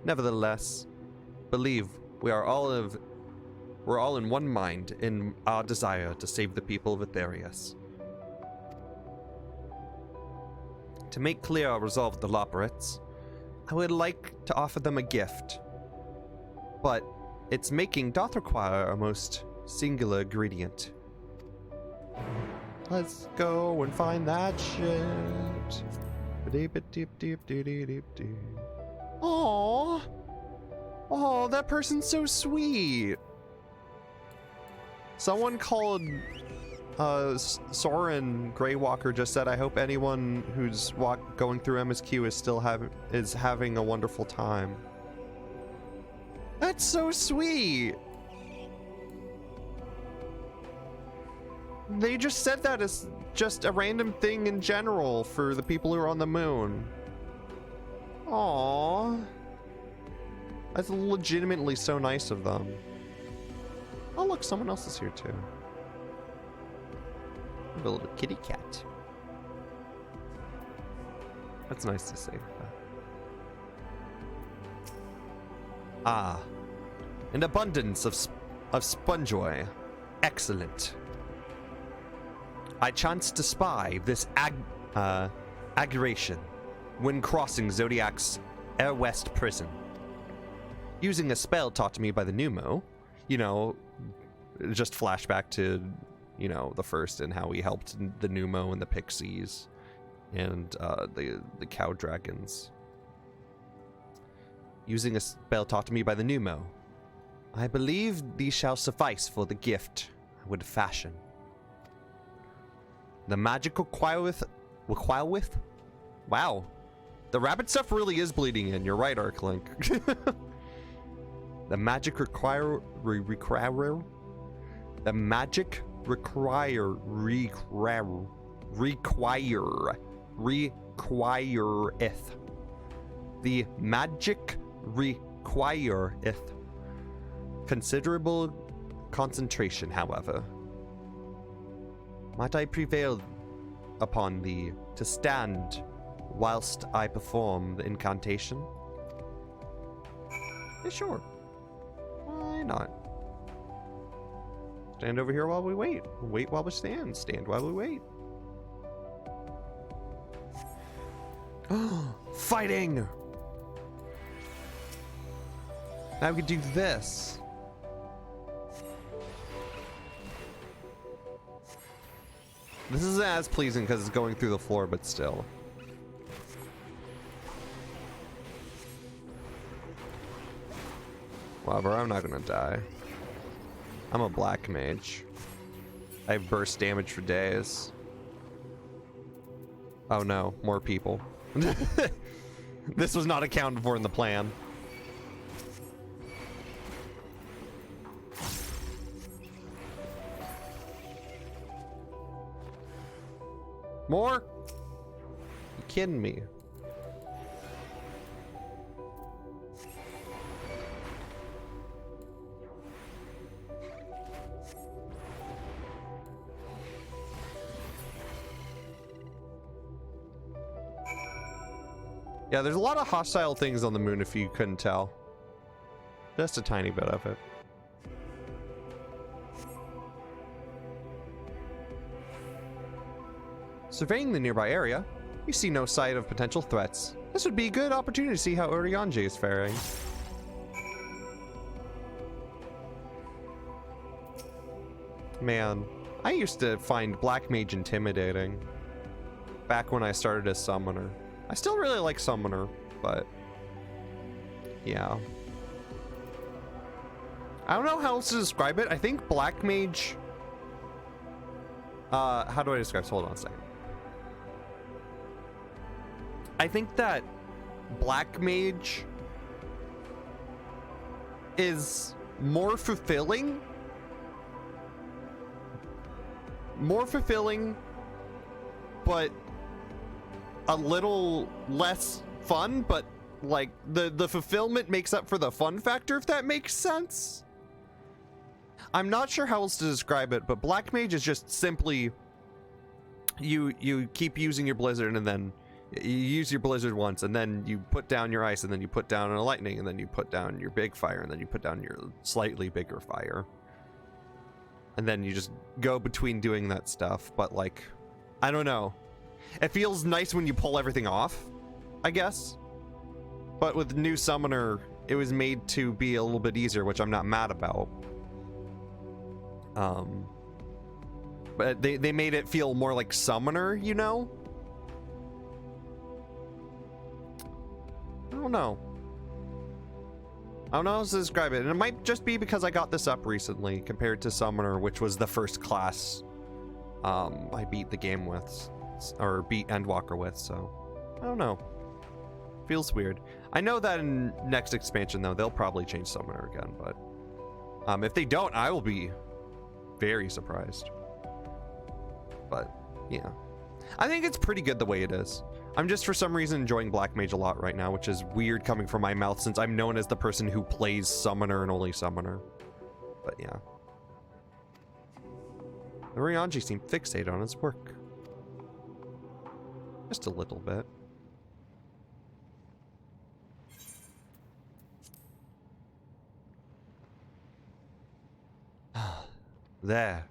nevertheless, believe we're all in one mind in our desire to save the people of Aetherius. To make clear our resolve with the Loporrits, I would like to offer them a gift. But its making doth require a most singular ingredient. Let's go and find that shit. Aww. Oh, that person's so sweet. Someone called Soren Greywalker just said, I hope anyone who's going through MSQ is having a wonderful time. That's so sweet. They just said that as just a random thing in general for the people who are on the moon. Aww. That's legitimately so nice of them. Oh look, someone else is here too. A little kitty cat. That's nice to see. Ah, an abundance of sponjoy. Excellent. I chanced to spy this aggravation when crossing Zodiac's Air West prison. Using a spell taught to me by the Pneumo, you know, just flashback to, you know, the first and how he helped the Pneumo and the Pixies and the Cow Dragons. Using a spell taught to me by the Pneumo, I believe these shall suffice for the gift I would fashion. The magic requireth? Wow. The rabbit stuff really is bleeding in. You're right, Arklink. The magic requireth considerable concentration, however. Might I prevail upon thee to stand whilst I perform the incantation? Yeah, sure. Why not? Stand over here while we wait. Wait while we stand. Stand while we wait. Oh, fighting! Now we can do this. This isn't as pleasing because it's going through the floor, but still. Whatever, I'm not gonna die. I'm a black mage. I have burst damage for days. Oh no, more people. This was not accounted for in the plan. More? You kidding me? Yeah, there's a lot of hostile things on the moon if you couldn't tell. Just a tiny bit of it. Surveying the nearby area, you see no sight of potential threats. This would be a good opportunity to see how Urianger is faring. Man, I used to find Black Mage intimidating. Back when I started as Summoner. I still really like Summoner, but... yeah. I don't know how else to describe it. I think Black Mage... how do I describe this? Hold on a second. I think that Black Mage is more fulfilling. But a little less fun, but like the fulfillment makes up for the fun factor, if that makes sense. I'm not sure how else to describe it, but Black Mage is just simply you keep using your Blizzard, and then you use your Blizzard once, and then you put down your Ice, and then you put down a Lightning, and then you put down your big fire, and then you put down your slightly bigger fire. And then you just go between doing that stuff, but like, I don't know. It feels nice when you pull everything off, I guess. But with new Summoner, it was made to be a little bit easier, which I'm not mad about. But they made it feel more like Summoner, you know? I don't know. I don't know how to describe it. And it might just be because I got this up recently compared to Summoner, which was the first class I beat the game with, or beat Endwalker with, so I don't know. Feels weird. I know that in next expansion, though, they'll probably change Summoner again, but if they don't, I will be very surprised. But yeah, I think it's pretty good the way it is. I'm just for some reason enjoying Black Mage a lot right now, which is weird coming from my mouth since I'm known as the person who plays Summoner and only Summoner. But yeah. Urianger seemed fixated on his work. Just a little bit. There.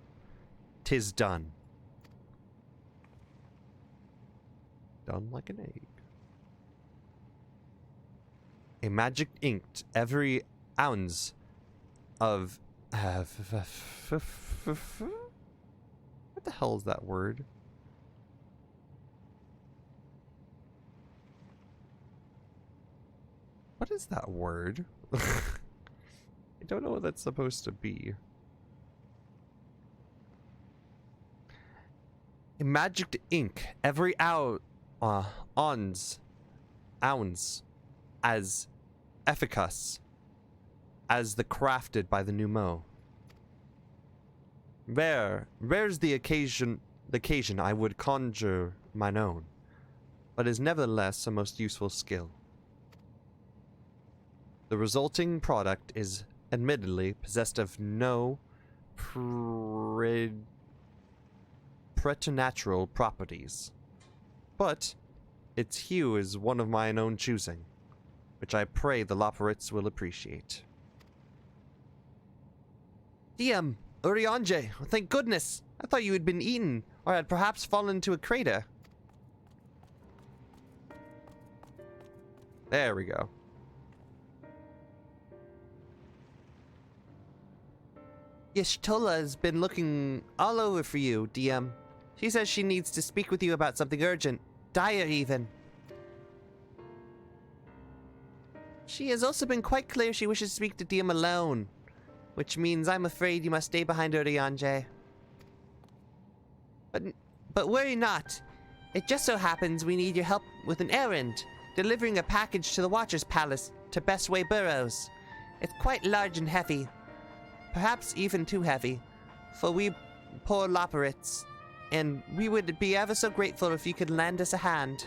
'Tis done. Done like an egg. A magic inked every ounce of... what the hell is that word? What is that word? I don't know what that's supposed to be. A magic ink every ounce as efficacious as the crafted by the Pneumo. Where's the occasion I would conjure mine own, but is nevertheless a most useful skill. The resulting product is admittedly possessed of no preternatural properties, but its hue is one of mine own choosing, which I pray the Loporrits will appreciate. DM, Urianger, thank goodness! I thought you had been eaten, or had perhaps fallen into a crater. There we go. Y'shtola has been looking all over for you, DM. She says she needs to speak with you about something urgent. Dire, even. She has also been quite clear she wishes to speak to DM alone, which means I'm afraid you must stay behind Urianger. But worry not. It just so happens we need your help with an errand, delivering a package to the Watcher's Palace to Bestway Burrows. It's quite large and heavy. Perhaps even too heavy, for we poor Loporrits. and we would be ever so grateful if you could lend us a hand.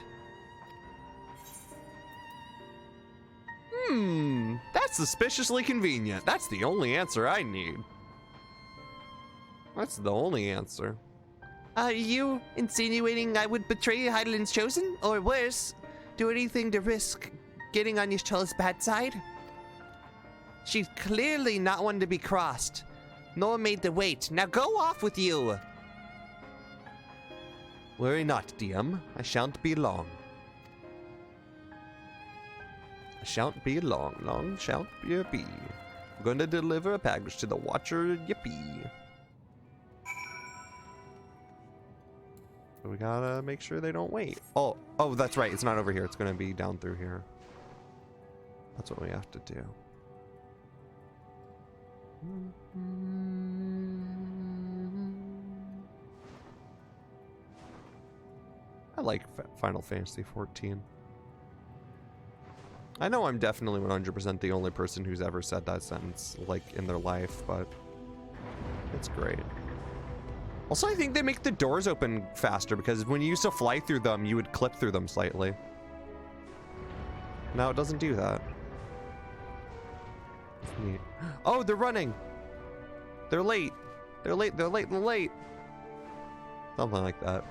That's suspiciously convenient. That's the only answer I need. That's the only answer. Are you insinuating I would betray Heidelind's Chosen? Or worse, do anything to risk getting on Y'shtola's bad side? She's clearly not one to be crossed, nor made to wait. Now go off with you! Worry not, DM. I shan't be long. I shan't be long. Long shan't be. I'm going to deliver a package to the Watcher. Yippee. So we gotta make sure they don't wait. Oh, that's right. It's not over here. It's gonna be down through here. That's what we have to do. I like Final Fantasy 14. I know I'm definitely 100% the only person who's ever said that sentence, like, in their life, but it's great. Also, I think they make the doors open faster, because when you used to fly through them, you would clip through them slightly. Now it doesn't do that. It's neat. Oh, they're running! They're late! They're late, they're late, they're late! Something like that.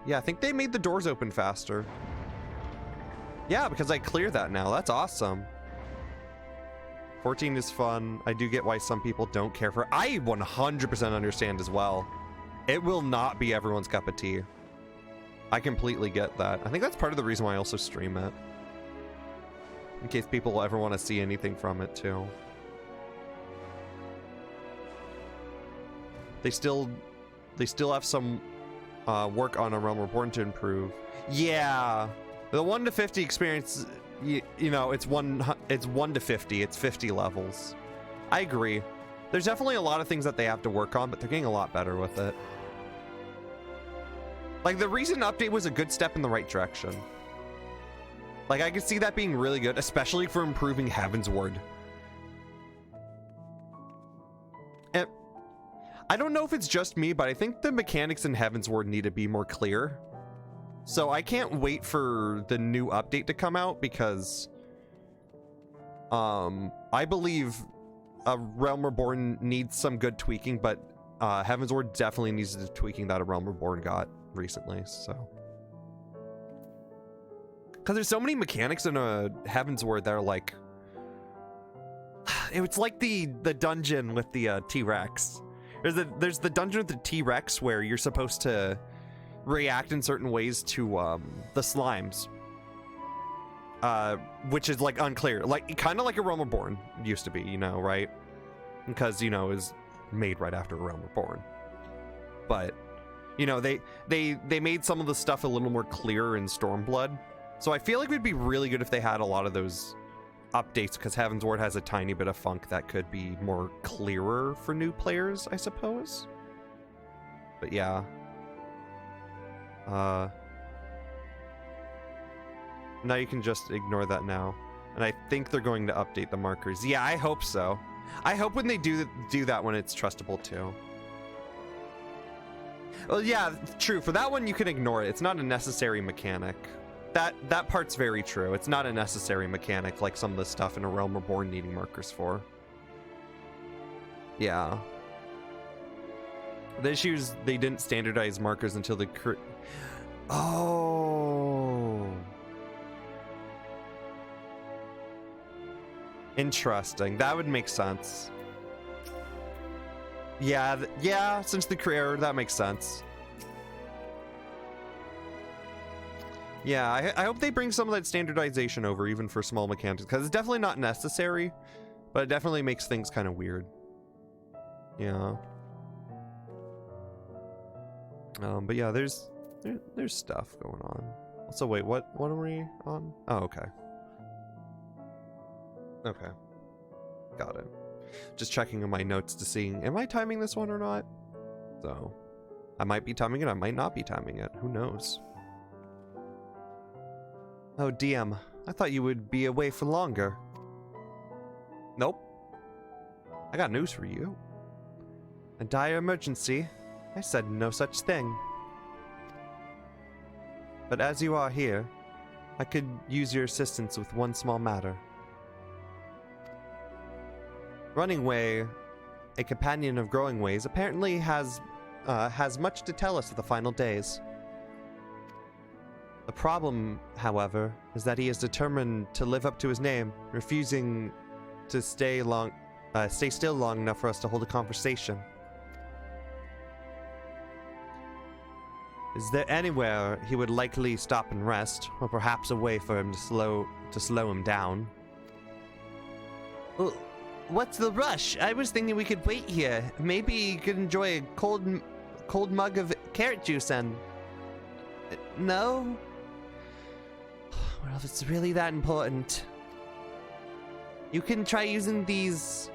Yeah, I think they made the doors open faster. Yeah, because I clear that now. That's awesome. 14 is fun. I do get why some people don't care for it. I 100% understand as well. It will not be everyone's cup of tea. I completely get that. I think that's part of the reason why I also stream it. In case people ever want to see anything from it too. They still have some work on A Realm Reborn to improve. Yeah, the 1 to 50 experience, you know, it's 1 to 50. It's 50 levels. I agree. There's definitely a lot of things that they have to work on, but they're getting a lot better with it. Like, the recent update was a good step in the right direction. Like, I could see that being really good, especially for improving Heavensward. And I don't know if it's just me, but I think the mechanics in Heavensward need to be more clear. So I can't wait for the new update to come out, because I believe A Realm Reborn needs some good tweaking, but Heavensward definitely needs the tweaking that A Realm Reborn got recently, so. Because there's so many mechanics in a Heavensward that are like, it's like the dungeon with the T-Rex. There's the dungeon with the T-Rex where you're supposed to react in certain ways to the slimes, which is like unclear, like kind of like A Realm Reborn used to be, you know, right? Because, you know, it was made right after A Realm Reborn, but you know, they made some of the stuff a little more clear in Stormblood. So I feel like it would be really good if they had a lot of those updates, because Heavensward has a tiny bit of funk that could be more clearer for new players, I suppose. But yeah. Now you can just ignore that now. And I think they're going to update the markers. Yeah, I hope so. I hope when they do that when it's trustable too. Well, yeah, true. For that one, you can ignore it. It's not a necessary mechanic. That part's very true. It's not a necessary mechanic like some of the stuff in A Realm Reborn needing markers for. Yeah. The issue is they didn't standardize markers until the Oh. Interesting. That would make sense. Yeah, since the creator, that makes sense. Yeah, I hope they bring some of that standardization over, even for small mechanics, because it's definitely not necessary, but it definitely makes things kind of weird. Yeah. But yeah, there's stuff going on. Also, wait, what are we on? Oh, okay. Okay. Got it. Just checking in my notes to see, am I timing this one or not? So, I might be timing it, I might not be timing it. Who knows? Oh, DM, I thought you would be away for longer. Nope. I got news for you. A dire emergency? I said no such thing. But as you are here, I could use your assistance with one small matter. Runningway, a companion of Growing Ways, apparently has much to tell us of the final days. The problem, however, is that he is determined to live up to his name, refusing to stay still long enough for us to hold a conversation. Is there anywhere he would likely stop and rest, or perhaps a way for him to slow him down? Well, what's the rush? I was thinking we could wait here. Maybe you could enjoy a cold mug of carrot juice and... No? Well, if it's really that important, you can try using these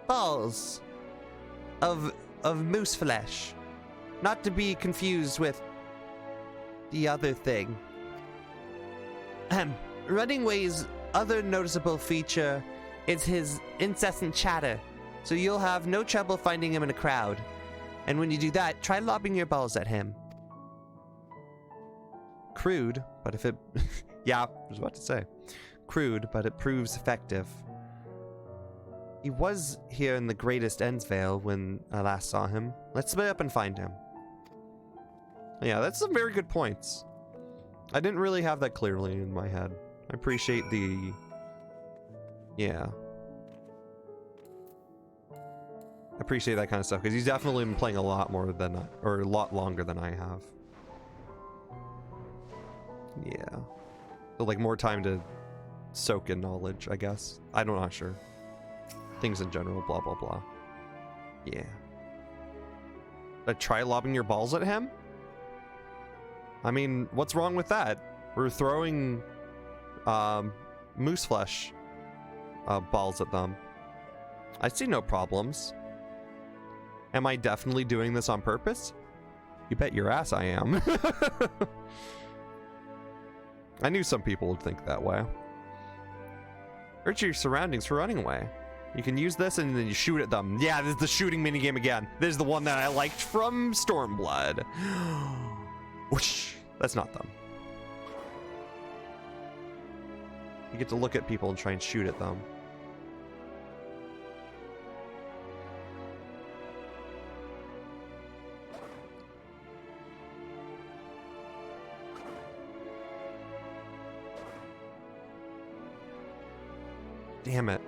balls of moose flesh. Not to be confused with the other thing. Runningway's other noticeable feature is his incessant chatter, so you'll have no trouble finding him in a crowd. And when you do that, try lobbing your balls at him. Crude, but if it... yeah, I was about to say. Crude, but it proves effective. He was here in the Greatest Endsvale when I last saw him. Let's split up and find him. Yeah, that's some very good points. I didn't really have that clearly in my head. I appreciate the... Yeah. I appreciate that kind of stuff, because he's definitely been playing a lot more than... or a lot longer than I have. Yeah. So, like, more time to soak in knowledge, I guess. I'm not sure. Things in general, blah, blah, blah. Yeah. Try lobbing your balls at him? I mean, what's wrong with that? We're throwing moose flesh balls at them. I see no problems. Am I definitely doing this on purpose? You bet your ass I am. I knew some people would think that way. Search your surroundings for running away. You can use this and then you shoot at them. Yeah, this is the shooting minigame again. This is the one that I liked from Stormblood. Whoosh. That's not them. You get to look at people and try and shoot at them. Damn it.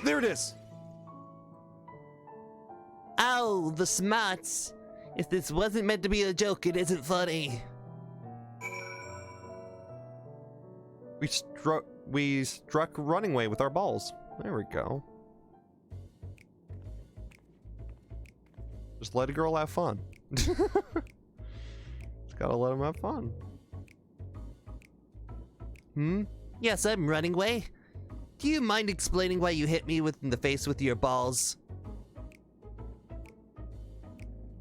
There it is. Ow, the smarts. If this wasn't meant to be a joke, it isn't funny. We struck Runningway with our balls. There we go. Just let a girl have fun. Just gotta let him have fun. Yes, I'm Runningway. Do you mind explaining why you hit me in the face with your balls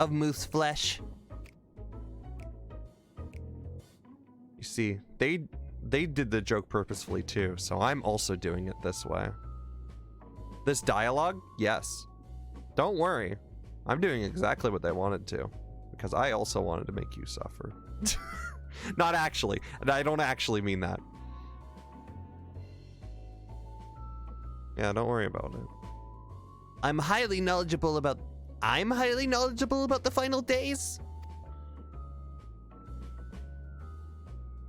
of moose flesh? You see, they did the joke purposefully too, so I'm also doing it this way. This dialogue? Yes. Don't worry. I'm doing exactly what they wanted to, because I also wanted to make you suffer. Not actually. I don't actually mean that. Yeah, don't worry about it. I'm highly knowledgeable about the final days?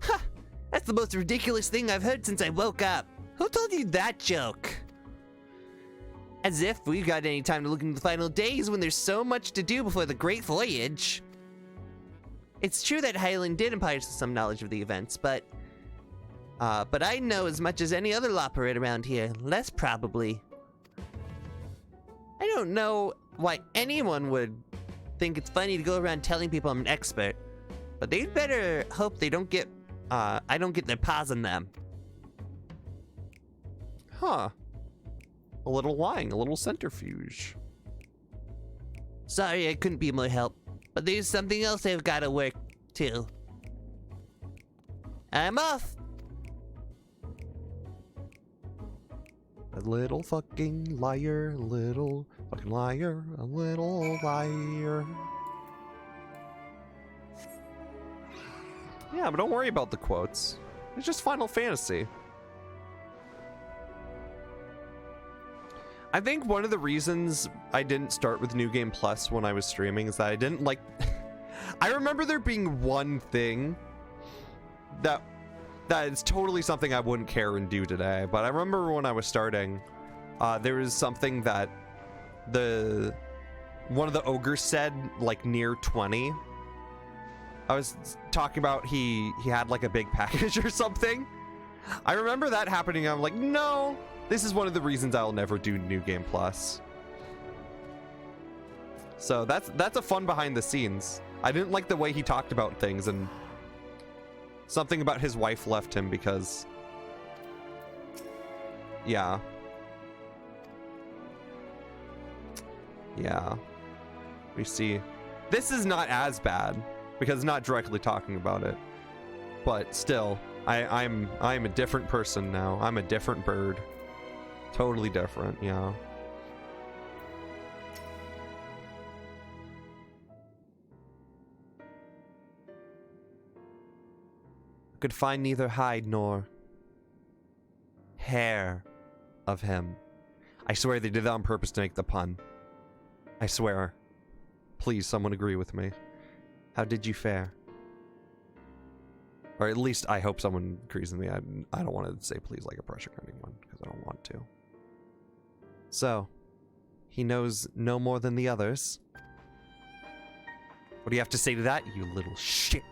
Ha! That's the most ridiculous thing I've heard since I woke up. Who told you that joke? As if we've got any time to look into the final days when there's so much to do before the Great Voyage. It's true that Highland did impart us some knowledge of the events, but I know as much as any other lopperate around here, less probably. I don't know why anyone would think it's funny to go around telling people I'm an expert, but they'd better hope they don't get, I don't get their paws on them. Huh. A little lying, a little centrifuge. Sorry I couldn't be more help, but there's something else I've got to work to. I'm off. A little fucking liar, little fucking liar, a little liar. Yeah, but don't worry about the quotes. It's just Final Fantasy. I think one of the reasons I didn't start with New Game Plus when I was streaming is that I didn't like... I remember there being one thing that is totally something I wouldn't care and do today, but I remember when I was starting, there was something that one of the ogres said, like, near 20. I was talking about he had, like, a big package or something. I remember that happening. I'm like, no, this is one of the reasons I'll never do New Game Plus. So that's a fun behind the scenes. I didn't like the way he talked about things, and something about his wife left him because... Yeah. Yeah. We see. This is not as bad, because it's not directly talking about it. But still, I'm a different person now. I'm a different bird. Totally different, yeah. Could find neither hide nor hair of him. I swear they did that on purpose to make the pun. I swear. Please, someone agree with me. How did you fare? Or at least I hope someone agrees with me. I don't want to say please like a pressure cooking one, because I don't want to. So, he knows no more than the others. What do you have to say to that, you little shit?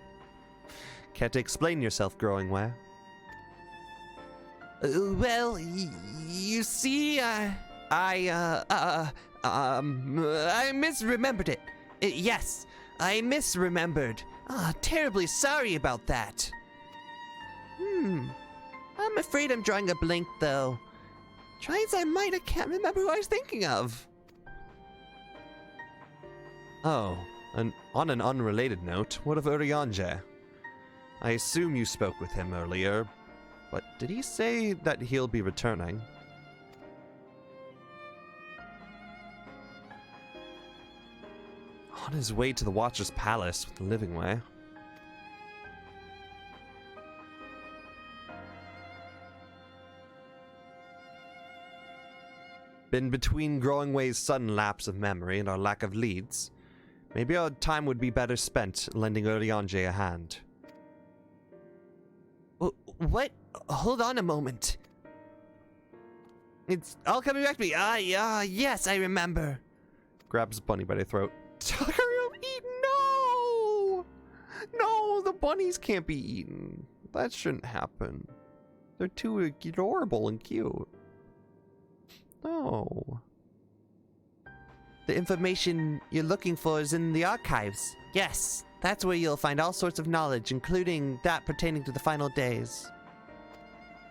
Care to explain yourself, Growing Where? Well, you see, I misremembered it. Yes, I misremembered. Terribly sorry about that. I'm afraid I'm drawing a blank, though. Try as I might, I can't remember who I was thinking of. Oh, and on an unrelated note, what of Urianger? I assume you spoke with him earlier, but did he say that he'll be returning? On his way to the Watcher's Palace with the Living Way. Been between Growing Way's sudden lapse of memory and our lack of leads. Maybe our time would be better spent lending Urianger a hand. What? Hold on a moment. It's all coming back to me. Yes, I remember. Grabs Bunny by the throat. No! No, the bunnies can't be eaten. That shouldn't happen. They're too adorable and cute. No. The information you're looking for is in the archives. Yes, that's where you'll find all sorts of knowledge, including that pertaining to the final days.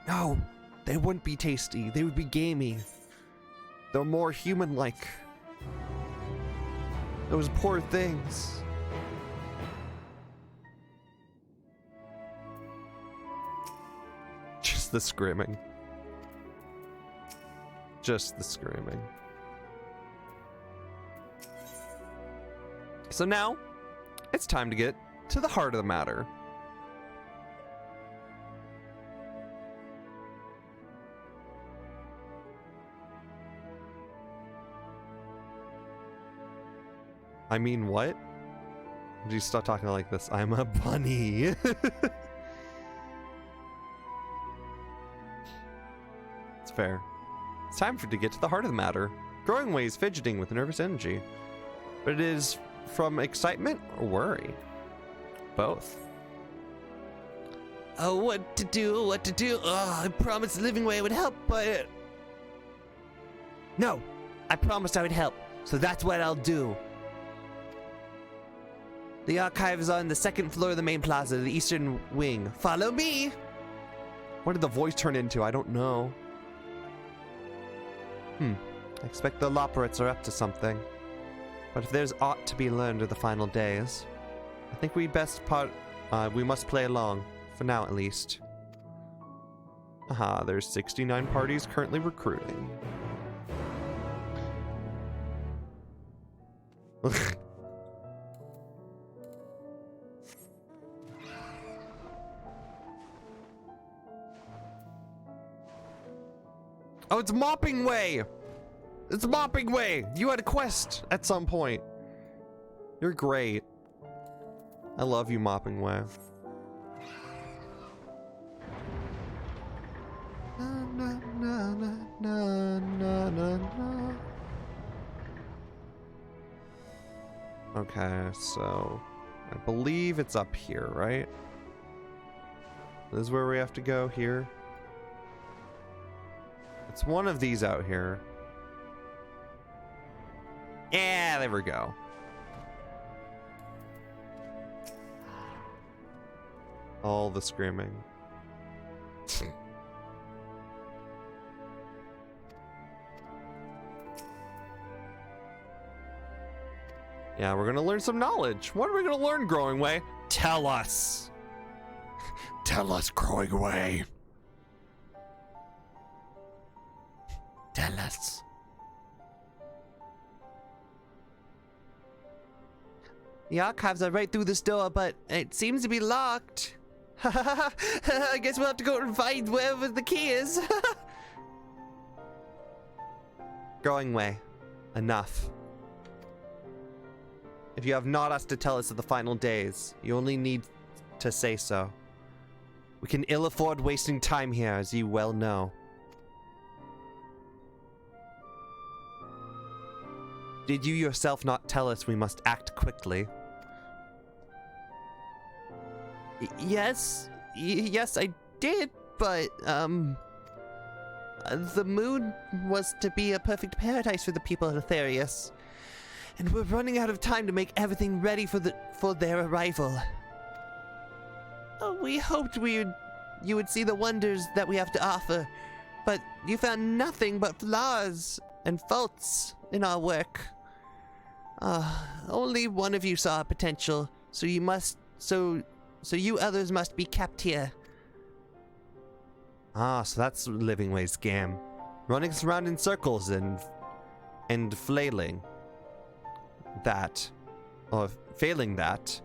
No, they wouldn't be tasty. They would be gamey. They're more human-like. Those poor things. Just the screaming. Just the screaming. So now, it's time to get to the heart of the matter. I mean, what? Did you start talking like this? I'm a bunny. It's fair. It's time to get to the heart of the matter. Growing Way is fidgeting with nervous energy. But it is from excitement or worry? Both. Oh, what to do? Oh, I promised the Living Way would help, but... No, I promised I would help, so that's what I'll do. The archives are on the second floor of the main plaza, the eastern wing. Follow me! What did the voice turn into? I don't know. I expect the Loperates are up to something. But if there's aught to be learned of the final days, I think we must play along, for now at least. Aha, there's 69 parties currently recruiting. Oh, it's Mopping Way! It's Mopping Way! You had a quest at some point. You're great. I love you, Mopping Way. Na, na, na, na, na, na, na. Okay, so I believe it's up here, right? This is where we have to go here. It's one of these out here. Yeah, there we go. All the screaming. Yeah, we're gonna learn some knowledge. What are we gonna learn, Growing Way? Tell us. Tell us, Growing Way. Tell us. The archives are right through this door, but it seems to be locked. I guess we'll have to go and find wherever the key is. Growing Way. Enough. If you have not asked to tell us of the final days, you only need to say so. We can ill afford wasting time here, as you well know. Did you yourself not tell us we must act quickly? Yes, I did, but, the moon was to be a perfect paradise for the people of Aetherius. And we're running out of time to make everything ready for their arrival. Oh, we hoped you would see the wonders that we have to offer, but you found nothing but flaws and faults in our work. Only one of you saw potential, so you others must be kept here. Ah, so that's Living Way's scam. Running us around in circles and flailing. That, or failing that,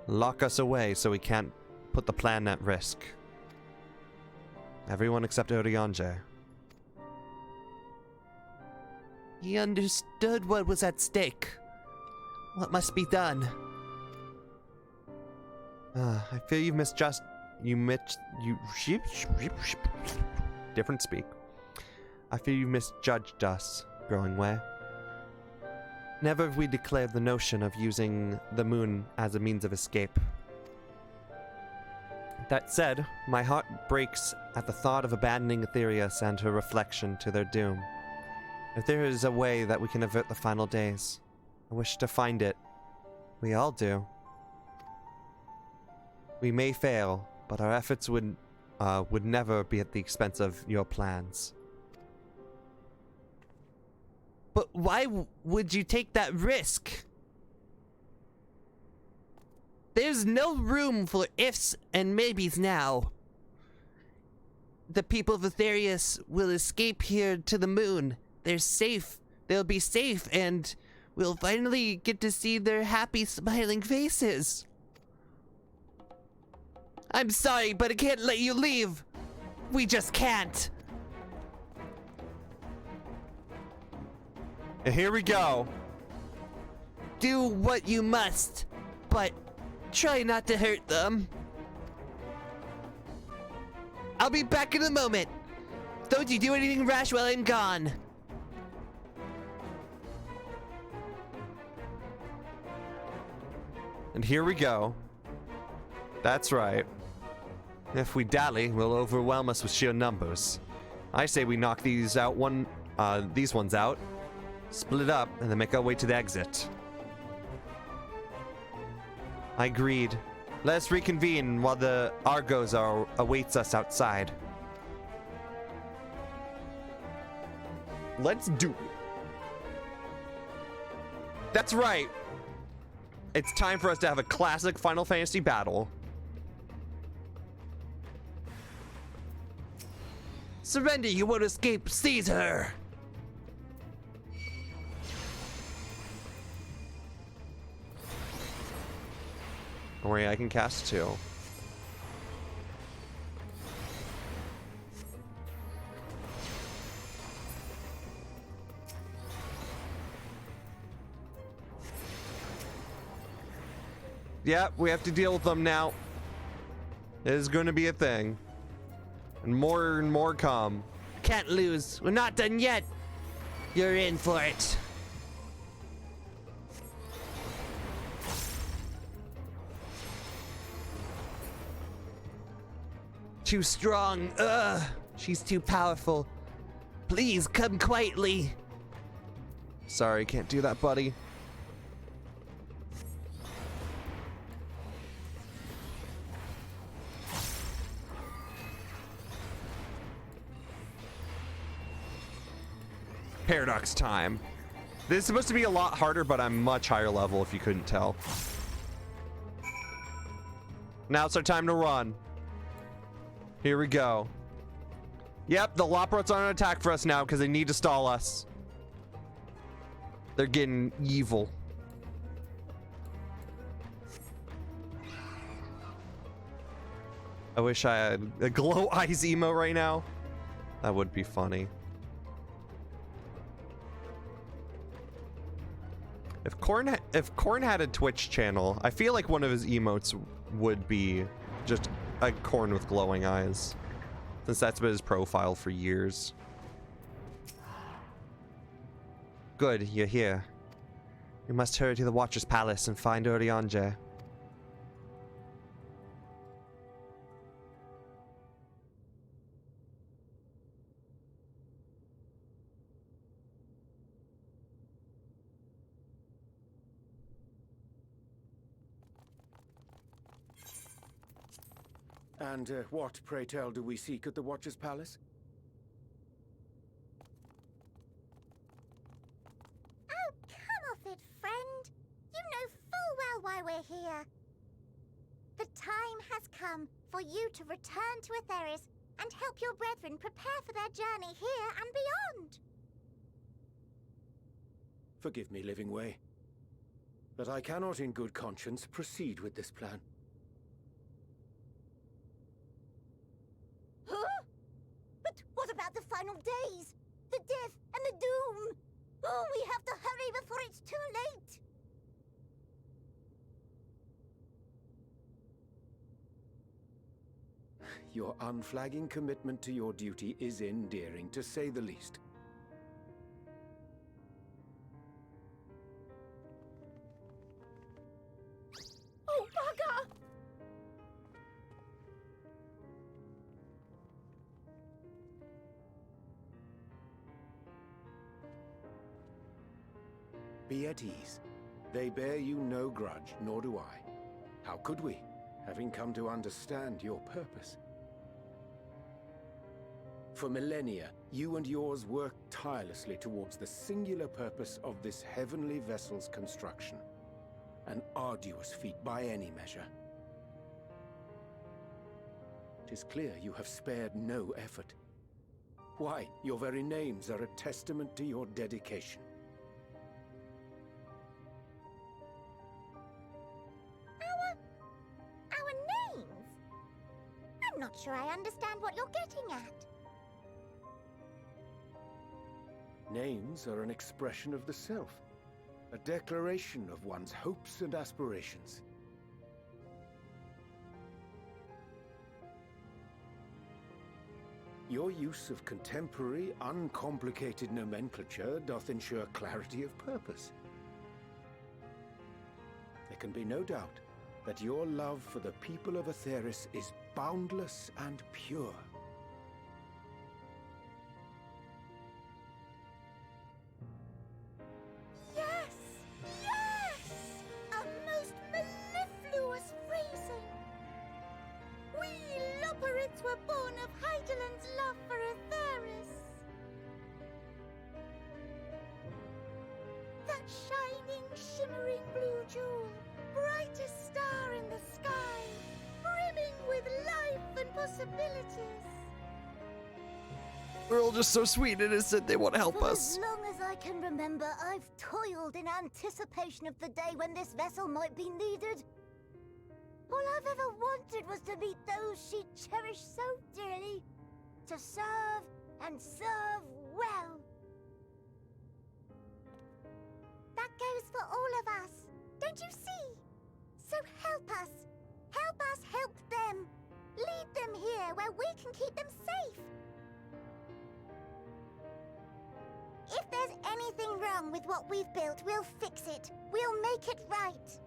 lock us away so we can't put the plan at risk. Everyone except Oriange. He understood what was at stake. What must be done? I feel different speak. I feel you misjudged us, Growing Way. Never have we declared the notion of using the moon as a means of escape. That said, my heart breaks at the thought of abandoning Aetherius and her reflection to their doom. If there is a way that we can avert the final days, I wish to find it. We all do. We may fail, but our efforts would never be at the expense of your plans. But why would you take that risk? There's no room for ifs and maybes now. The people of Aetherius will escape here to the moon. They're safe. They'll be safe, and we'll finally get to see their happy, smiling faces. I'm sorry, but I can't let you leave. We just can't. And here we go. Do what you must, but try not to hurt them. I'll be back in a moment. Don't you do anything rash while I'm gone. And here we go. That's right. If we dally, will overwhelm us with sheer numbers. I say we knock these ones out, split up, and then make our way to the exit. I agreed. Let us reconvene while the Argos awaits us outside. Let's do it. That's right. It's time for us to have a classic Final Fantasy battle. Surrender, you won't escape Caesar! Don't worry, I can cast 2. Yep, we have to deal with them now. It is going to be a thing. And more come. Can't lose. We're not done yet. You're in for it. Too strong. Ugh. She's too powerful. Please come quietly. Sorry, can't do that, buddy. Paradox time. This is supposed to be a lot harder, but I'm much higher level if you couldn't tell. Now it's our time to run. Here we go. Yep, the Loprots are on attack for us now because they need to stall us. They're getting evil. I wish I had a glow eyes emo right now. That would be funny. If Korn had a Twitch channel, I feel like one of his emotes would be just a Korn with glowing eyes, since that's been his profile for years. Good, you're here. We must hurry to the Watcher's Palace and find Urianger. And what, pray tell, do we seek at the Watcher's Palace? Oh, come off it, friend. You know full well why we're here. The time has come for you to return to Atheris and help your brethren prepare for their journey here and beyond. Forgive me, Living Way, but I cannot in good conscience proceed with this plan. Huh? But what about the final days? The death and the doom? Oh, we have to hurry before it's too late. Your unflagging commitment to your duty is endearing, to say the least. Oh, bugger! Be at ease. They bear you no grudge, nor do I. How could we, having come to understand your purpose? For millennia, you and yours worked tirelessly towards the singular purpose of this heavenly vessel's construction. An arduous feat by any measure. 'Tis clear you have spared no effort. Why, your very names are a testament to your dedication. Our names? I'm not sure I understand what you're getting at. Names are an expression of the self, a declaration of one's hopes and aspirations. Your use of contemporary, uncomplicated nomenclature doth ensure clarity of purpose. There can be no doubt that your love for the people of Atheris is boundless and pure. Yes! Yes! A most mellifluous phrasing! We Loporrits were born of Hydaelyn's love for Atheris. shining, shimmering blue jewel, brightest star in the sky, brimming with life and possibilities. They're all just so sweet and innocent. They want to help For us. as long as I can remember, I've toiled in anticipation of the day when this vessel might be needed. All I've ever wanted was to meet those she cherished so dearly, to serve and serve well. That goes for all of us. Don't you see? So help us. Help us help them. Lead them here where we can keep them safe. If there's anything wrong with what we've built, we'll fix it. We'll make it right.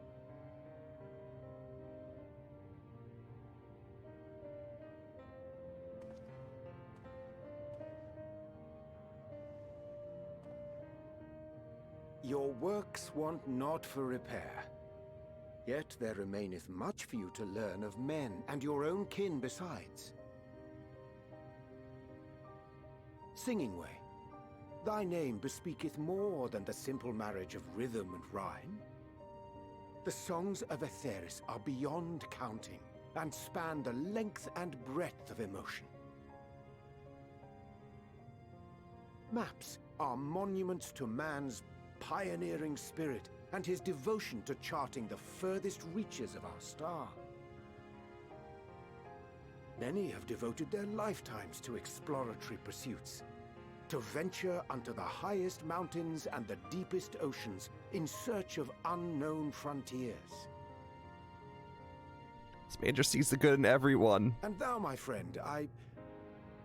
Your works want not for repair. Yet there remaineth much for you to learn of men, and your own kin besides. Singing Way, thy name bespeaketh more than the simple marriage of rhythm and rhyme. The songs of Aetheris are beyond counting, and span the length and breadth of emotion. Maps are monuments to man's pioneering spirit and his devotion to charting the furthest reaches of our star. Many have devoted their lifetimes to exploratory pursuits, to venture unto the highest mountains and the deepest oceans in search of unknown frontiers. This major sees the good in everyone. And thou, my friend, I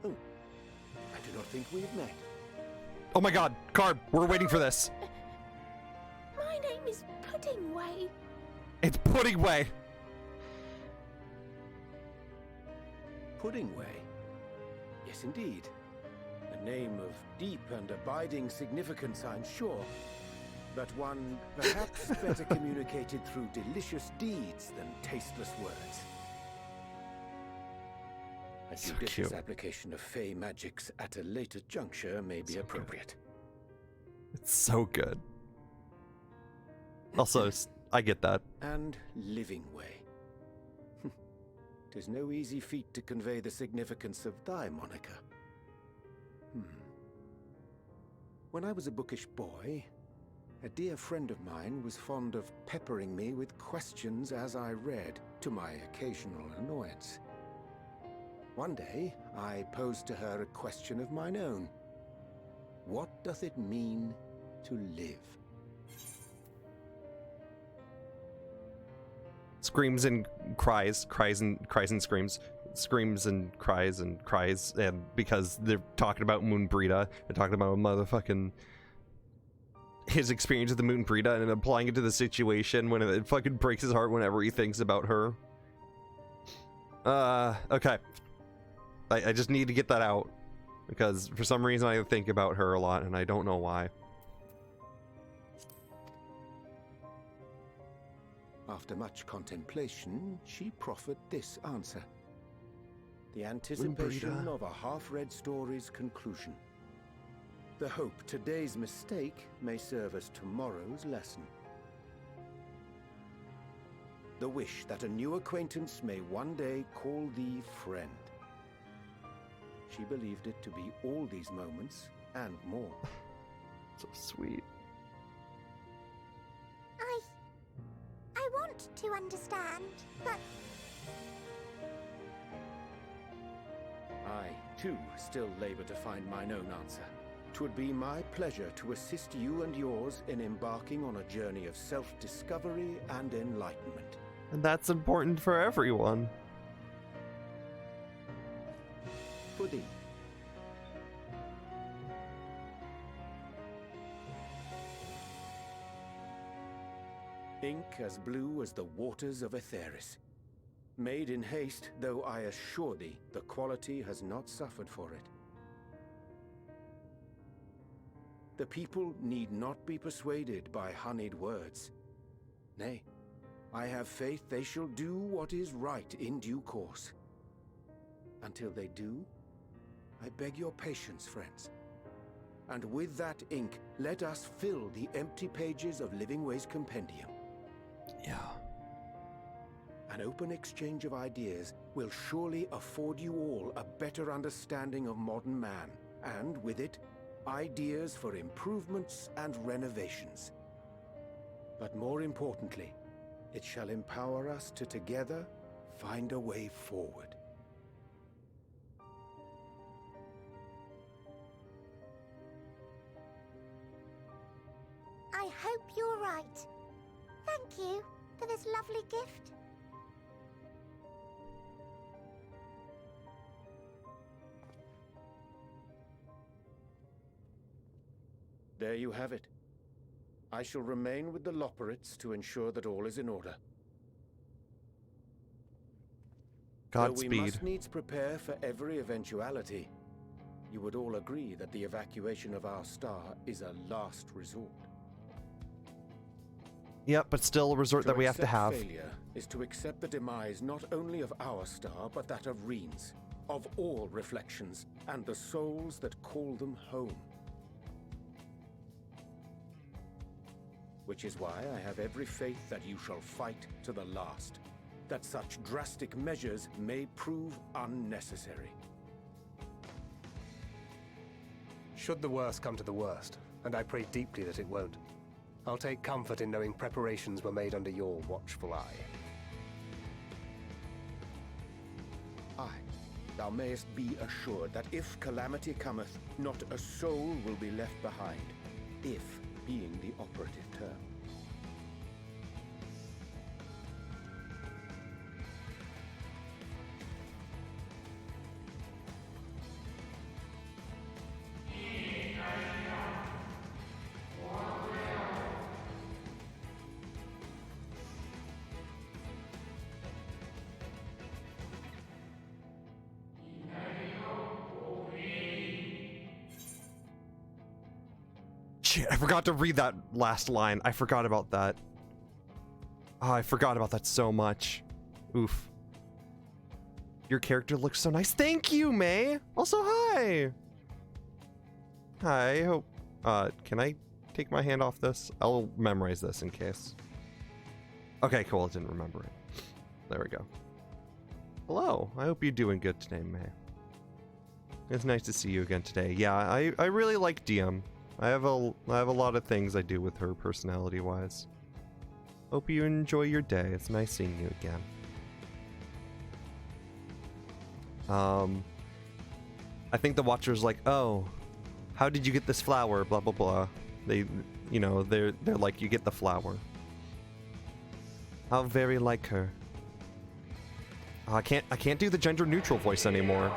do not think we have met. Oh my god, Carb, we're waiting for this. My name is Puddingway. It's Pudding Way. Puddingway? Yes, indeed. A name of deep and abiding significance, I'm sure. But one perhaps better communicated through delicious deeds than tasteless words. A So judicious cute. application of fey magics at a later juncture may be appropriate. It's so good. Also, I get that. And Living Way. 'Tis no easy feat to convey the significance of thy moniker. When I was a bookish boy, a dear friend of mine was fond of peppering me with questions as I read, to my occasional annoyance. One day, I posed to her a question of mine own. What doth it mean to live? Screams and cries, cries and screams, screams and cries, and because they're talking about Moon Brita, they're talking about motherfucking his experience with the Moon Brita and applying it to the situation when it fucking breaks his heart whenever he thinks about her. Okay. I just need to get that out because for some reason I think about her a lot and I don't know why. After much contemplation, she proffered this answer. The anticipation of a half-read story's conclusion. The hope today's mistake may serve as tomorrow's lesson. The wish that a new acquaintance may one day call thee friend. She believed it to be all these moments and more. So sweet. I want to understand, but I, too, still labor to find mine own answer. 'Twould be my pleasure to assist you and yours in embarking on a journey of self-discovery and enlightenment. And that's important for everyone. For thee. Ink as blue as the waters of Aetheris. Made in haste, though I assure thee, the quality has not suffered for it. The people need not be persuaded by honeyed words. Nay, I have faith they shall do what is right in due course. Until they do, I beg your patience, friends. And with that ink, let us fill the empty pages of Livingway's compendium. Yeah. An open exchange of ideas will surely afford you all a better understanding of modern man, and with it, ideas for improvements and renovations. But more importantly, it shall empower us to together find a way forward. I hope you're right. Thank you for this lovely gift. There you have it. I shall remain with the Loporrits to ensure that all is in order. Though we Godspeed. must needs prepare for every eventuality, you would all agree that the evacuation of our star is a last resort. Yep, but still a resort that we have to accept have. failure is to accept the demise not only of our star, but that of Reen's, of all reflections, and the souls that call them home. Which is why I have every faith that you shall fight to the last, that such drastic measures may prove unnecessary. Should the worst come to the worst, and I pray deeply that it won't, I'll take comfort in knowing preparations were made under your watchful eye. Aye, thou mayest be assured that if calamity cometh, not a soul will be left behind, if being the operative term. Shit, I forgot to read that last line. I forgot about that. Oh, I forgot about that so much. Oof. Your character looks so nice. Thank you, May. Also, hi. Hi, I hope... can I take my hand off this? I'll memorize this in case. Okay, cool. I didn't remember it. There we go. Hello. I hope you're doing good today, May. It's nice to see you again today. Yeah, I really like DM. I have a lot of things I do with her personality-wise. Hope you enjoy your day. It's nice seeing you again. I think the Watcher's like, oh, how did you get this flower? Blah blah blah. They, you know, they're like, you get the flower. How very like her. Oh, I can't do the gender-neutral voice anymore.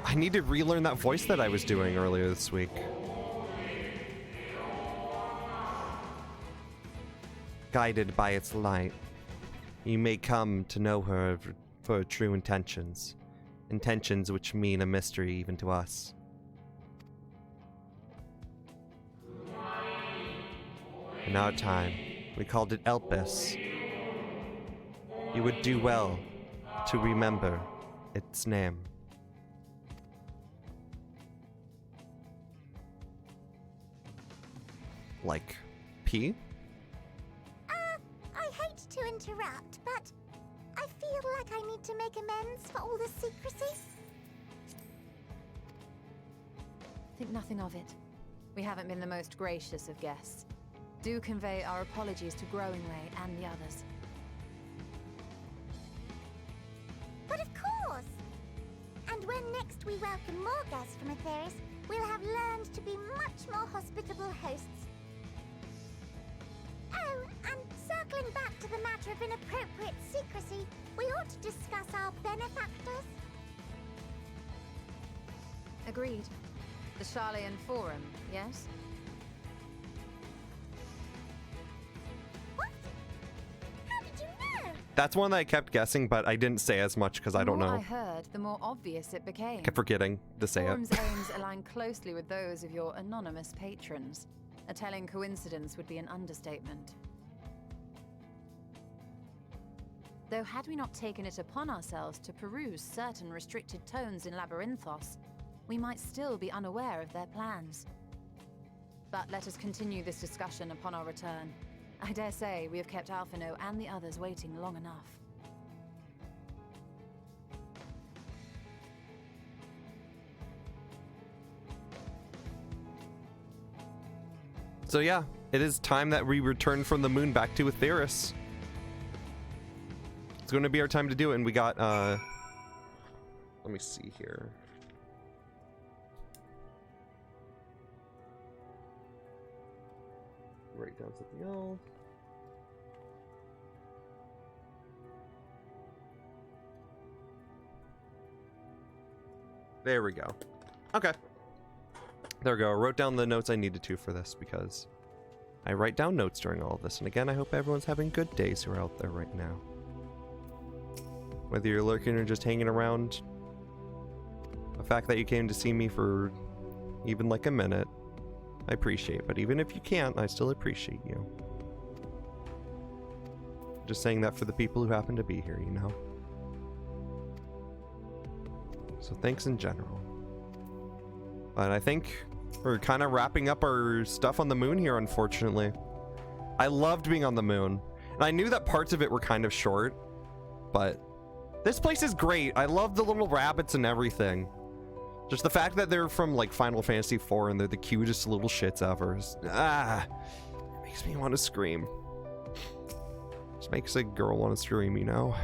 I need to relearn that voice that I was doing earlier this week. Guided by its light, you may come to know her for her true intentions. Intentions which mean a mystery even to us. In our time, we called it Elpis. You would do well to remember its name. Like P? I hate to interrupt, but I feel like I need to make amends for all the secrecy. Think nothing of it. We haven't been the most gracious of guests. Do convey our apologies to Growingway and the others. But of course! And when next we welcome more guests from Atheris, we'll have learned to be much more hospitable hosts. Oh, and circling back to the matter of inappropriate secrecy, we ought to discuss our benefactors. Agreed. The Charleyan Forum, yes? What? How did you know? That's one that I kept guessing, but I didn't say as much because I don't The more know. I heard, the more obvious it became. Kept forgetting to say it. Forum's aims align closely with those of your anonymous patrons. A telling coincidence would be an understatement. Though had we not taken it upon ourselves to peruse certain restricted tones in Labyrinthos, we might still be unaware of their plans. But let us continue this discussion upon our return. I dare say we have kept Alphino and the others waiting long enough. So yeah, it is time that we return from the moon back to Aetheris. It's going to be our time to do it, and we got, let me see here. Write down something else. There we go. Okay. There we go. I wrote down the notes I needed to for this because I write down notes during all of this. And again, I hope everyone's having good days who are out there right now. Whether you're lurking or just hanging around, the fact that you came to see me for even like a minute, I appreciate. But even if you can't, I still appreciate you. Just saying that for the people who happen to be here, you know? So thanks in general. But I think we're kind of wrapping up our stuff on the moon here, unfortunately. I loved being on the moon. And I knew that parts of it were kind of short, but this place is great. I love the little rabbits and everything. Just the fact that they're from like Final Fantasy IV and they're the cutest little shits ever. It makes me want to scream. Just makes a girl want to scream, you know?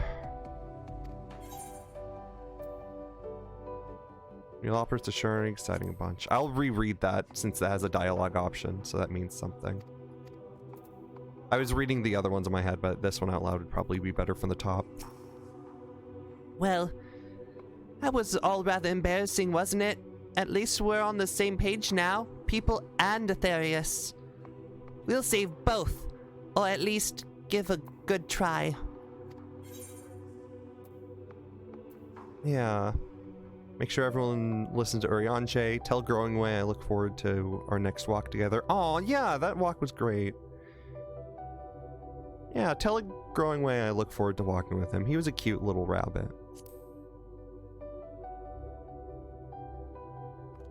Your opera's a sure and exciting bunch. I'll reread that since that has a dialogue option, so that means something. I was reading the other ones in my head, but this one out loud would probably be better from the top. Well, that was all rather embarrassing, wasn't it? At least we're on the same page now. People and Aetherius. We'll save both. Or at least give a good try. Yeah. Make sure everyone listens to Urianche. Tell Growing Way I look forward to our next walk together. Oh, yeah, that walk was great. Yeah, tell Growing Way I look forward to walking with him. He was a cute little rabbit.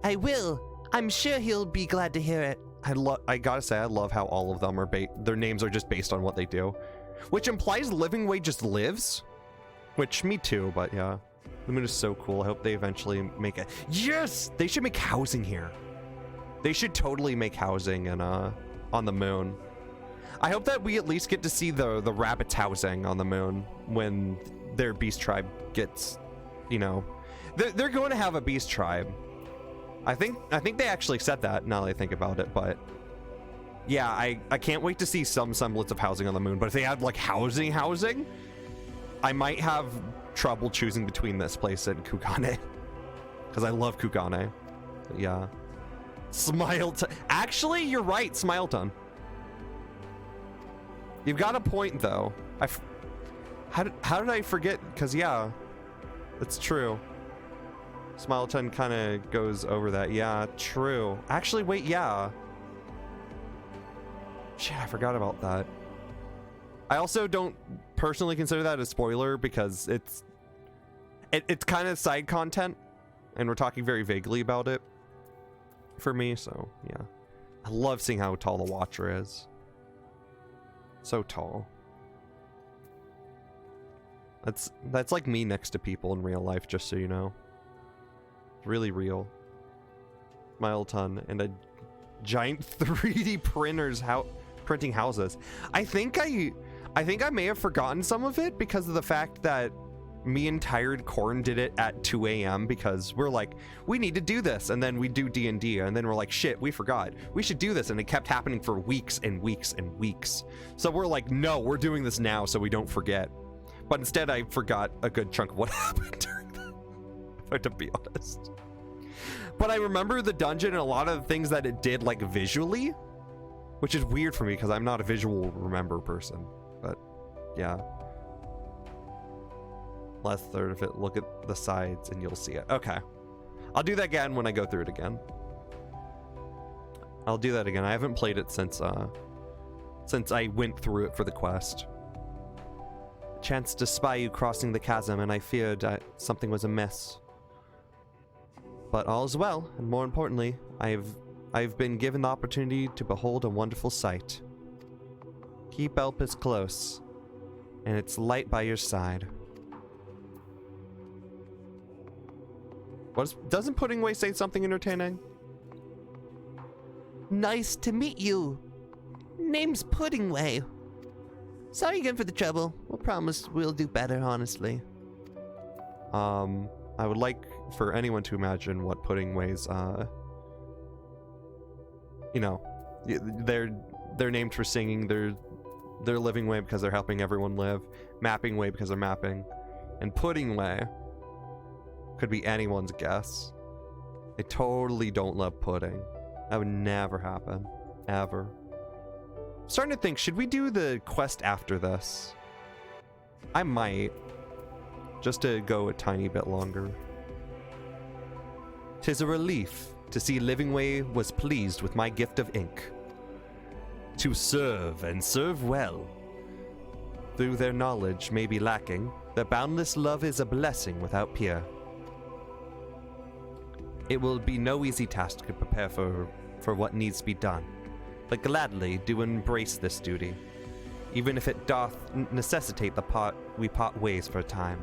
I will. I'm sure he'll be glad to hear it. I gotta say, I love how all of them are their names are just based on what they do. Which implies Living Way just lives. Which, me too, but yeah. The moon is so cool. I hope they eventually make it. Yes! They should make housing here. They should totally make housing and on the moon. I hope that we at least get to see the rabbits housing on the moon when their beast tribe gets, you know, they're going to have a beast tribe. I think they actually said that now that I think about it, but yeah, I can't wait to see some semblance of housing on the moon. But if they had like housing, I might have trouble choosing between this place and Kugane because I love Kugane. But yeah, Smileton. Actually, you're right, Smileton. You've got a point though. How did I forget? Because yeah, it's true. Smileton kind of goes over that. Yeah, true. Actually, wait, yeah. Shit, I forgot about that. I also don't personally consider that a spoiler because it's kind of side content, and we're talking very vaguely about it for me. So yeah, I love seeing how tall the Watcher is. So tall. That's like me next to people in real life, just so you know. Really real. Smileton and a giant 3D printers printing houses. I think I may have forgotten some of it because of the fact that me and Tired Corn did it at 2 a.m. because we're like, we need to do this, and then we do D&D, and then we're like, shit, we forgot. We should do this, and it kept happening for weeks and weeks and weeks. So we're like, no, we're doing this now so we don't forget. But instead, I forgot a good chunk of what happened during that, to be honest. But I remember the dungeon and a lot of the things that it did, like, visually, which is weird for me because I'm not a visual remember person. But, yeah. Last third of it, look at the sides and you'll see it. Okay. I'll do that again when I go through it again. I'll do that again. I haven't played it since I went through it for the quest. chanced to spy you crossing the chasm, and I feared something was amiss. But all is well, and more importantly, I've been given the opportunity to behold a wonderful sight. Keep Elpis close, and its light by your side. Doesn't Puddingway say something entertaining? Nice to meet you. Name's Puddingway. Sorry again for the trouble. We'll promise we'll do better, honestly. I would like for anyone to imagine what Puddingway's, you know, they're named for singing, they're living way because they're helping everyone live, mapping way because they're mapping, and Pudding way could be anyone's guess. They totally don't love pudding. That would never happen. Ever. I'm starting to think, should we do the quest after this? I might. Just to go a tiny bit longer. 'Tis a relief to see Livingway was pleased with my gift of ink. To serve, and serve well. Though their knowledge may be lacking, their boundless love is a blessing without peer. It will be no easy task to prepare for what needs to be done, but gladly do embrace this duty, even if it doth necessitate we part ways for a time.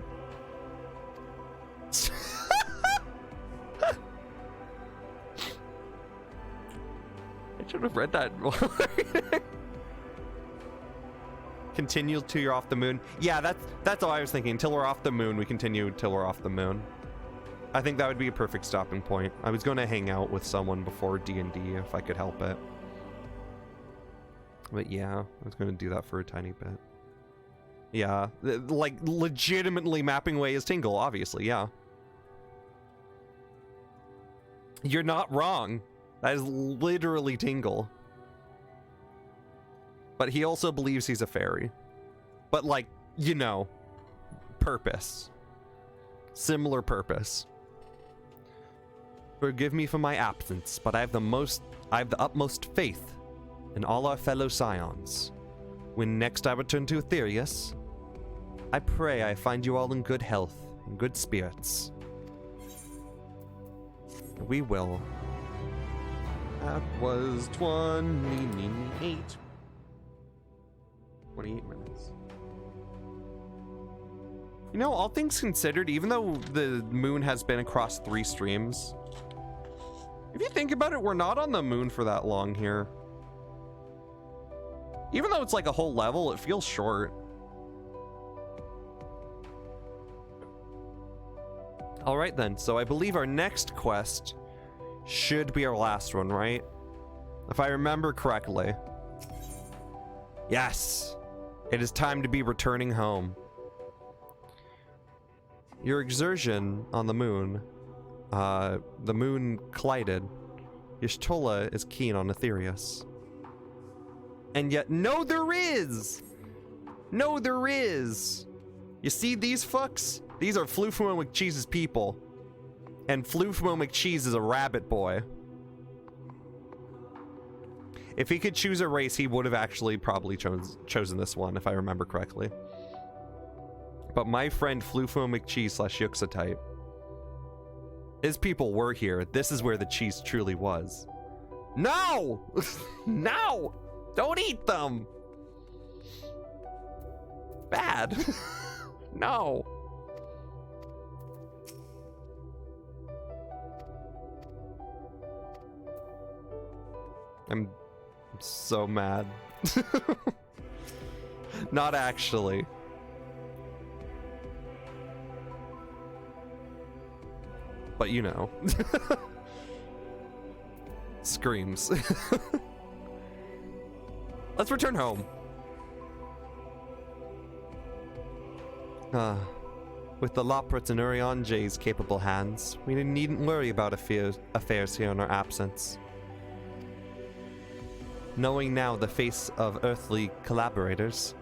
I should have read that. Continue till you're off the moon. Yeah, that's all I was thinking. Until we're off the moon, we continue till we're off the moon. I think that would be a perfect stopping point. I was going to hang out with someone before D&D if I could help it. But yeah, I was going to do that for a tiny bit. Yeah, like legitimately mapping way is Tingle, obviously, yeah. You're not wrong. That is literally Tingle. But he also believes he's a fairy. But like, you know, purpose. Similar purpose. Forgive me for my absence, but I have the utmost faith in all our fellow scions. When next I return to Aetherius, I pray I find you all in good health and good spirits. We will. That was 28 minutes. You know, all things considered, even though the moon has been across 3 streams, if you think about it, we're not on the moon for that long here. Even though it's like a whole level, it feels short. All right then, so I believe our next quest should be our last one, right? If I remember correctly. Yes! It is time to be returning home. Your exertion on the moon collided. Y'shtola is keen on Aetherius. And yet, no there is! No there is! You see these fucks? These are Floofmo McCheese's people. And Floofmo McCheese is a rabbit boy. If he could choose a race, he would have actually probably chosen this one, if I remember correctly. But my friend Floofmo McCheese / Yuxa type. His people were here. This is where the cheese truly was. No! No! Don't eat them! Bad. No. I'm so mad. Not actually. But you know. Screams. Let's return home. With the Loprats and Urion J's capable hands, we needn't worry about affairs here in our absence. Knowing now the face of earthly collaborators,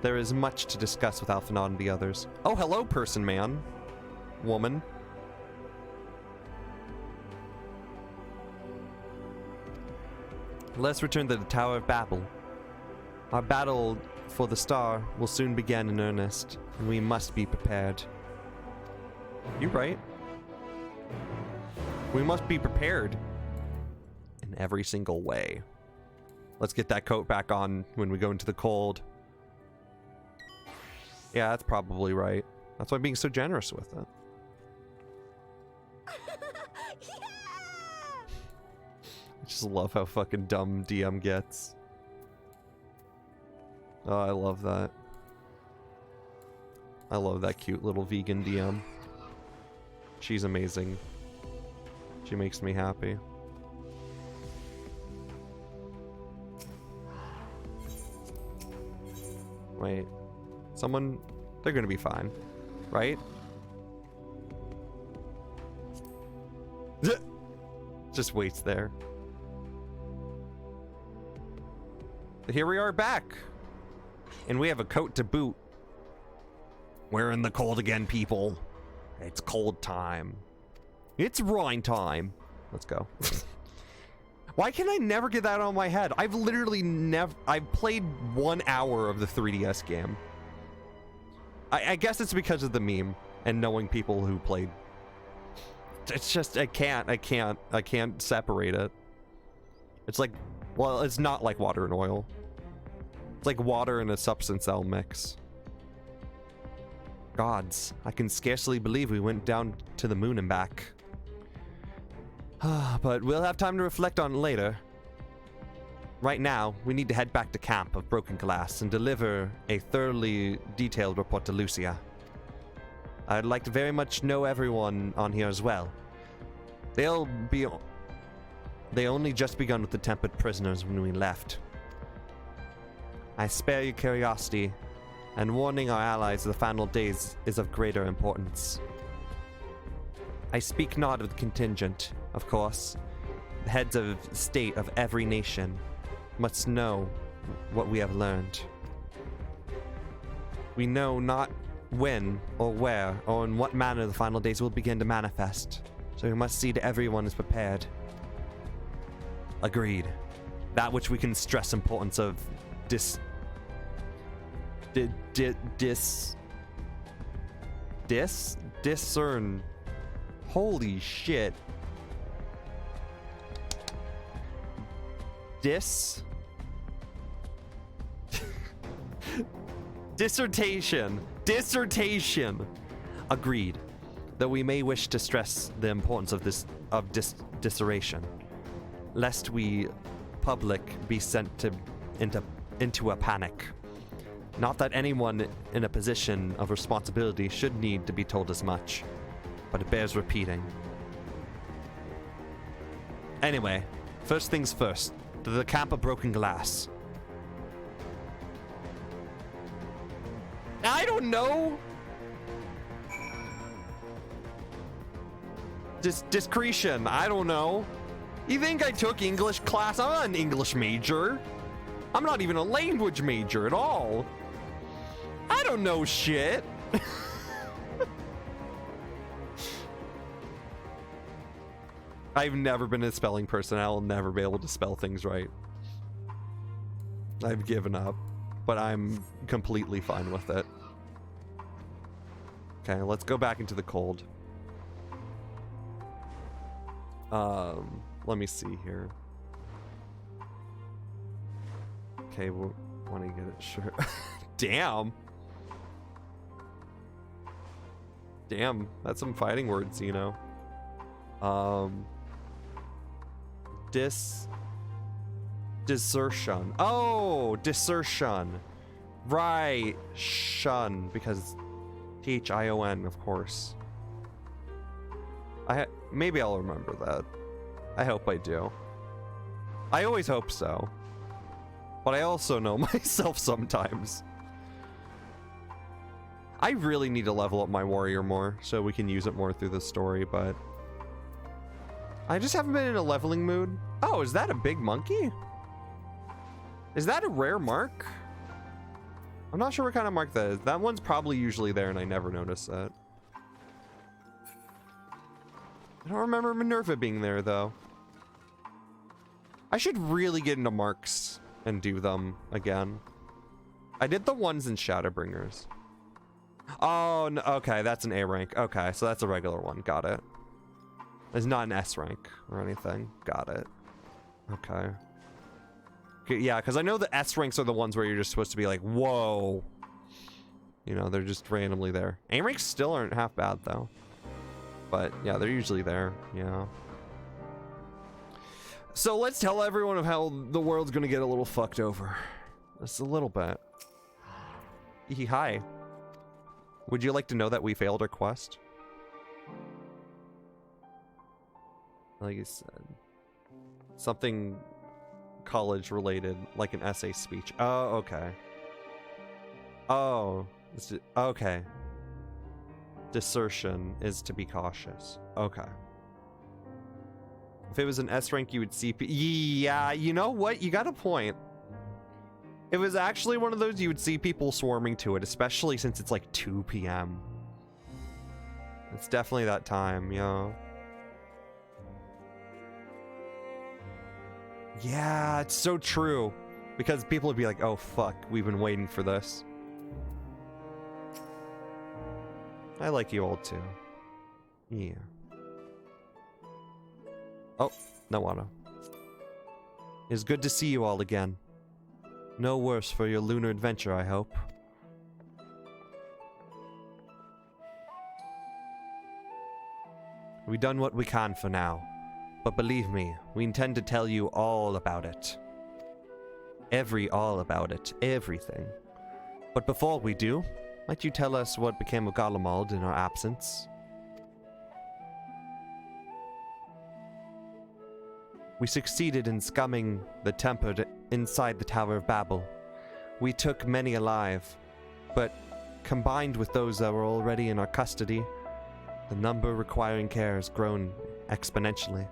there is much to discuss with Alphanod and the others. Oh, hello, person man. Woman. Let's return to the Tower of Babel. Our battle for the star will soon begin in earnest, and we must be prepared. You're right. We must be prepared in every single way. Let's get that coat back on when we go into the cold. Yeah, that's probably right. That's why I'm being so generous with it. I just love how fucking dumb DM gets. Oh, I love that. I love that cute little vegan DM. She's amazing. She makes me happy. Wait. Someone... They're gonna be fine. Right? Just waits there. But here we are back. And we have a coat to boot. We're in the cold again, people. It's cold time. It's Rhine time. Let's go. Why can I never get that on my head? I've literally never... I've played 1 hour of the 3DS game. I guess it's because of the meme and knowing people who played. It's just, I can't separate it. It's like, well, it's not like water and oil. It's like water and a substance I'll mix. Gods, I can scarcely believe we went down to the moon and back. But we'll have time to reflect on it later. Right now, we need to head back to camp of Broken Glass and deliver a thoroughly detailed report to Lucia. I'd like to very much know everyone on here as well. They only just begun with the tempered prisoners when we left. I spare your curiosity, and warning our allies of the final days is of greater importance. I speak not of the contingent, of course. The heads of state of every nation must know what we have learned. We know not when or where or in what manner the final days will begin to manifest, so we must see that everyone is prepared. Agreed. That which we can stress importance of discern. Holy shit. Dissertation. Agreed. Though we may wish to stress the importance of dissertation, lest we public be sent into a panic. Not that anyone in a position of responsibility should need to be told as much, but it bears repeating. Anyway, first things first, to the camp of Broken Glass. I don't know. Discretion, I don't know. You think I took English class? I'm not an English major. I'm not even a language major at all. I don't know shit. I've never been a spelling person. I'll never be able to spell things right. I've given up, but I'm completely fine with it. Okay, let's go back into the cold. Let me see here. Okay, we'll want to get it sure. Damn. Damn, that's some fighting words, you know. Desertion. Oh, desertion. Right. Shun, because Thion, of course. Maybe I'll remember that. I hope I do. I always hope so. But I also know myself sometimes. I really need to level up my warrior more so we can use it more through the story, but I just haven't been in a leveling mood. Oh, is that a big monkey? Is that a rare mark? I'm not sure what kind of mark that is. That one's probably usually there and I never notice that. I don't remember Minerva being there though. I should really get into marks and do them again. I did the ones in Shadowbringers. Oh, no, okay, that's an A rank. Okay, so that's a regular one. Got it. It's not an S rank or anything. Got it. Okay. Yeah, because I know the S ranks are the ones where you're just supposed to be like, whoa. You know, they're just randomly there. A ranks still aren't half bad, though. But, yeah, they're usually there. Yeah. So let's tell everyone of how the world's gonna get a little fucked over. Just a little bit. Hi. Would you like to know that we failed our quest? Like I said. Something college related, like an essay speech. Oh, okay. Oh, okay. Desertion is to be cautious. Okay. If it was an S rank, you would see. Yeah, you know what? You got a point. It was actually one of those you would see people swarming to it, especially since it's like 2 p.m. It's definitely that time, yeah. Yeah, it's so true. Because people would be like, oh fuck, we've been waiting for this. I like you all too. Yeah. Oh, Nawada. It's good to see you all again. No worse for your lunar adventure, I hope. We've done what we can for now. But believe me, we intend to tell you all about it. All about it. Everything. But before we do, might you tell us what became of Garlemald in our absence? We succeeded in scumming the Tempered inside the Tower of Babel. We took many alive, but combined with those that were already in our custody, the number requiring care has grown exponentially.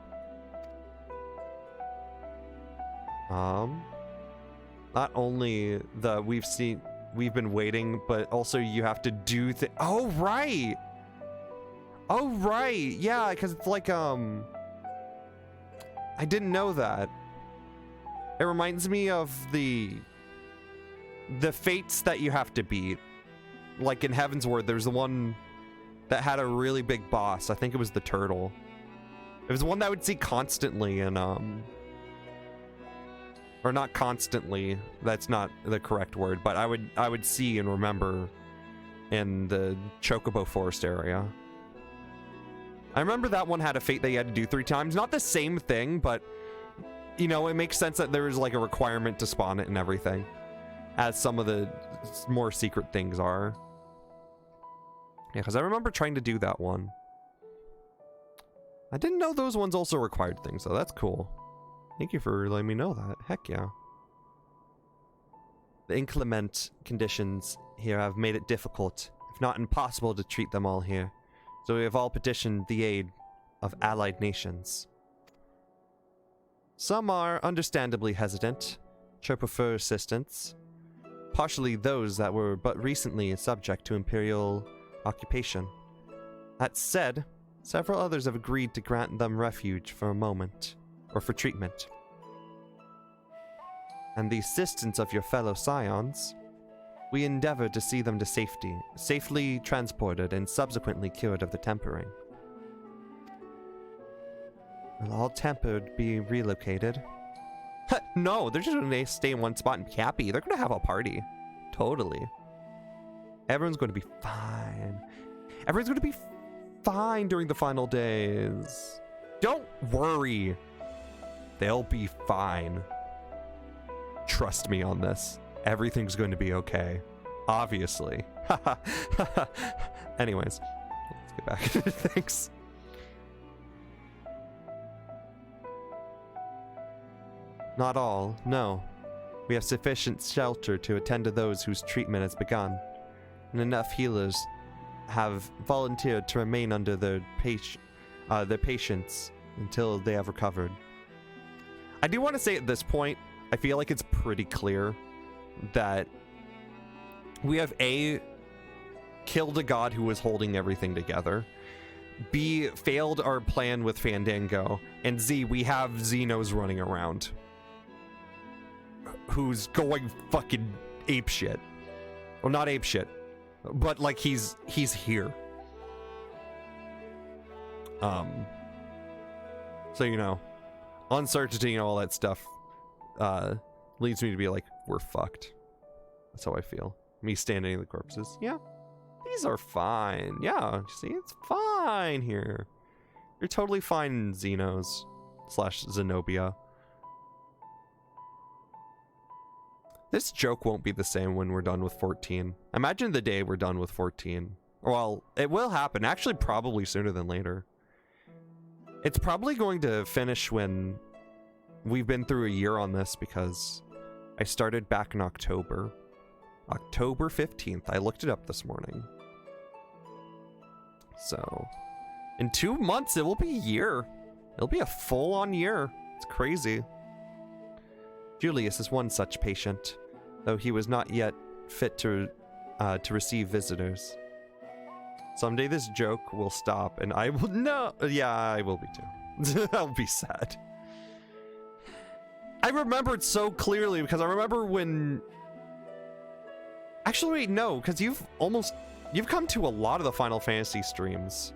Not only we've been waiting, but also you have to do oh right! Oh right! Yeah, because it's like, I didn't know that. It reminds me of the fates that you have to beat. Like in Heavensward, there's the one that had a really big boss. I think it was the turtle. It was the one that I would see constantly in, or not constantly, that's not the correct word, but I would see and remember in the Chocobo Forest area. I remember that one had a fate that you had to do 3 times. Not the same thing, but, you know, it makes sense that there was like a requirement to spawn it and everything, as some of the more secret things are. Yeah, because I remember trying to do that one. I didn't know those ones also required things, so that's cool. Thank you for letting me know that. Heck yeah. The inclement conditions here have made it difficult, if not impossible, to treat them all here. So we have all petitioned the aid of allied nations. Some are understandably hesitant, sure prefer assistance, partially those that were but recently subject to imperial occupation. That said, several others have agreed to grant them refuge for a moment, or for treatment. And the assistance of your fellow scions, we endeavor to see them to safety, safely transported and subsequently cured of the tempering. Will all tempered be relocated? No, they're just gonna stay in one spot and be happy. They're gonna have a party. Totally. Everyone's going to be fine. Everyone's going to be fine during the final days. Don't worry. They'll be fine. Trust me on this. Everything's going to be okay. Obviously. Anyways, let's get back to things. Not all, no. We have sufficient shelter to attend to those whose treatment has begun, and enough healers have volunteered to remain under their patients until they have recovered. I do want to say at this point, I feel like it's pretty clear that we have A, killed a god who was holding everything together, B, failed our plan with Fandango, and Z, we have Xenos running around who's going fucking apeshit. Well, not ape shit, but like he's here. So you know, uncertainty and all that stuff leads me to be like, we're fucked. That's how I feel. Me standing in the corpses. Yeah, these are fine. Yeah, see, it's fine here. You're totally fine, Xenos / Zenobia. This joke won't be the same when we're done with 14. Imagine the day we're done with 14. Well, it will happen. Actually, probably sooner than later. It's probably going to finish when we've been through a year on this, because I started back in October. October 15th. I looked it up this morning. So, in 2 months, it will be a year. It'll be a full-on year. It's crazy. Julius is one such patient, though he was not yet fit to receive visitors. Someday this joke will stop, and I will no. Yeah, I will be too. I'll be sad. I remember it so clearly because I remember when. Actually, wait, no, because you've come to a lot of the Final Fantasy streams.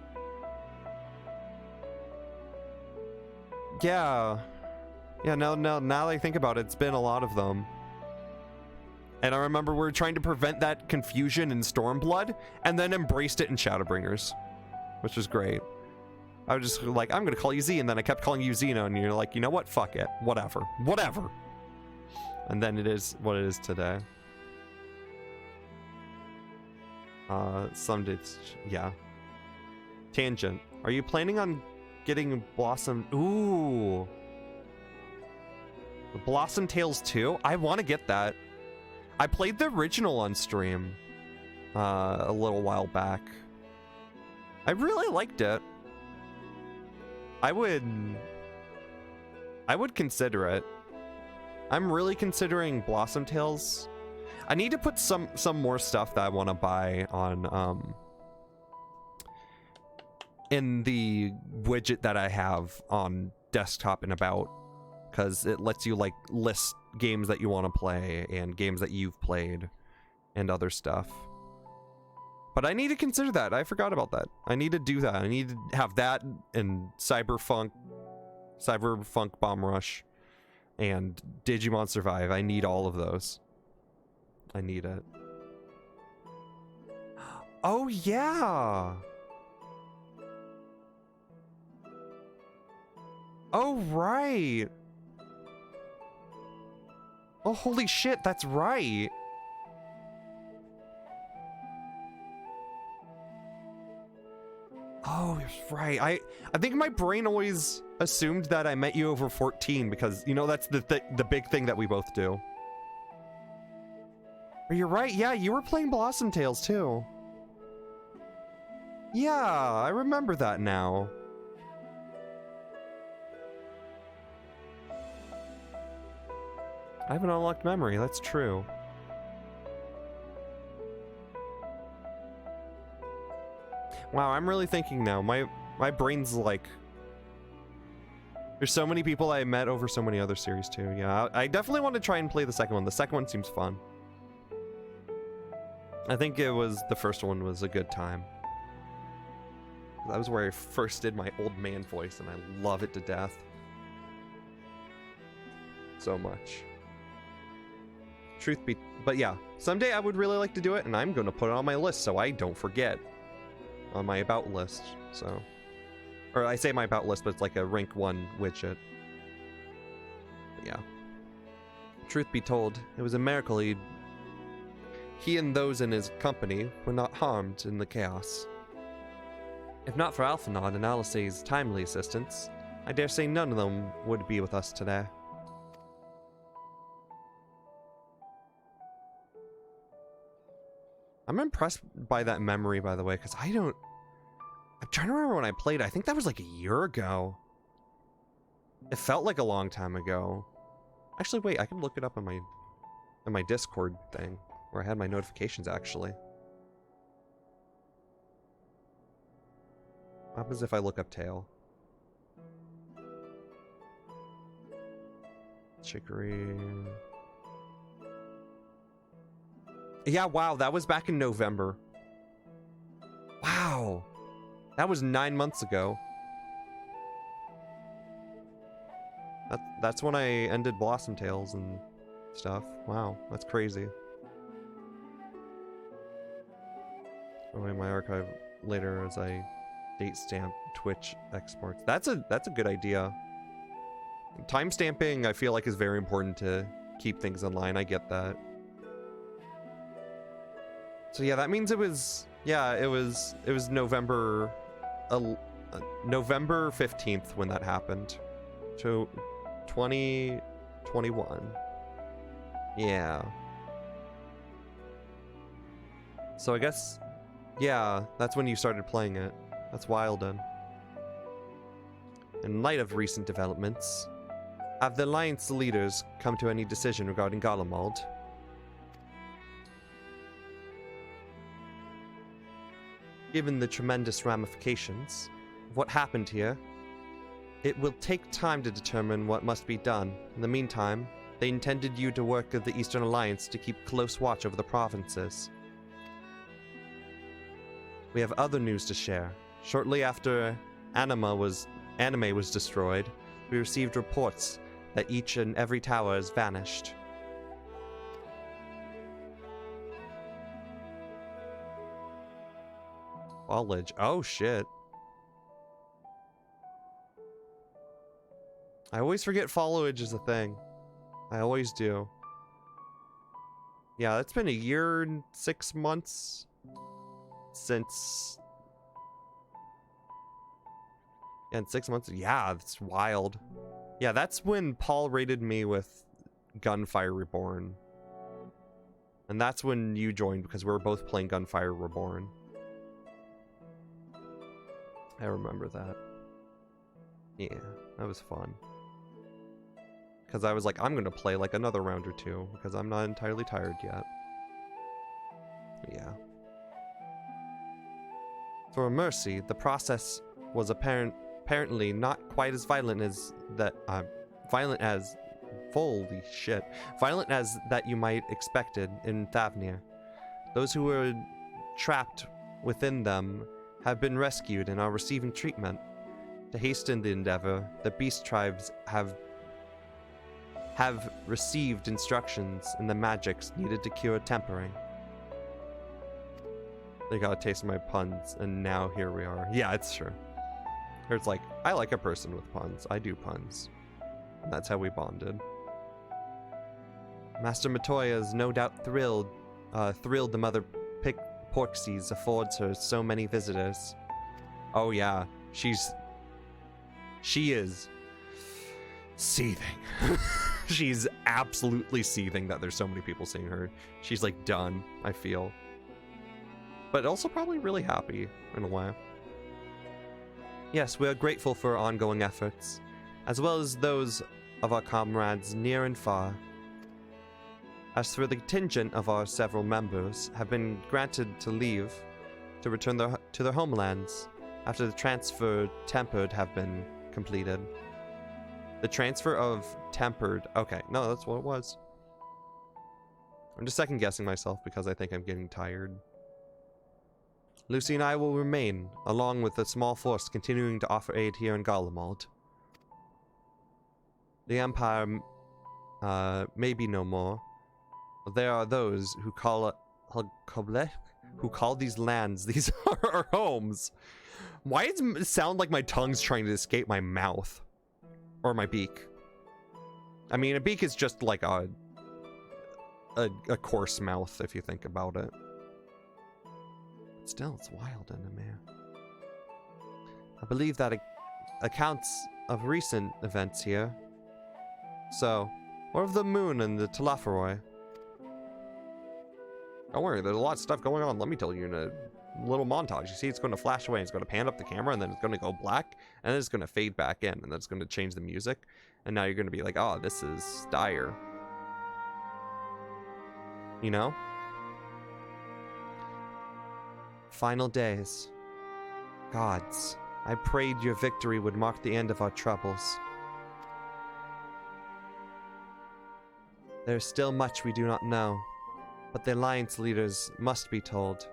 Yeah. Yeah, now that I think about it, it's been a lot of them. And I remember we were trying to prevent that confusion in Stormblood, and then embraced it in Shadowbringers, which was great. I was just like, I'm gonna call you Z, and then I kept calling you Xeno, and you're like, you know what? Fuck it. Whatever. Whatever. And then it is what it is today. Some days, yeah. Tangent. Are you planning on getting Blossom? Ooh. The Blossom Tales 2? I want to get that. I played the original on stream a little while back. I really liked it. I would consider it. I'm really considering Blossom Tales. I need to put some more stuff that I want to buy on in the widget that I have on desktop and about, because it lets you like list games that you want to play and games that you've played and other stuff. But I need to consider that. I forgot about that. I need to do that. I need to have that and Cyberpunk Bomb Rush and Digimon Survive. I need all of those. I need it. Oh yeah. Oh right. Oh holy shit, that's right. Oh, you're right. I think my brain always assumed that I met you over 14 because, you know, that's the big thing that we both do. But you're right. Yeah, you were playing Blossom Tales too. Yeah, I remember that now. I have an unlocked memory. That's true. Wow, I'm really thinking now. My brain's like... There's so many people I met over so many other series too. Yeah, I definitely want to try and play the second one. The second one seems fun. I think it was... The first one was a good time. That was where I first did my old man voice, and I love it to death. So much. Truth be... But yeah, someday I would really like to do it, and I'm going to put it on my list so I don't forget. On my about list, so... Or I say my about list, but it's like a rank 1 widget. But yeah. Truth be told, it was a miracle he and those in his company were not harmed in the chaos. If not for Alphinaud and Alice's timely assistance, I dare say none of them would be with us today. I'm impressed by that memory, by the way, because I'm trying to remember when I played. I think that was like a year ago. It felt like a long time ago. Actually, wait, I can look it up on my Discord thing, where I had my notifications, actually. What happens if I look up Tail? Chicory... Yeah, wow, that was back in November. Wow. That was 9 months ago. That's when I ended Blossom Tales and stuff. Wow, that's crazy. Oh, in my archive later as I date stamp Twitch exports. That's a good idea. Timestamping I feel like is very important to keep things in line. I get that. So yeah, that means it was November November 15th when that happened. So 2021. Yeah. So I guess, yeah, that's when you started playing it. That's wild then. In light of recent developments, have the Alliance leaders come to any decision regarding Garlemald? Given the tremendous ramifications of what happened here, it will take time to determine what must be done. In the meantime, they intended you to work with the Eastern Alliance to keep close watch over the provinces. We have other news to share. Shortly after Anime was destroyed, we received reports that each and every tower has vanished. Foliage. Oh shit. I always forget foliage is a thing. I always do. Yeah, it's been a year and 6 months since... And 6 months? Yeah, it's wild. Yeah, that's when Paul raided me with Gunfire Reborn. And that's when you joined, because we were both playing Gunfire Reborn. I remember that. Yeah, that was fun. Because I was like, I'm going to play like another round or two, because I'm not entirely tired yet. Yeah. For Mercy, the process was apparently not quite as violent as that, violent as that you might expected in Thavnir. Those who were trapped within them have been rescued and are receiving treatment. To hasten the endeavor, the beast tribes have received instructions in the magics needed to cure tempering. They got a taste of my puns, and now here we are. Yeah, it's true. It's like, I like a person with puns. I do puns. And that's how we bonded. Master Matoya is no doubt thrilled the mother Porxies affords her so many visitors. Oh yeah, she is seething. She's absolutely seething that there's so many people seeing her. She's like done, I feel. But also probably really happy in a way. Yes, we are grateful for our ongoing efforts, as well as those of our comrades near and far. As for the contingent of our several members have been granted to leave to return to their homelands after the transfer tempered have been completed. The transfer of tempered. Okay, no, that's what it was. I'm just second guessing myself because I think I'm getting tired. Lucy and I will remain, along with a small force continuing to offer aid here in Garlemald. The Empire may be no more. There are those who call these lands these are our homes. Why does it sound like my tongue's trying to escape my mouth? Or my beak? I mean, a beak is just like a coarse mouth if you think about it. Still, it's wild in there. I believe that accounts of recent events here. So, what of the moon and the Talaferoi? Don't worry, there's a lot of stuff going on. Let me tell you in a little montage. You see, it's going to flash away. It's going to pan up the camera, and then it's going to go black, and then it's going to fade back in, and then it's going to change the music. And now you're going to be like, oh, this is dire. You know? Final days. Gods, I prayed your victory would mark the end of our troubles. There is still much we do not know. But the Alliance leaders must be told.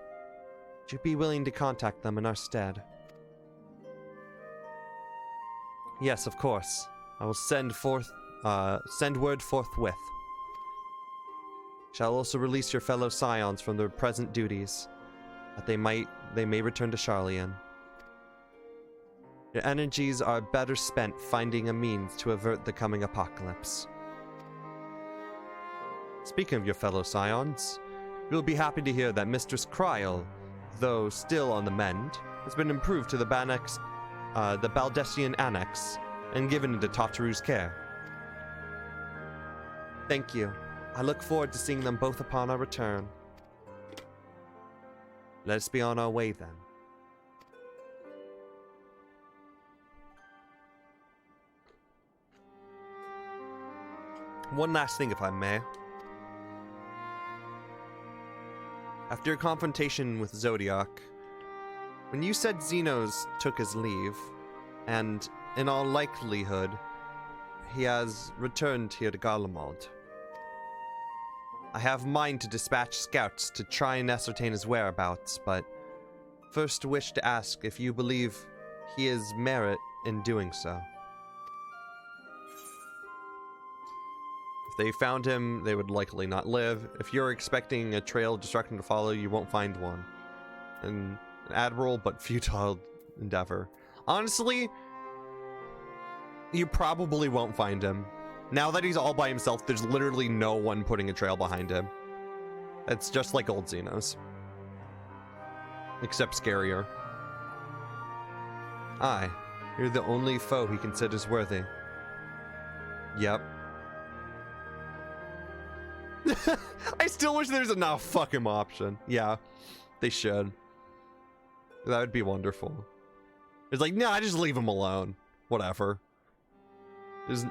Would you be willing to contact them in our stead? Yes, of course. I will send word forthwith. Shall also release your fellow scions from their present duties, that they may return to Charlian. Your energies are better spent finding a means to avert the coming apocalypse. Speaking of your fellow scions, you'll be happy to hear that Mistress Kryl, though still on the mend, has been improved to the Baldessian Annex and given into Tataru's care. Thank you. I look forward to seeing them both upon our return. Let us be on our way then. One last thing, if I may. After your confrontation with Zodiac, when you said Xenos took his leave, and in all likelihood, he has returned here to Garlemald, I have mind to dispatch scouts to try and ascertain his whereabouts, but first wish to ask if you believe he has merit in doing so. If they found him, they would likely not live. If you're expecting a trail of destruction to follow, you won't find one. An admirable but futile endeavor. Honestly, you probably won't find him. Now that he's all by himself, there's literally no one putting a trail behind him. It's just like old Xenos. Except scarier. Aye, you're the only foe he considers worthy. Yep. I still wish there's a fuck him option. Yeah, they should. That would be wonderful. It's like, nah, just leave him alone. Whatever. It's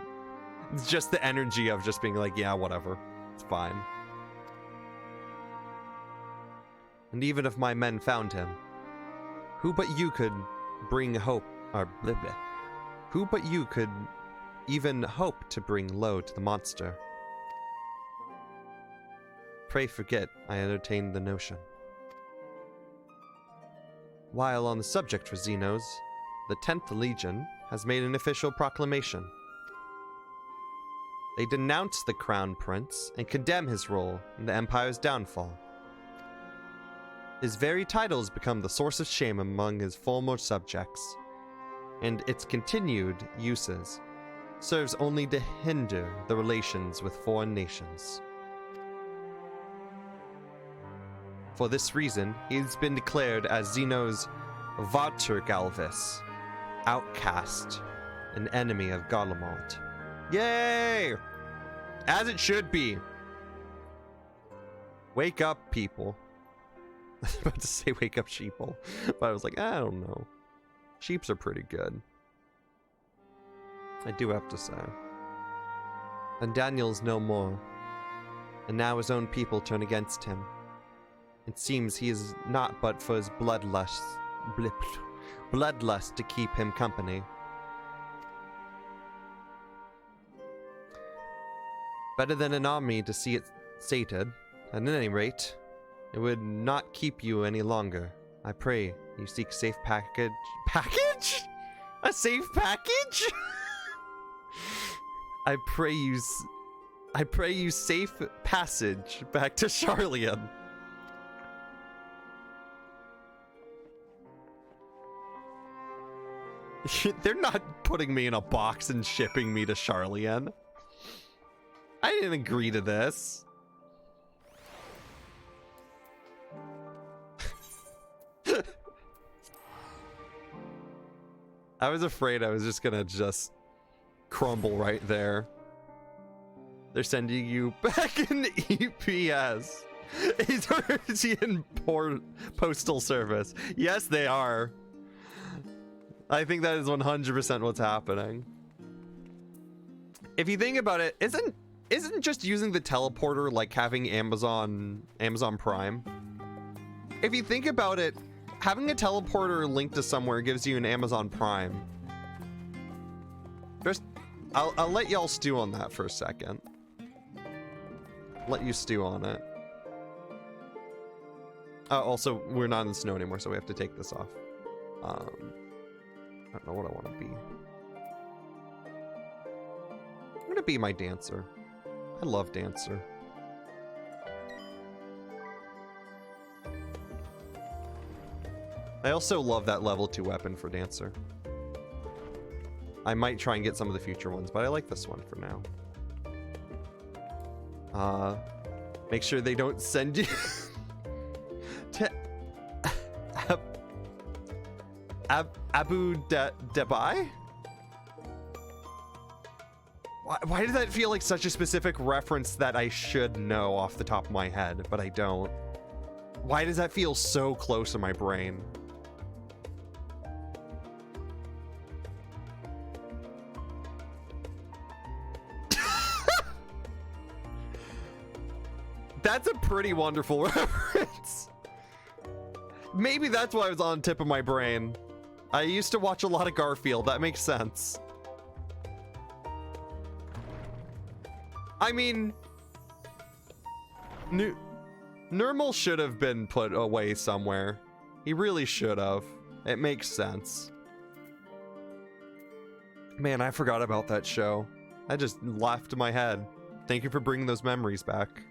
just the energy of just being like, yeah, whatever. It's fine. And even if my men found him, who but you could bring hope, or blah blah. Who but you could even hope to bring low to the monster? Pray forget I entertained the notion. While on the subject for Xenos, the 10th Legion has made an official proclamation. They denounce the Crown Prince and condemn his role in the Empire's downfall. His very titles become the source of shame among his former subjects, and its continued uses serves only to hinder the relations with foreign nations. For this reason, he has been declared as Xeno's Varturgalvis, outcast, an enemy of Garlemald. Yay! As it should be. Wake up, people. I was about to say wake up, sheeple, but I was like, I don't know. Sheeps are pretty good. I do have to say. And Daniel's no more. And now his own people turn against him. It seems he is not but for his bloodlust to keep him company. Better than an army to see it sated. At any rate, it would not keep you any longer. I pray you seek safe package. Package? A safe package? I pray you safe passage back to Charlian. They're not putting me in a box and shipping me to Charlian. I didn't agree to this. I was afraid I was just gonna crumble right there. They're sending you back in EPS. Eternian Postal Service. Yes, they are. I think that is 100% what's happening. If you think about it, isn't just using the teleporter like having Amazon Prime? If you think about it, having a teleporter linked to somewhere gives you an Amazon Prime. Just, I'll let y'all stew on that for a second. Let you stew on it. Also, we're not in the snow anymore, so we have to take this off. I don't know what I want to be. I'm gonna be my dancer. I love dancer. I also love that level 2 weapon for dancer. I might try and get some of the future ones, but I like this one for now. Make sure they don't send you to Abu Dhabi? Why did that feel like such a specific reference that I should know off the top of my head, but I don't? Why does that feel so close in my brain? That's a pretty wonderful reference. Maybe that's why it was on the tip of my brain. I used to watch a lot of Garfield. That makes sense. I mean, Nirmal should have been put away somewhere. He really should have. It makes sense. Man, I forgot about that show. That just left my head. Thank you for bringing those memories back.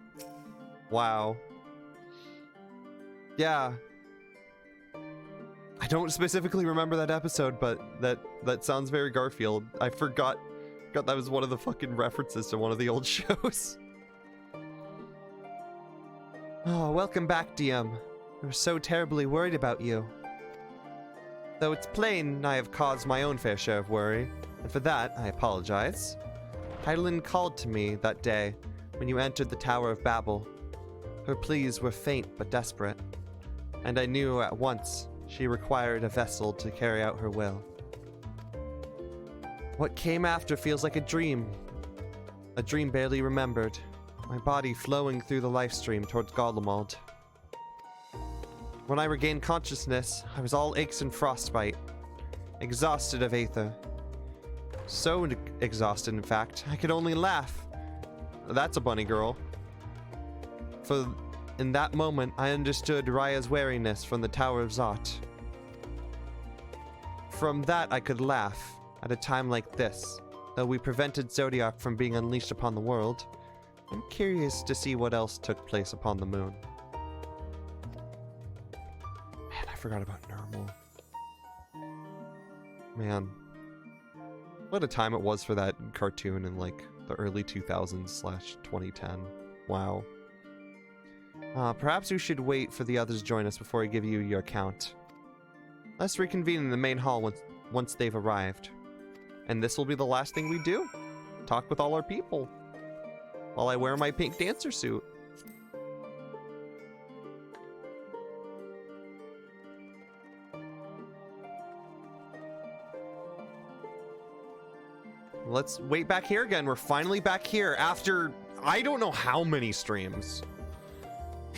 Wow. Yeah. I don't specifically remember that episode, but that sounds very Garfield. I forgot that was one of the fucking references to one of the old shows. Oh, welcome back, DM. I was so terribly worried about you. Though it's plain I have caused my own fair share of worry, and for that I apologize. Hydaelyn called to me that day when you entered the Tower of Babel. Her pleas were faint but desperate, and I knew at once she required a vessel to carry out her will. What came after feels like a dream barely remembered, my body flowing through the life stream towards Garlemald. When I regained consciousness, I was all aches and frostbite, exhausted of Aether. So exhausted, in fact, I could only laugh. That's a bunny girl. For in that moment, I understood Raya's wariness from the Tower of Zot. From that, I could laugh at a time like this. Though we prevented Zodiac from being unleashed upon the world, I'm curious to see what else took place upon the moon. Man, I forgot about Nirmal. Man. What a time it was for that cartoon in like the early 2000s/2010. Wow. Perhaps we should wait for the others to join us before I give you your account. Let's reconvene in the main hall once they've arrived. And this will be the last thing we do. Talk with all our people. While I wear my pink dancer suit. Let's wait back here again. We're finally back here after I don't know how many streams.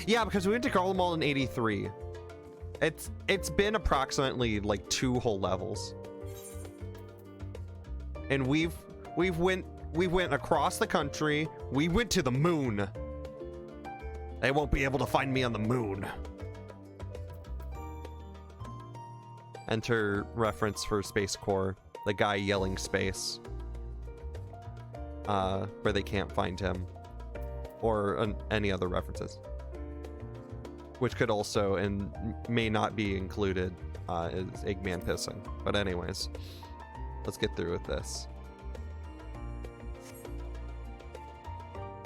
Yeah, because we went to Garlemald in 83. It's been approximately like 2 whole levels. And we went across the country. We went to the moon. They won't be able to find me on the moon. Enter reference for Space Corps. The guy yelling space. Where they can't find him. Or any other references. Which could also and may not be included is Eggman pissing. But anyways, let's get through with this.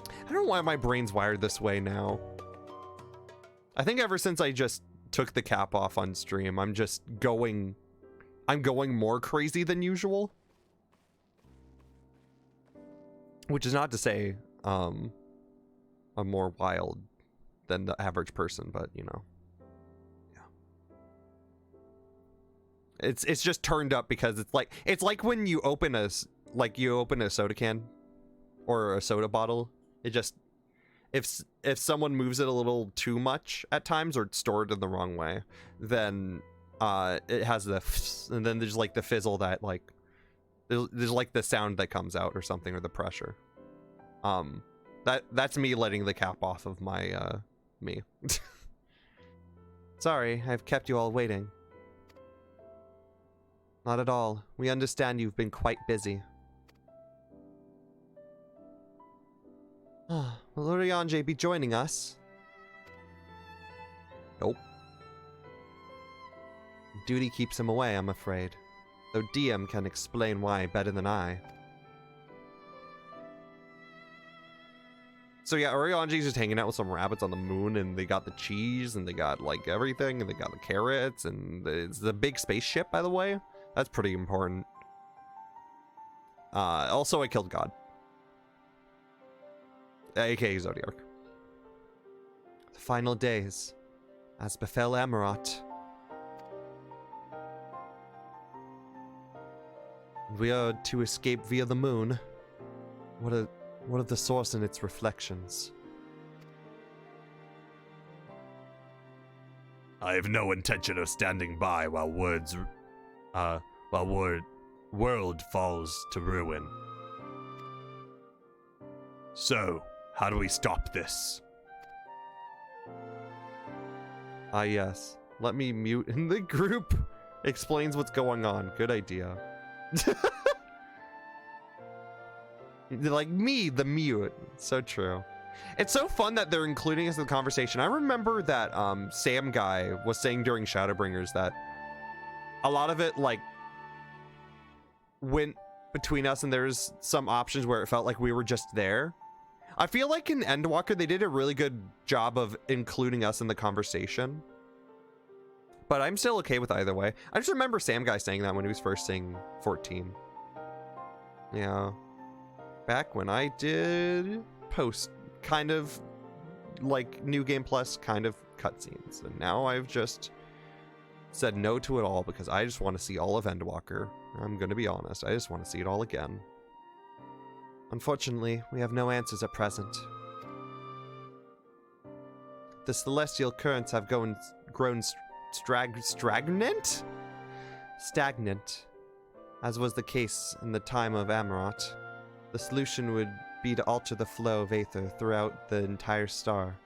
I don't know why my brain's wired this way now. I think ever since I just took the cap off on stream, I'm going more crazy than usual. Which is not to say I'm more wild than the average person, but you know, yeah. It's just turned up because it's like when you open a soda can or a soda bottle. It just if someone moves it a little too much at times or it's stored in the wrong way, then it has the and then there's like the fizzle that like there's like the sound that comes out or something, or the pressure. That's me letting the cap off of my me. Sorry, I've kept you all waiting. Not at all. We understand you've been quite busy. Will Urianger be joining us? Nope. Duty keeps him away, I'm afraid. Though DM can explain why better than I. So yeah, Urianger's just hanging out with some rabbits on the moon, and they got the cheese, and they got, like, everything, and they got the carrots, and it's the big spaceship, by the way. That's pretty important. Also, I killed God. AKA Zodiac. The final days, as befell Amarat. We are to escape via the moon. What of the source and its reflections? I have no intention of standing by while world falls to ruin. So, how do we stop this? Yes. Let me mute in the group. Explains what's going on. Good idea. Like me, the mute. So true. It's so fun that they're including us in the conversation. I remember that Sam guy was saying during Shadowbringers that a lot of it like went between us, and there's some options where it felt like we were just there. I feel like in Endwalker they did a really good job of including us in the conversation. But I'm still okay with either way. I just remember Sam guy saying that when he was first saying 14. Yeah. Back when I did post kind of like New Game Plus kind of cutscenes. And now I've just said no to it all because I just want to see all of Endwalker. I'm gonna be honest, I just want to see it all again. Unfortunately, we have no answers at present. The celestial currents have grown stagnant, as was the case in the time of Amarat. The solution would be to alter the flow of aether throughout the entire star.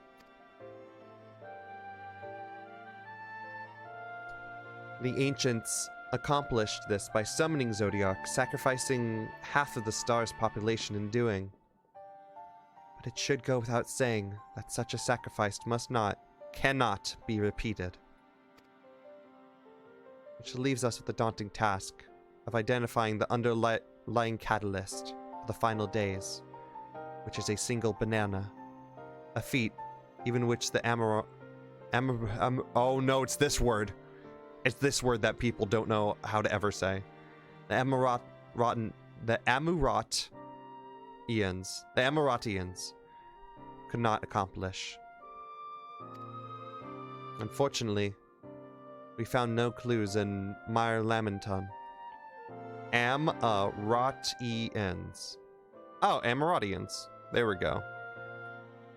The ancients accomplished this by summoning Zodiac, sacrificing half of the star's population in doing. But it should go without saying that such a sacrifice cannot be repeated. Which leaves us with the daunting task of identifying the underlying catalyst for the final days, which is a single banana. A feat, even which the oh no, it's this word. It's this word that people don't know how to ever say. The Amaratians could not accomplish. Unfortunately, we found no clues in Meyer Lamenton. Amaratians. Oh, Amaratians. There we go.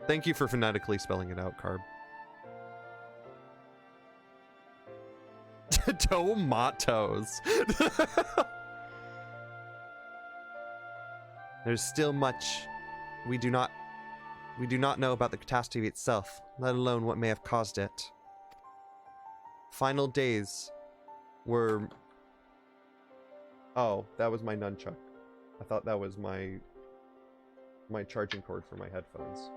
Thank you for phonetically spelling it out, Carb. Tomatoes. There's still much we do not know about the catastrophe itself, let alone what may have caused it. Final days were... Oh, that was my nunchuck. I thought that was my charging cord for my headphones.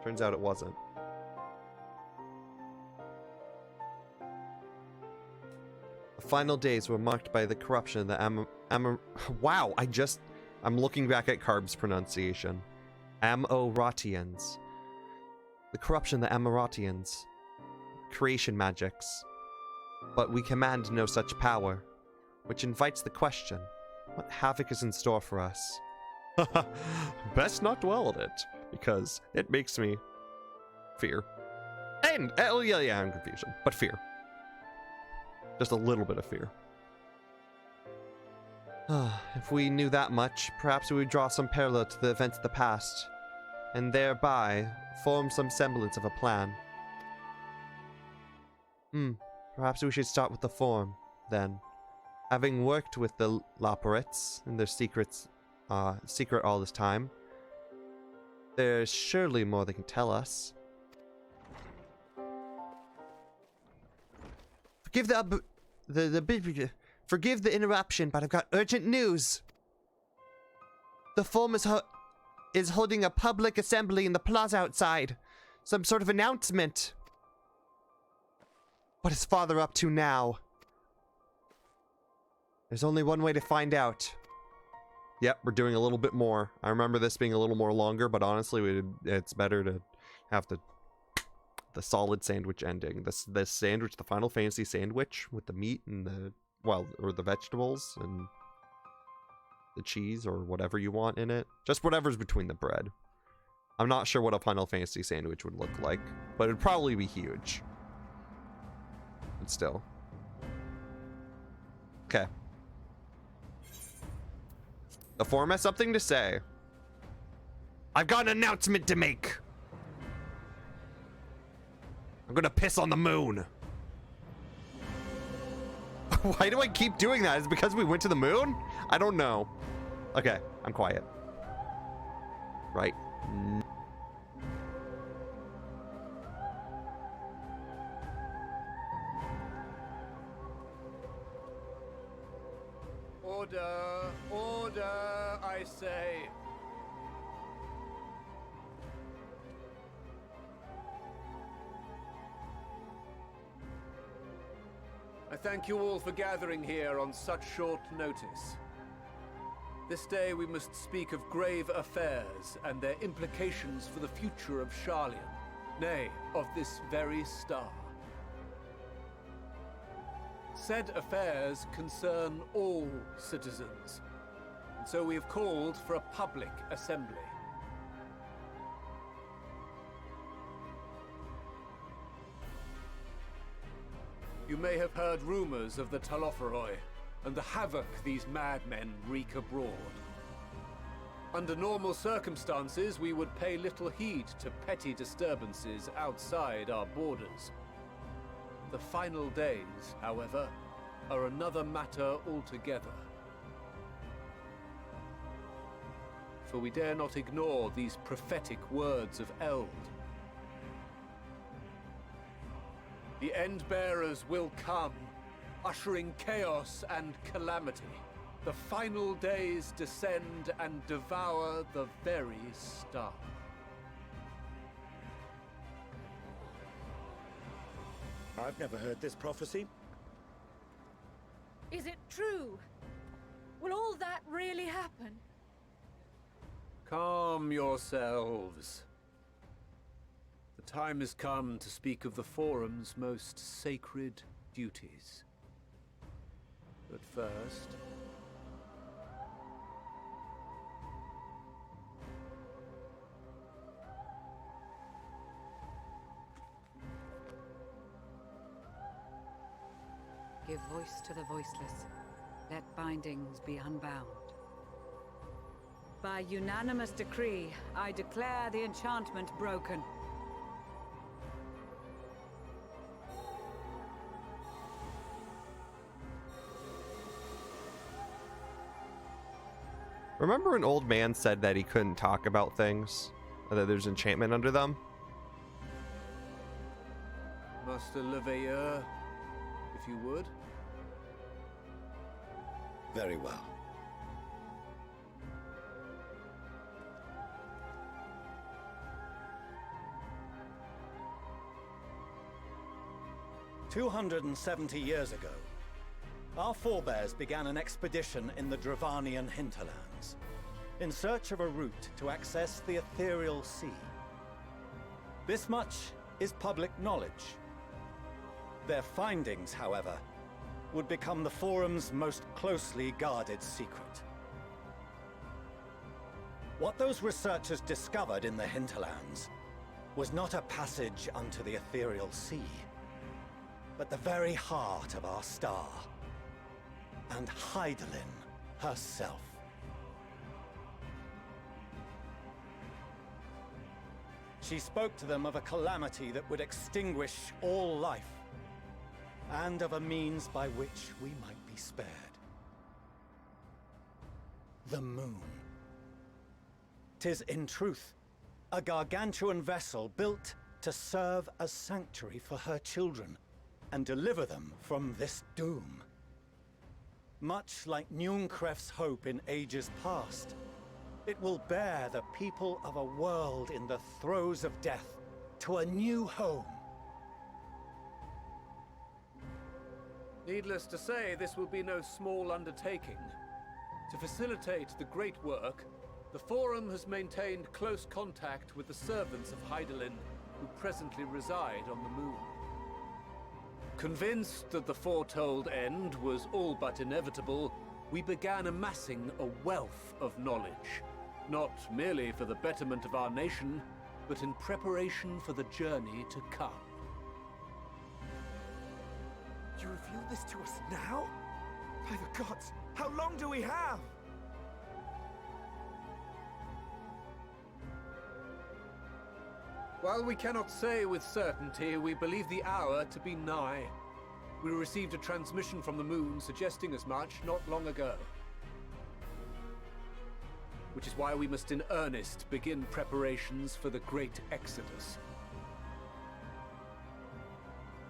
Turns out it wasn't. The final days were marked by the corruption of the Wow, I'm looking back at Carb's pronunciation. Amoratians. The corruption of the Amoratians. Creation magics. But we command no such power, which invites the question, what havoc is in store for us? Best not dwell on it, because it makes me fear. And, yeah, I'm confusion, but fear. Just a little bit of fear. If we knew that much, perhaps we would draw some parallel to the events of the past, and thereby form some semblance of a plan. Perhaps we should start with the form, then. Having worked with the Laporites and their secret all this time, there's surely more they can tell us. Forgive forgive the interruption, but I've got urgent news. The Forum is holding a public assembly in the plaza outside. Some sort of announcement. What is Father up to now? There's only one way to find out. Yep, we're doing a little bit more. I remember this being a little more longer, but honestly, it's better to have the solid sandwich ending. This sandwich, the Final Fantasy sandwich with the meat and or the vegetables and the cheese or whatever you want in it. Just whatever's between the bread. I'm not sure what a Final Fantasy sandwich would look like, but it'd probably be huge. But still. Okay. The Forum has something to say. I've got an announcement to make. I'm gonna piss on the moon. Why do I keep doing that? Is it because we went to the moon? I don't know. Okay, I'm quiet. Right. Order! Order, I say! I thank you all for gathering here on such short notice. This day we must speak of grave affairs and their implications for the future of Sharlayan, nay, of this very star. Said affairs concern all citizens, and so we have called for a public assembly. You may have heard rumors of the Talopheroi and the havoc these madmen wreak abroad. Under normal circumstances, we would pay little heed to petty disturbances outside our borders. The final days, however, are another matter altogether. For we dare not ignore these prophetic words of Eld. The Endbearers will come, ushering chaos and calamity. The final days descend and devour the very star. I've never heard this prophecy. Is it true? Will all that really happen? Calm yourselves. The time has come to speak of the Forum's most sacred duties. But first... Give voice to the voiceless. Let bindings be unbound. By unanimous decree, I declare the enchantment broken. Remember an old man said that he couldn't talk about things? Or that there's enchantment under them? Master Leveilleur, if you would. Very well. "270 years ago, our forebears began an expedition in the Dravanian hinterlands, in search of a route to access the ethereal sea. This much is public knowledge. Their findings, however, would become the Forum's most closely guarded secret. What those researchers discovered in the hinterlands was not a passage unto the ethereal sea, but the very heart of our star, and Hydaelyn herself. She spoke to them of a calamity that would extinguish all life, and of a means by which we might be spared. The moon. 'Tis in truth a gargantuan vessel built to serve as sanctuary for her children, and deliver them from this doom. Much like Nunkref's hope in ages past, it will bear the people of a world in the throes of death to a new home. Needless to say, this will be no small undertaking. To facilitate the great work, the Forum has maintained close contact with the servants of Hydaelyn, who presently reside on the moon. Convinced that the foretold end was all but inevitable, we began amassing a wealth of knowledge, not merely for the betterment of our nation, but in preparation for the journey to come. You reveal this to us now? By the gods, how long do we have? While we cannot say with certainty, we believe the hour to be nigh. We received a transmission from the moon suggesting as much not long ago. Which is why we must in earnest begin preparations for the great exodus.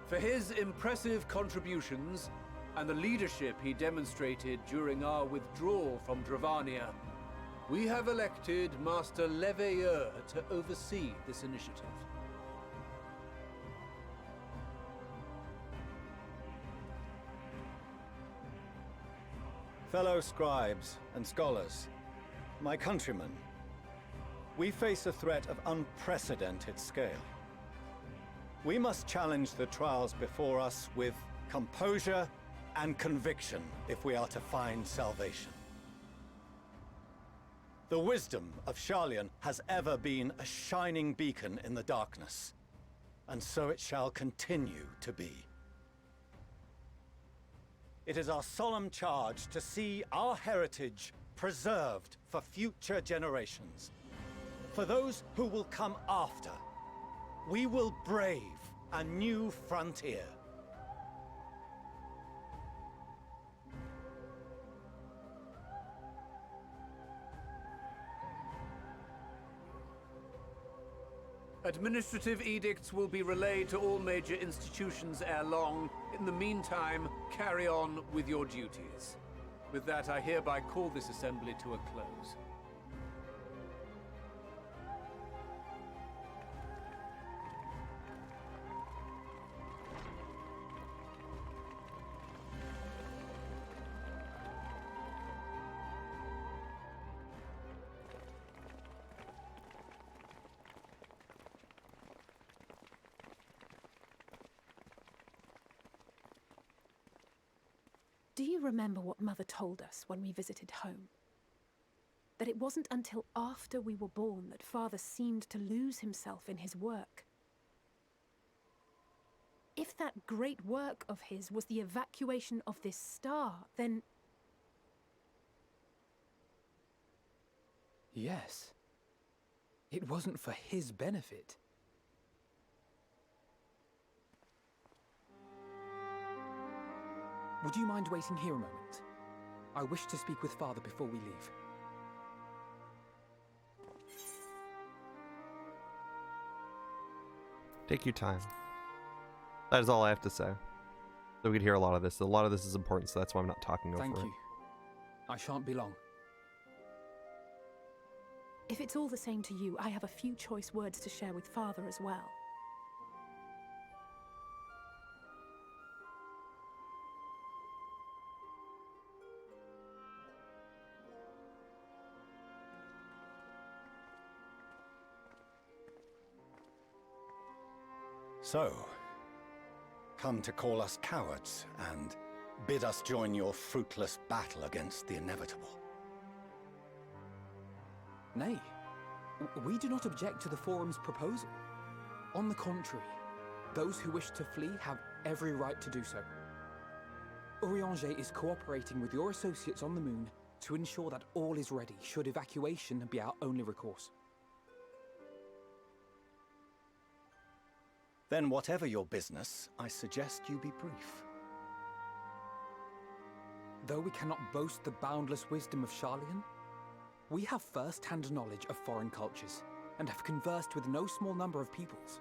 For his impressive contributions and the leadership he demonstrated during our withdrawal from Dravania, we have elected Master Leveilleur to oversee this initiative. Fellow scribes and scholars, my countrymen, we face a threat of unprecedented scale. We must challenge the trials before us with composure and conviction if we are to find salvation. The wisdom of Sharlayan has ever been a shining beacon in the darkness, and so it shall continue to be. It is our solemn charge to see our heritage preserved for future generations. For those who will come after, we will brave a new frontier. Administrative edicts will be relayed to all major institutions ere long. In the meantime, carry on with your duties. With that, I hereby call this assembly to a close. Do you remember what Mother told us when we visited home? That it wasn't until after we were born that Father seemed to lose himself in his work. If that great work of his was the evacuation of this star, then... Yes. It wasn't for his benefit. Would you mind waiting here a moment? I wish to speak with Father before we leave. Take your time. That is all I have to say. So we could hear a lot of this. A lot of this is important, so that's why I'm not talking over it. Thank you. I shan't be long. If it's all the same to you, I have a few choice words to share with Father as well. So, come to call us cowards and bid us join your fruitless battle against the inevitable. Nay, we do not object to the Forum's proposal. On the contrary, those who wish to flee have every right to do so. Urianger is cooperating with your associates on the moon to ensure that all is ready should evacuation be our only recourse. Then whatever your business, I suggest you be brief. Though we cannot boast the boundless wisdom of Sharlayan, we have first-hand knowledge of foreign cultures, and have conversed with no small number of peoples.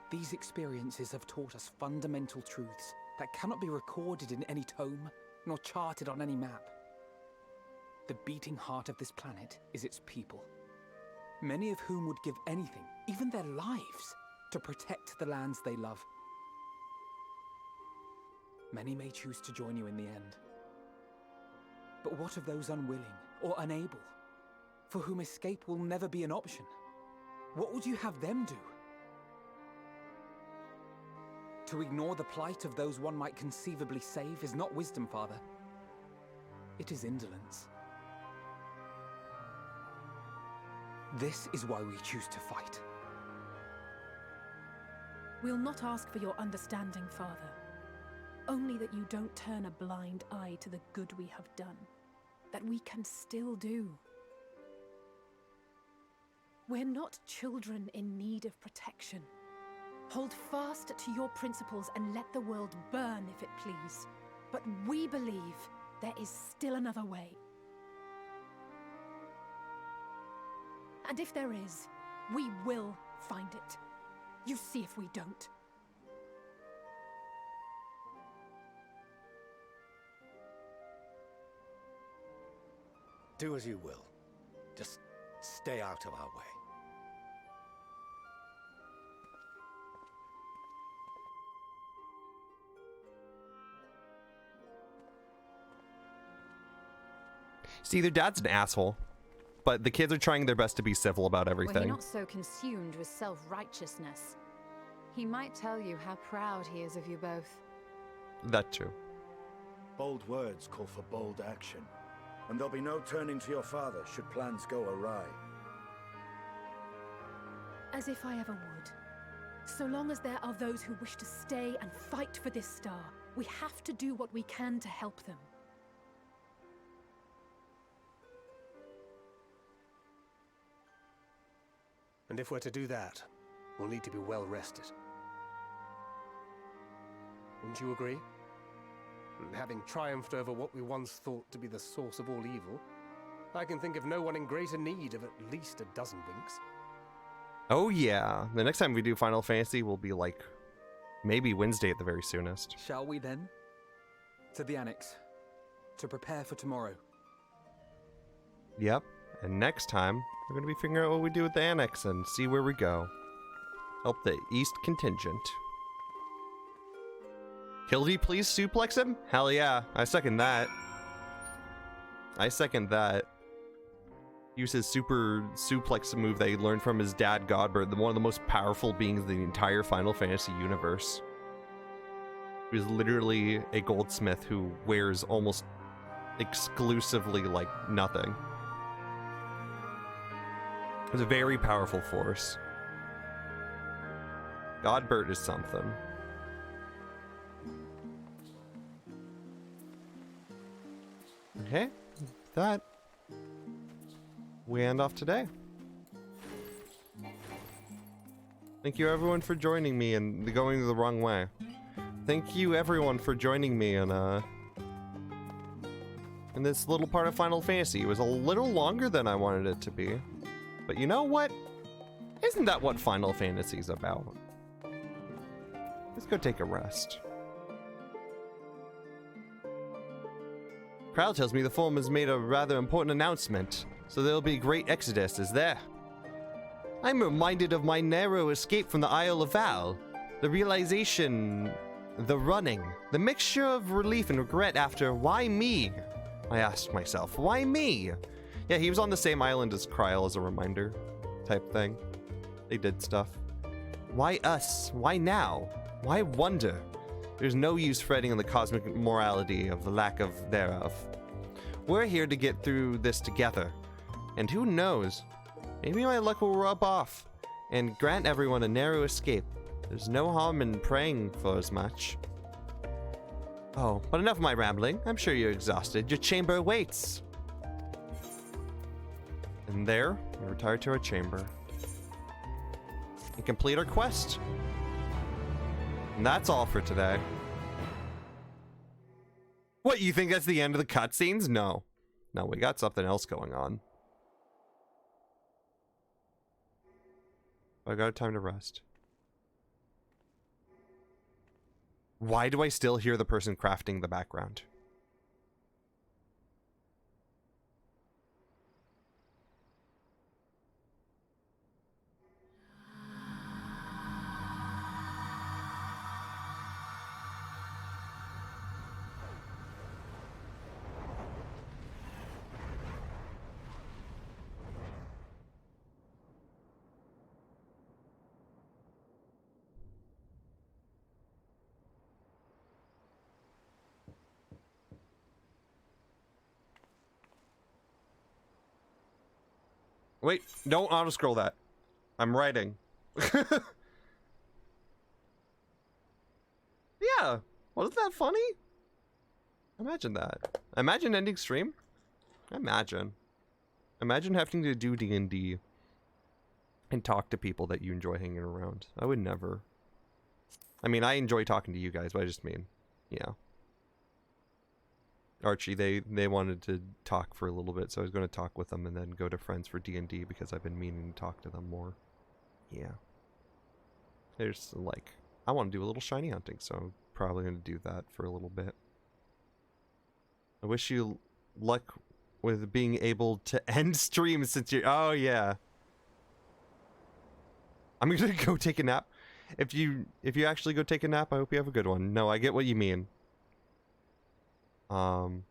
These experiences have taught us fundamental truths that cannot be recorded in any tome, nor charted on any map. The beating heart of this planet is its people, many of whom would give anything, even their lives, to protect the lands they love. Many may choose to join you in the end. But what of those unwilling or unable, for whom escape will never be an option? What would you have them do? To ignore the plight of those one might conceivably save is not wisdom, Father. It is indolence. This is why we choose to fight. We'll not ask for your understanding, Father. Only that you don't turn a blind eye to the good we have done. That we can still do. We're not children in need of protection. Hold fast to your principles and let the world burn if it please. But we believe there is still another way. And if there is, we will find it. You see if we don't. Do as you will. Just stay out of our way. See, their dad's an asshole, but the kids are trying their best to be civil about everything. Were he not so consumed with self-righteousness, he might tell you how proud he is of you both. That too. Bold words call for bold action, and there'll be no turning to your father should plans go awry. As if I ever would. So long as there are those who wish to stay and fight for this star, we have to do what we can to help them. And if we're to do that, we'll need to be well rested. Wouldn't you agree? And having triumphed over what we once thought to be the source of all evil, I can think of no one in greater need of at least a dozen winks. Oh yeah, the next time we do Final Fantasy will be like maybe Wednesday at the very soonest. Shall we then? To the Annex, to prepare for tomorrow. Yep, and next time we're going to be figuring out what we do with the Annex and see where we go. Help the East contingent. Hildy, please suplex him? Hell yeah, I second that. I second that. Use his super suplex move that he learned from his dad, Godbert, one of the most powerful beings in the entire Final Fantasy universe. He was literally a goldsmith who wears almost exclusively, like, nothing. It was a very powerful force. Godbert is something. Okay, with that, we end off today. Thank you everyone for joining me and going the wrong way. Thank you everyone for joining me in this little part of Final Fantasy. It was a little longer than I wanted it to be. But you know what? Isn't that what Final Fantasy's about? Let's go take a rest. Crowd tells me the forum has made a rather important announcement, so there'll be a great exodus, is there? I'm reminded of my narrow escape from the Isle of Val. The realization, the running, the mixture of relief and regret after, why me? I asked myself, why me? Yeah, he was on the same island as Kryl as a reminder, type thing. They did stuff. Why us? Why now? Why wonder? There's no use fretting on the cosmic morality of the lack of thereof. We're here to get through this together. And who knows? Maybe my luck will rub off and grant everyone a narrow escape. There's no harm in praying for as much. Oh, but enough of my rambling. I'm sure you're exhausted. Your chamber awaits. And there, we retire to our chamber and complete our quest. And that's all for today. What, you think that's the end of the cutscenes? No. No, we got something else going on. I got time to rest. Why do I still hear the person crafting the background? Wait, don't auto-scroll that. I'm writing. Yeah, wasn't that funny? Imagine that. Imagine ending stream. Imagine having to do D&D and talk to people that you enjoy hanging around. I would never. I mean, I enjoy talking to you guys, but I just mean, yeah. Archie, they wanted to talk for a little bit, so I was going to talk with them and then go to friends for D&D because I've been meaning to talk to them more. Yeah. There's like, I want to do a little shiny hunting, so I'm probably going to do that for a little bit. I wish you luck with being able to end streams since you're, oh yeah. I'm going to go take a nap. If you actually go take a nap, I hope you have a good one. No, I get what you mean. Want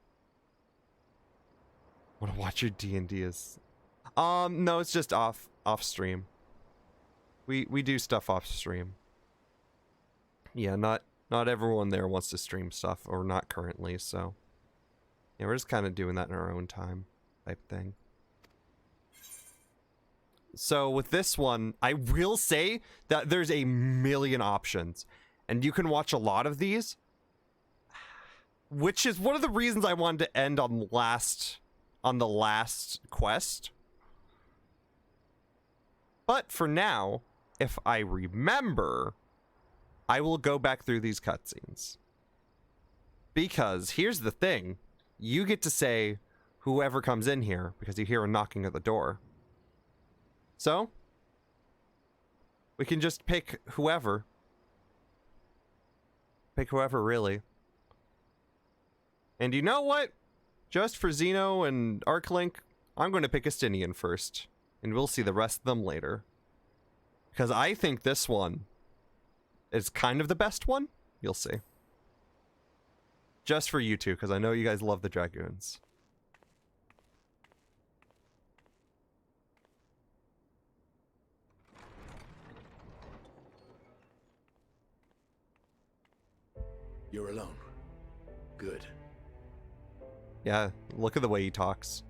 to watch your D&D is no, it's just off stream. We do stuff off stream. Yeah, not everyone there wants to stream stuff, or not currently, so yeah, we're just kind of doing that in our own time type thing. So with this one, I will say that there's a million options and you can watch a lot of these, which is one of the reasons I wanted to end on the last quest. But for now, if I remember, I will go back through these cutscenes. Because here's the thing, you get to say whoever comes in here because you hear a knocking at the door. So, we can just pick whoever. Pick whoever, really. And you know what? Just for Xeno and Arclink, I'm going to pick Estinian first. And we'll see the rest of them later. Because I think this one is kind of the best one. You'll see. Just for you two, because I know you guys love the Dragoons. You're alone. Good. Yeah, look at the way he talks.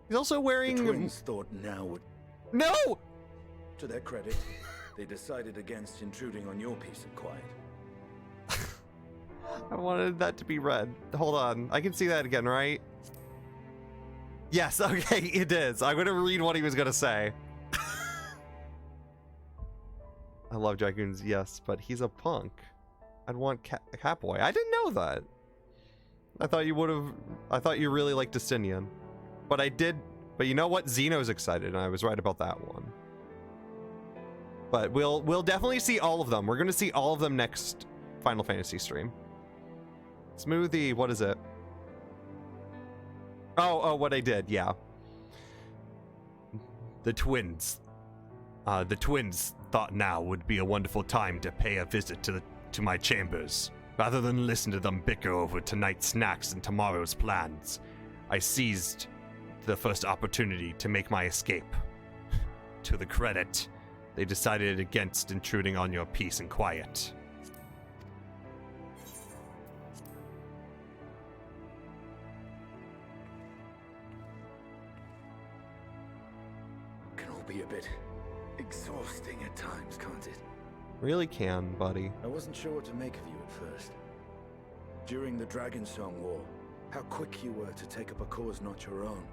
He's also wearing... The twins thought now would... No! To their credit, they decided against intruding on your peace and quiet. I wanted that to be read. Hold on. I can see that again, right? Yes, okay, it is. I'm going to read what he was going to say. I love Dragoons, yes, but he's a punk. I'd want Catboy. I didn't know that. I thought you would have... I thought you really liked Justinian. But I did... But you know what? Xeno's excited, and I was right about that one. But we'll definitely see all of them. We're going to see all of them next Final Fantasy stream. Smoothie, what is it? Oh, what I did, yeah. The twins. The twins thought now would be a wonderful time to pay a visit to my chambers. Rather than listen to them bicker over tonight's snacks and tomorrow's plans, I seized the first opportunity to make my escape. To the credit, they decided against intruding on your peace and quiet. Can all be a bit exhausting at times, can't it? Really can, buddy. I wasn't sure what to make of you at first. During the Dragon Song War, how quick you were to take up a cause not your own.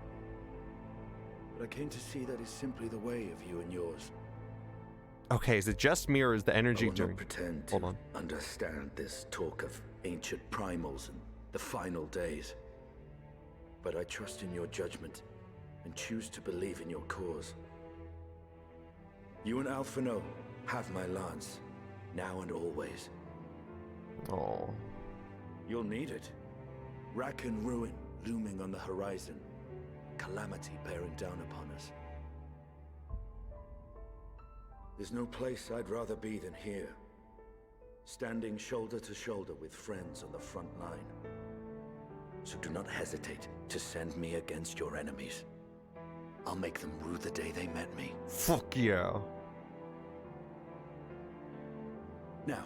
But I came to see that is simply the way of you and yours. Okay, is it just me or is the energy I will during... not pretend Hold to on. understand this talk of ancient primals and the final days. But I trust in your judgment and choose to believe in your cause. You and Alphino have my lance, now and always. Oh. You'll need it. Rack and ruin looming on the horizon. Calamity bearing down upon us. There's no place I'd rather be than here. Standing shoulder to shoulder with friends on the front line. So do not hesitate to send me against your enemies. I'll make them rue the day they met me. Fuck yeah. Now,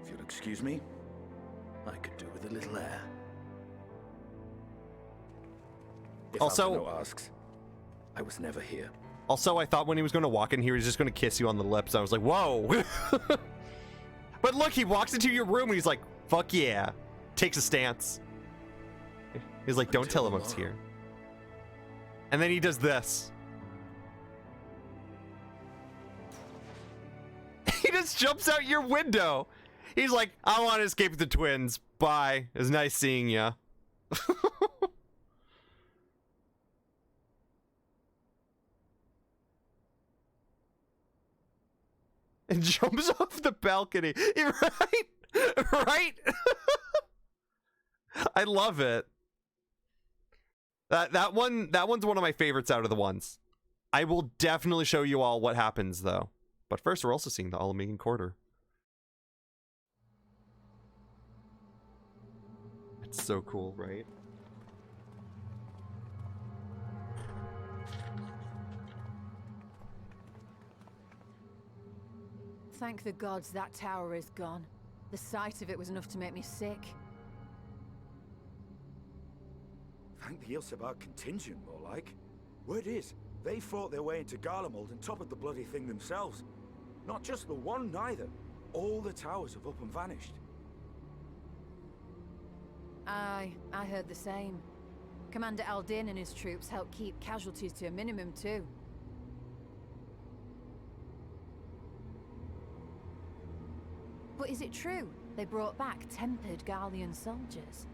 if you'll excuse me, I could do with a little air. If Also, Alphino asks, I was never here. Also, I thought when he was going to walk in here, he's just going to kiss you on the lips. I was like, whoa. But look, he walks into your room and he's like, fuck yeah. Takes a stance. He's like, don't tell him I was here. And then he does this. He just jumps out your window. He's like, I want to escape with the twins. Bye. It was nice seeing ya. And jumps off the balcony. Right? Right? I love it. That one's one of my favorites out of the ones. I will definitely show you all what happens though. But first we're also seeing the Alamegan Quarter. It's so cool, right? Thank the gods that tower is gone. The sight of it was enough to make me sick. Thank the Ilsabar contingent, more like. Word is, they fought their way into Garlemald and toppled the bloody thing themselves. Not just the one, neither. All the towers have up and vanished. Aye, I heard the same. Commander Aldin and his troops helped keep casualties to a minimum too. But is it true they brought back tempered Garlean soldiers?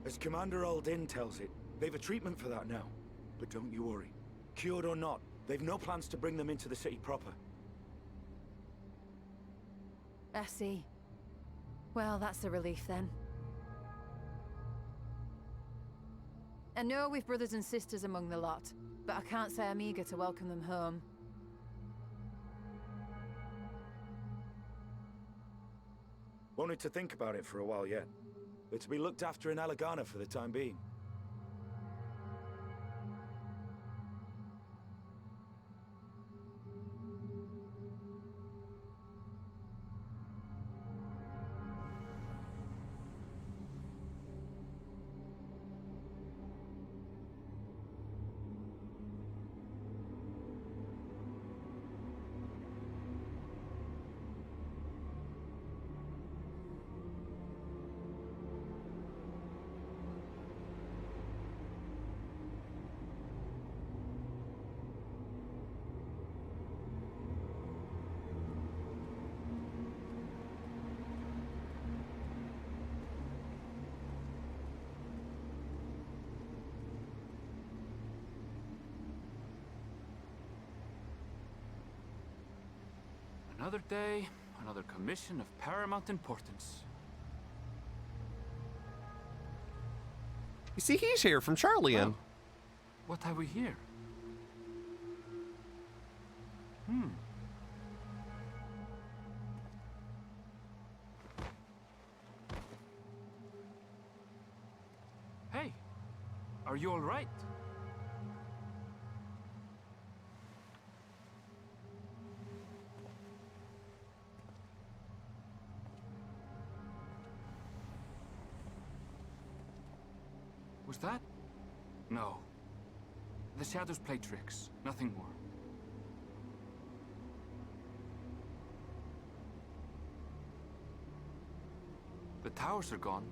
As Commander Aldin tells it, they've a treatment for that now. But don't you worry. Cured or not, they've no plans to bring them into the city proper. I see. Well, that's a relief then. I know we've brothers and sisters among the lot, but I can't say I'm eager to welcome them home. Wanted to think about it for a while yet. They're to be looked after in Alagana for the time being. Another day, another commission of paramount importance. You see, he's here from Charlian. Well, what have we here? Hey, are you all right? Was that? No. The shadows play tricks, nothing more. The towers are gone,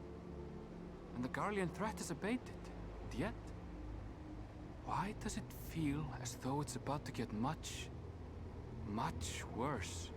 and the Garlean threat is abated. And yet, why does it feel as though it's about to get much, much worse?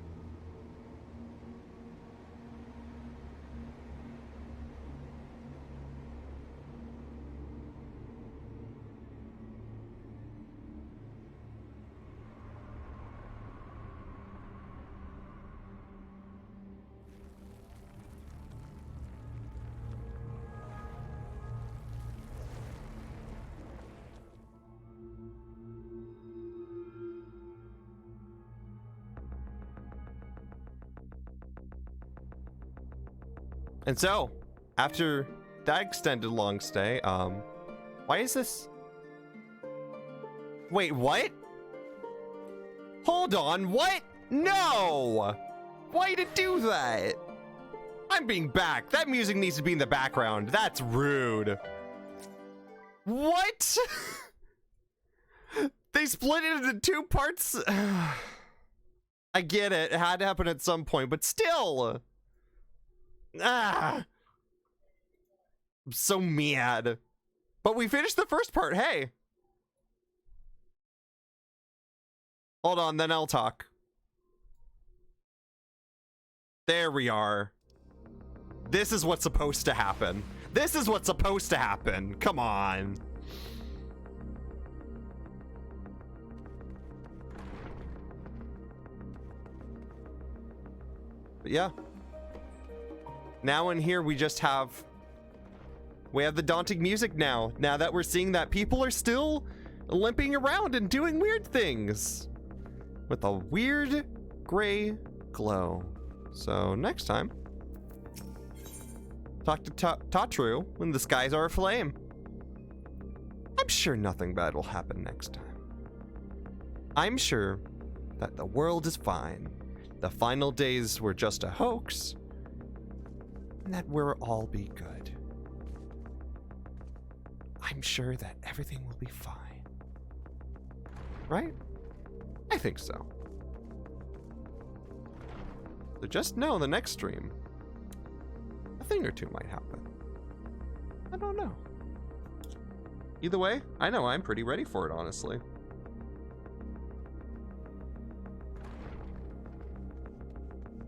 And so, after that extended long stay, why is this? Wait, what? Hold on, what? No! Why'd it do that? I'm being back. That music needs to be in the background. That's rude. What? They split it into 2 parts? I get it. It had to happen at some point, but still. I'm so mad. But we finished the first part, hey. Hold on, then I'll talk. There we are. This is what's supposed to happen. This is what's supposed to happen. Come on. But yeah. Now in here we just have... We have the daunting music now. Now that we're seeing that people are still limping around and doing weird things. With a weird gray glow. So next time, talk to Tatru when the skies are aflame. I'm sure nothing bad will happen next time. I'm sure that the world is fine. The final days were just a hoax. And that we'll all be good. I'm sure that everything will be fine. Right? I think so. So just know the next stream, a thing or two might happen. I don't know. Either way, I know I'm pretty ready for it, honestly.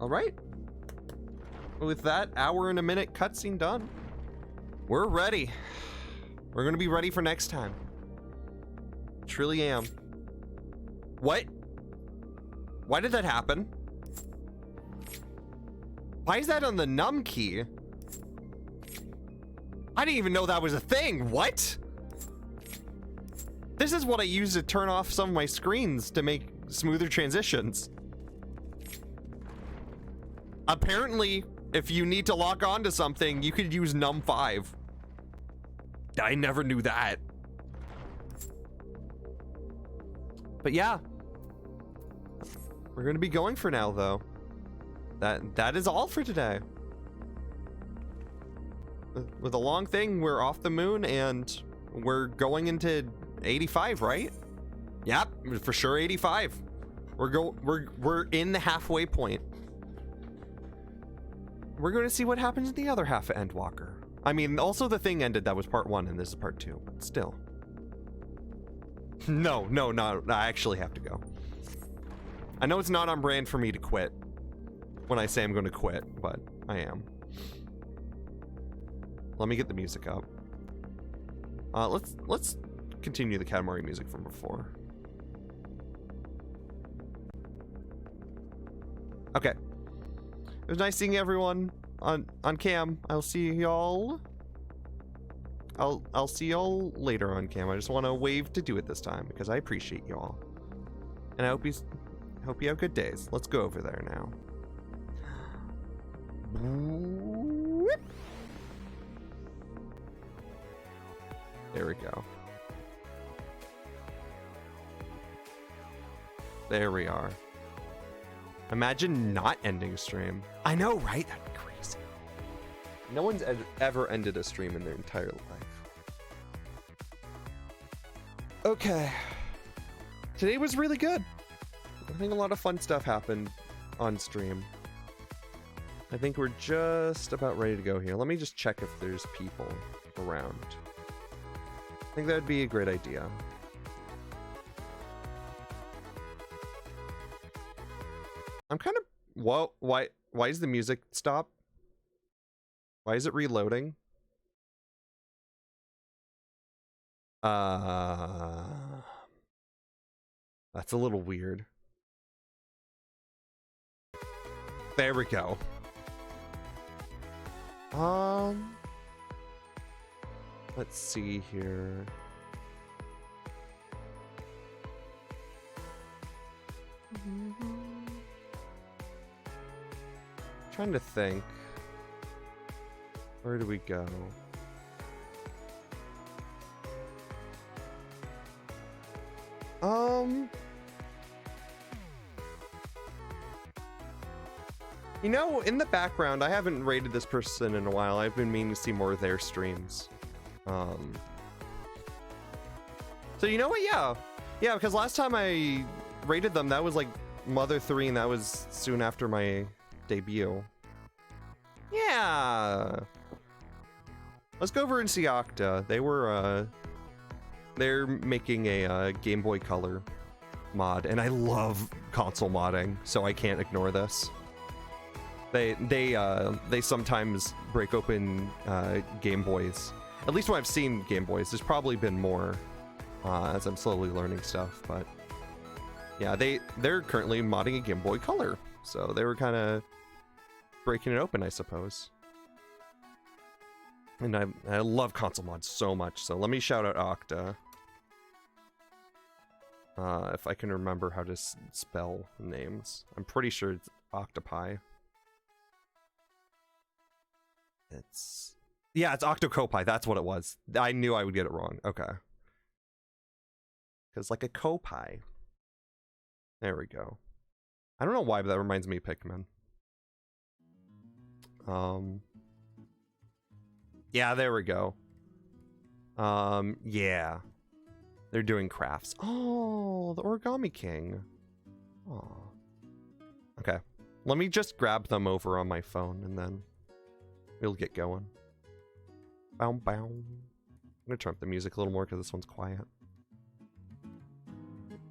All right. With that hour and a minute cutscene done, we're ready. We're gonna be ready for next time. Truly am. What? Why did that happen? Why is that on the num key? I didn't even know that was a thing. What? This is what I use to turn off some of my screens to make smoother transitions. Apparently, if you need to lock on to something, you could use num 5. I never knew that. But yeah. We're gonna be going for now, though. That is all for today. With a long thing, we're off the moon and we're going into 85, right? Yep, for sure 85. We're in the halfway point. We're going to see what happens in the other half of Endwalker. I mean, also the thing ended. That was part 1 and this is part 2, but still. No, I actually have to go. I know it's not on brand for me to quit when I say I'm going to quit, but I am. Let me get the music up. Let's continue the Katamari music from before. Okay. It was nice seeing everyone on cam. I'll see y'all. I'll see y'all later on cam. I just want to wave to do it this time because I appreciate y'all. And I hope you have good days. Let's go over there now. There we go. There we are. Imagine not ending a stream. I know, right? That'd be crazy. No one's ever ended a stream in their entire life. Okay. Today was really good. I think a lot of fun stuff happened on stream. I think we're just about ready to go here. Let me just check if there's people around. I think that would be a great idea. I'm kind of... Whoa, why is the music stop? Why is it reloading? That's a little weird. There we go. Let's see here. Trying to think. Where do we go? You know, in the background, I haven't rated this person in a while. I've been meaning to see more of their streams. So you know what? Yeah, because last time I rated them, that was like Mother 3, and that was soon after my debut. Yeah. Let's go over and see Octa. They're making a Game Boy Color mod, and I love console modding, so I can't ignore this. They sometimes break open Game Boys. At least when I've seen Game Boys, there's probably been more as I'm slowly learning stuff. But yeah, they're currently modding a Game Boy Color, so they were kind of breaking it open, I suppose. And I love console mods so much. So let me shout out Octa. If I can remember how to spell names, I'm pretty sure it's Octopi. It's Octocopi. That's what it was. I knew I would get it wrong. Okay. Because like a Copi. There we go. I don't know why, but that reminds me of Pikmin. Yeah, there we go. Yeah. They're doing crafts. Oh, the Origami King. Oh. Okay. Let me just grab them over on my phone and then we'll get going. Bow, bow. I'm gonna turn up the music a little more because this one's quiet.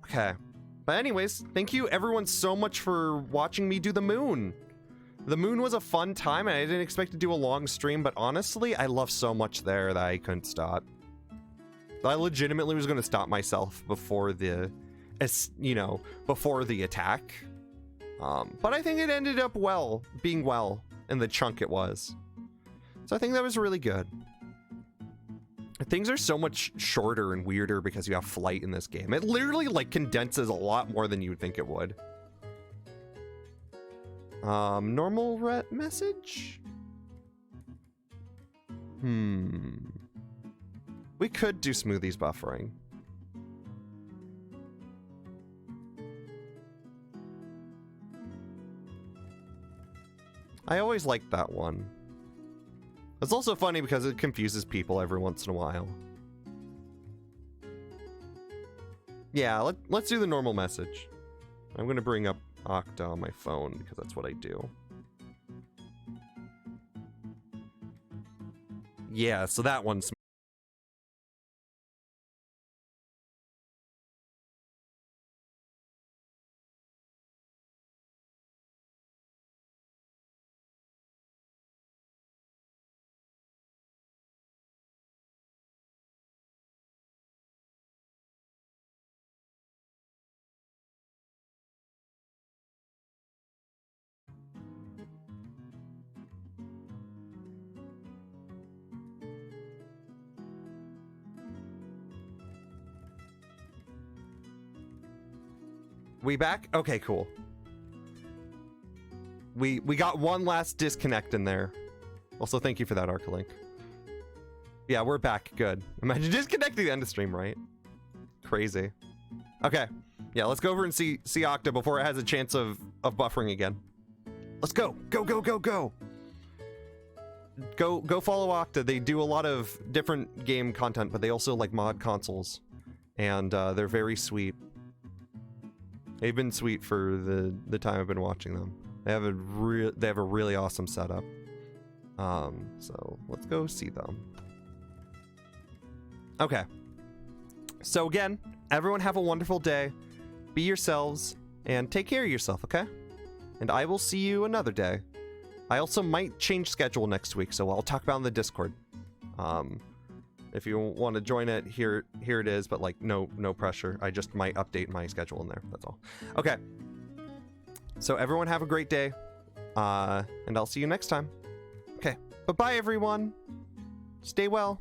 Okay. But anyways, thank you everyone so much for watching me do the moon. The moon was a fun time, and I didn't expect to do a long stream, but honestly, I love so much there that I couldn't stop. I legitimately was going to stop myself before the, before the attack. But I think it ended up being well in the chunk it was. So I think that was really good. Things are so much shorter and weirder because you have flight in this game. It literally like condenses a lot more than you would think it would. Normal message? We could do smoothies buffering. I always liked that one. It's also funny because it confuses people every once in a while. Yeah, let's do the normal message. I'm gonna bring up Octa on my phone because that's what I do. Yeah, so that one's... We back? Okay, cool. We got one last disconnect in there. Also, thank you for that, Arcalink. Yeah, we're back. Good. Imagine disconnecting the end of stream, right? Crazy. Okay. Yeah, let's go over and see Octa before it has a chance of buffering again. Let's go. Go, go, go, go. Go follow Octa. They do a lot of different game content, but they also like mod consoles. And they're very sweet. They've been sweet for the time I've been watching them. They have a really awesome setup. So let's go see them. Okay. So again, everyone have a wonderful day. Be yourselves and take care of yourself, okay? And I will see you another day. I also might change schedule next week, so I'll talk about it in the Discord. If you want to join it, here it is, but like no pressure. I just might update my schedule in there. That's all. Okay. So everyone have a great day. And I'll see you next time. Okay. Bye-bye, everyone. Stay well.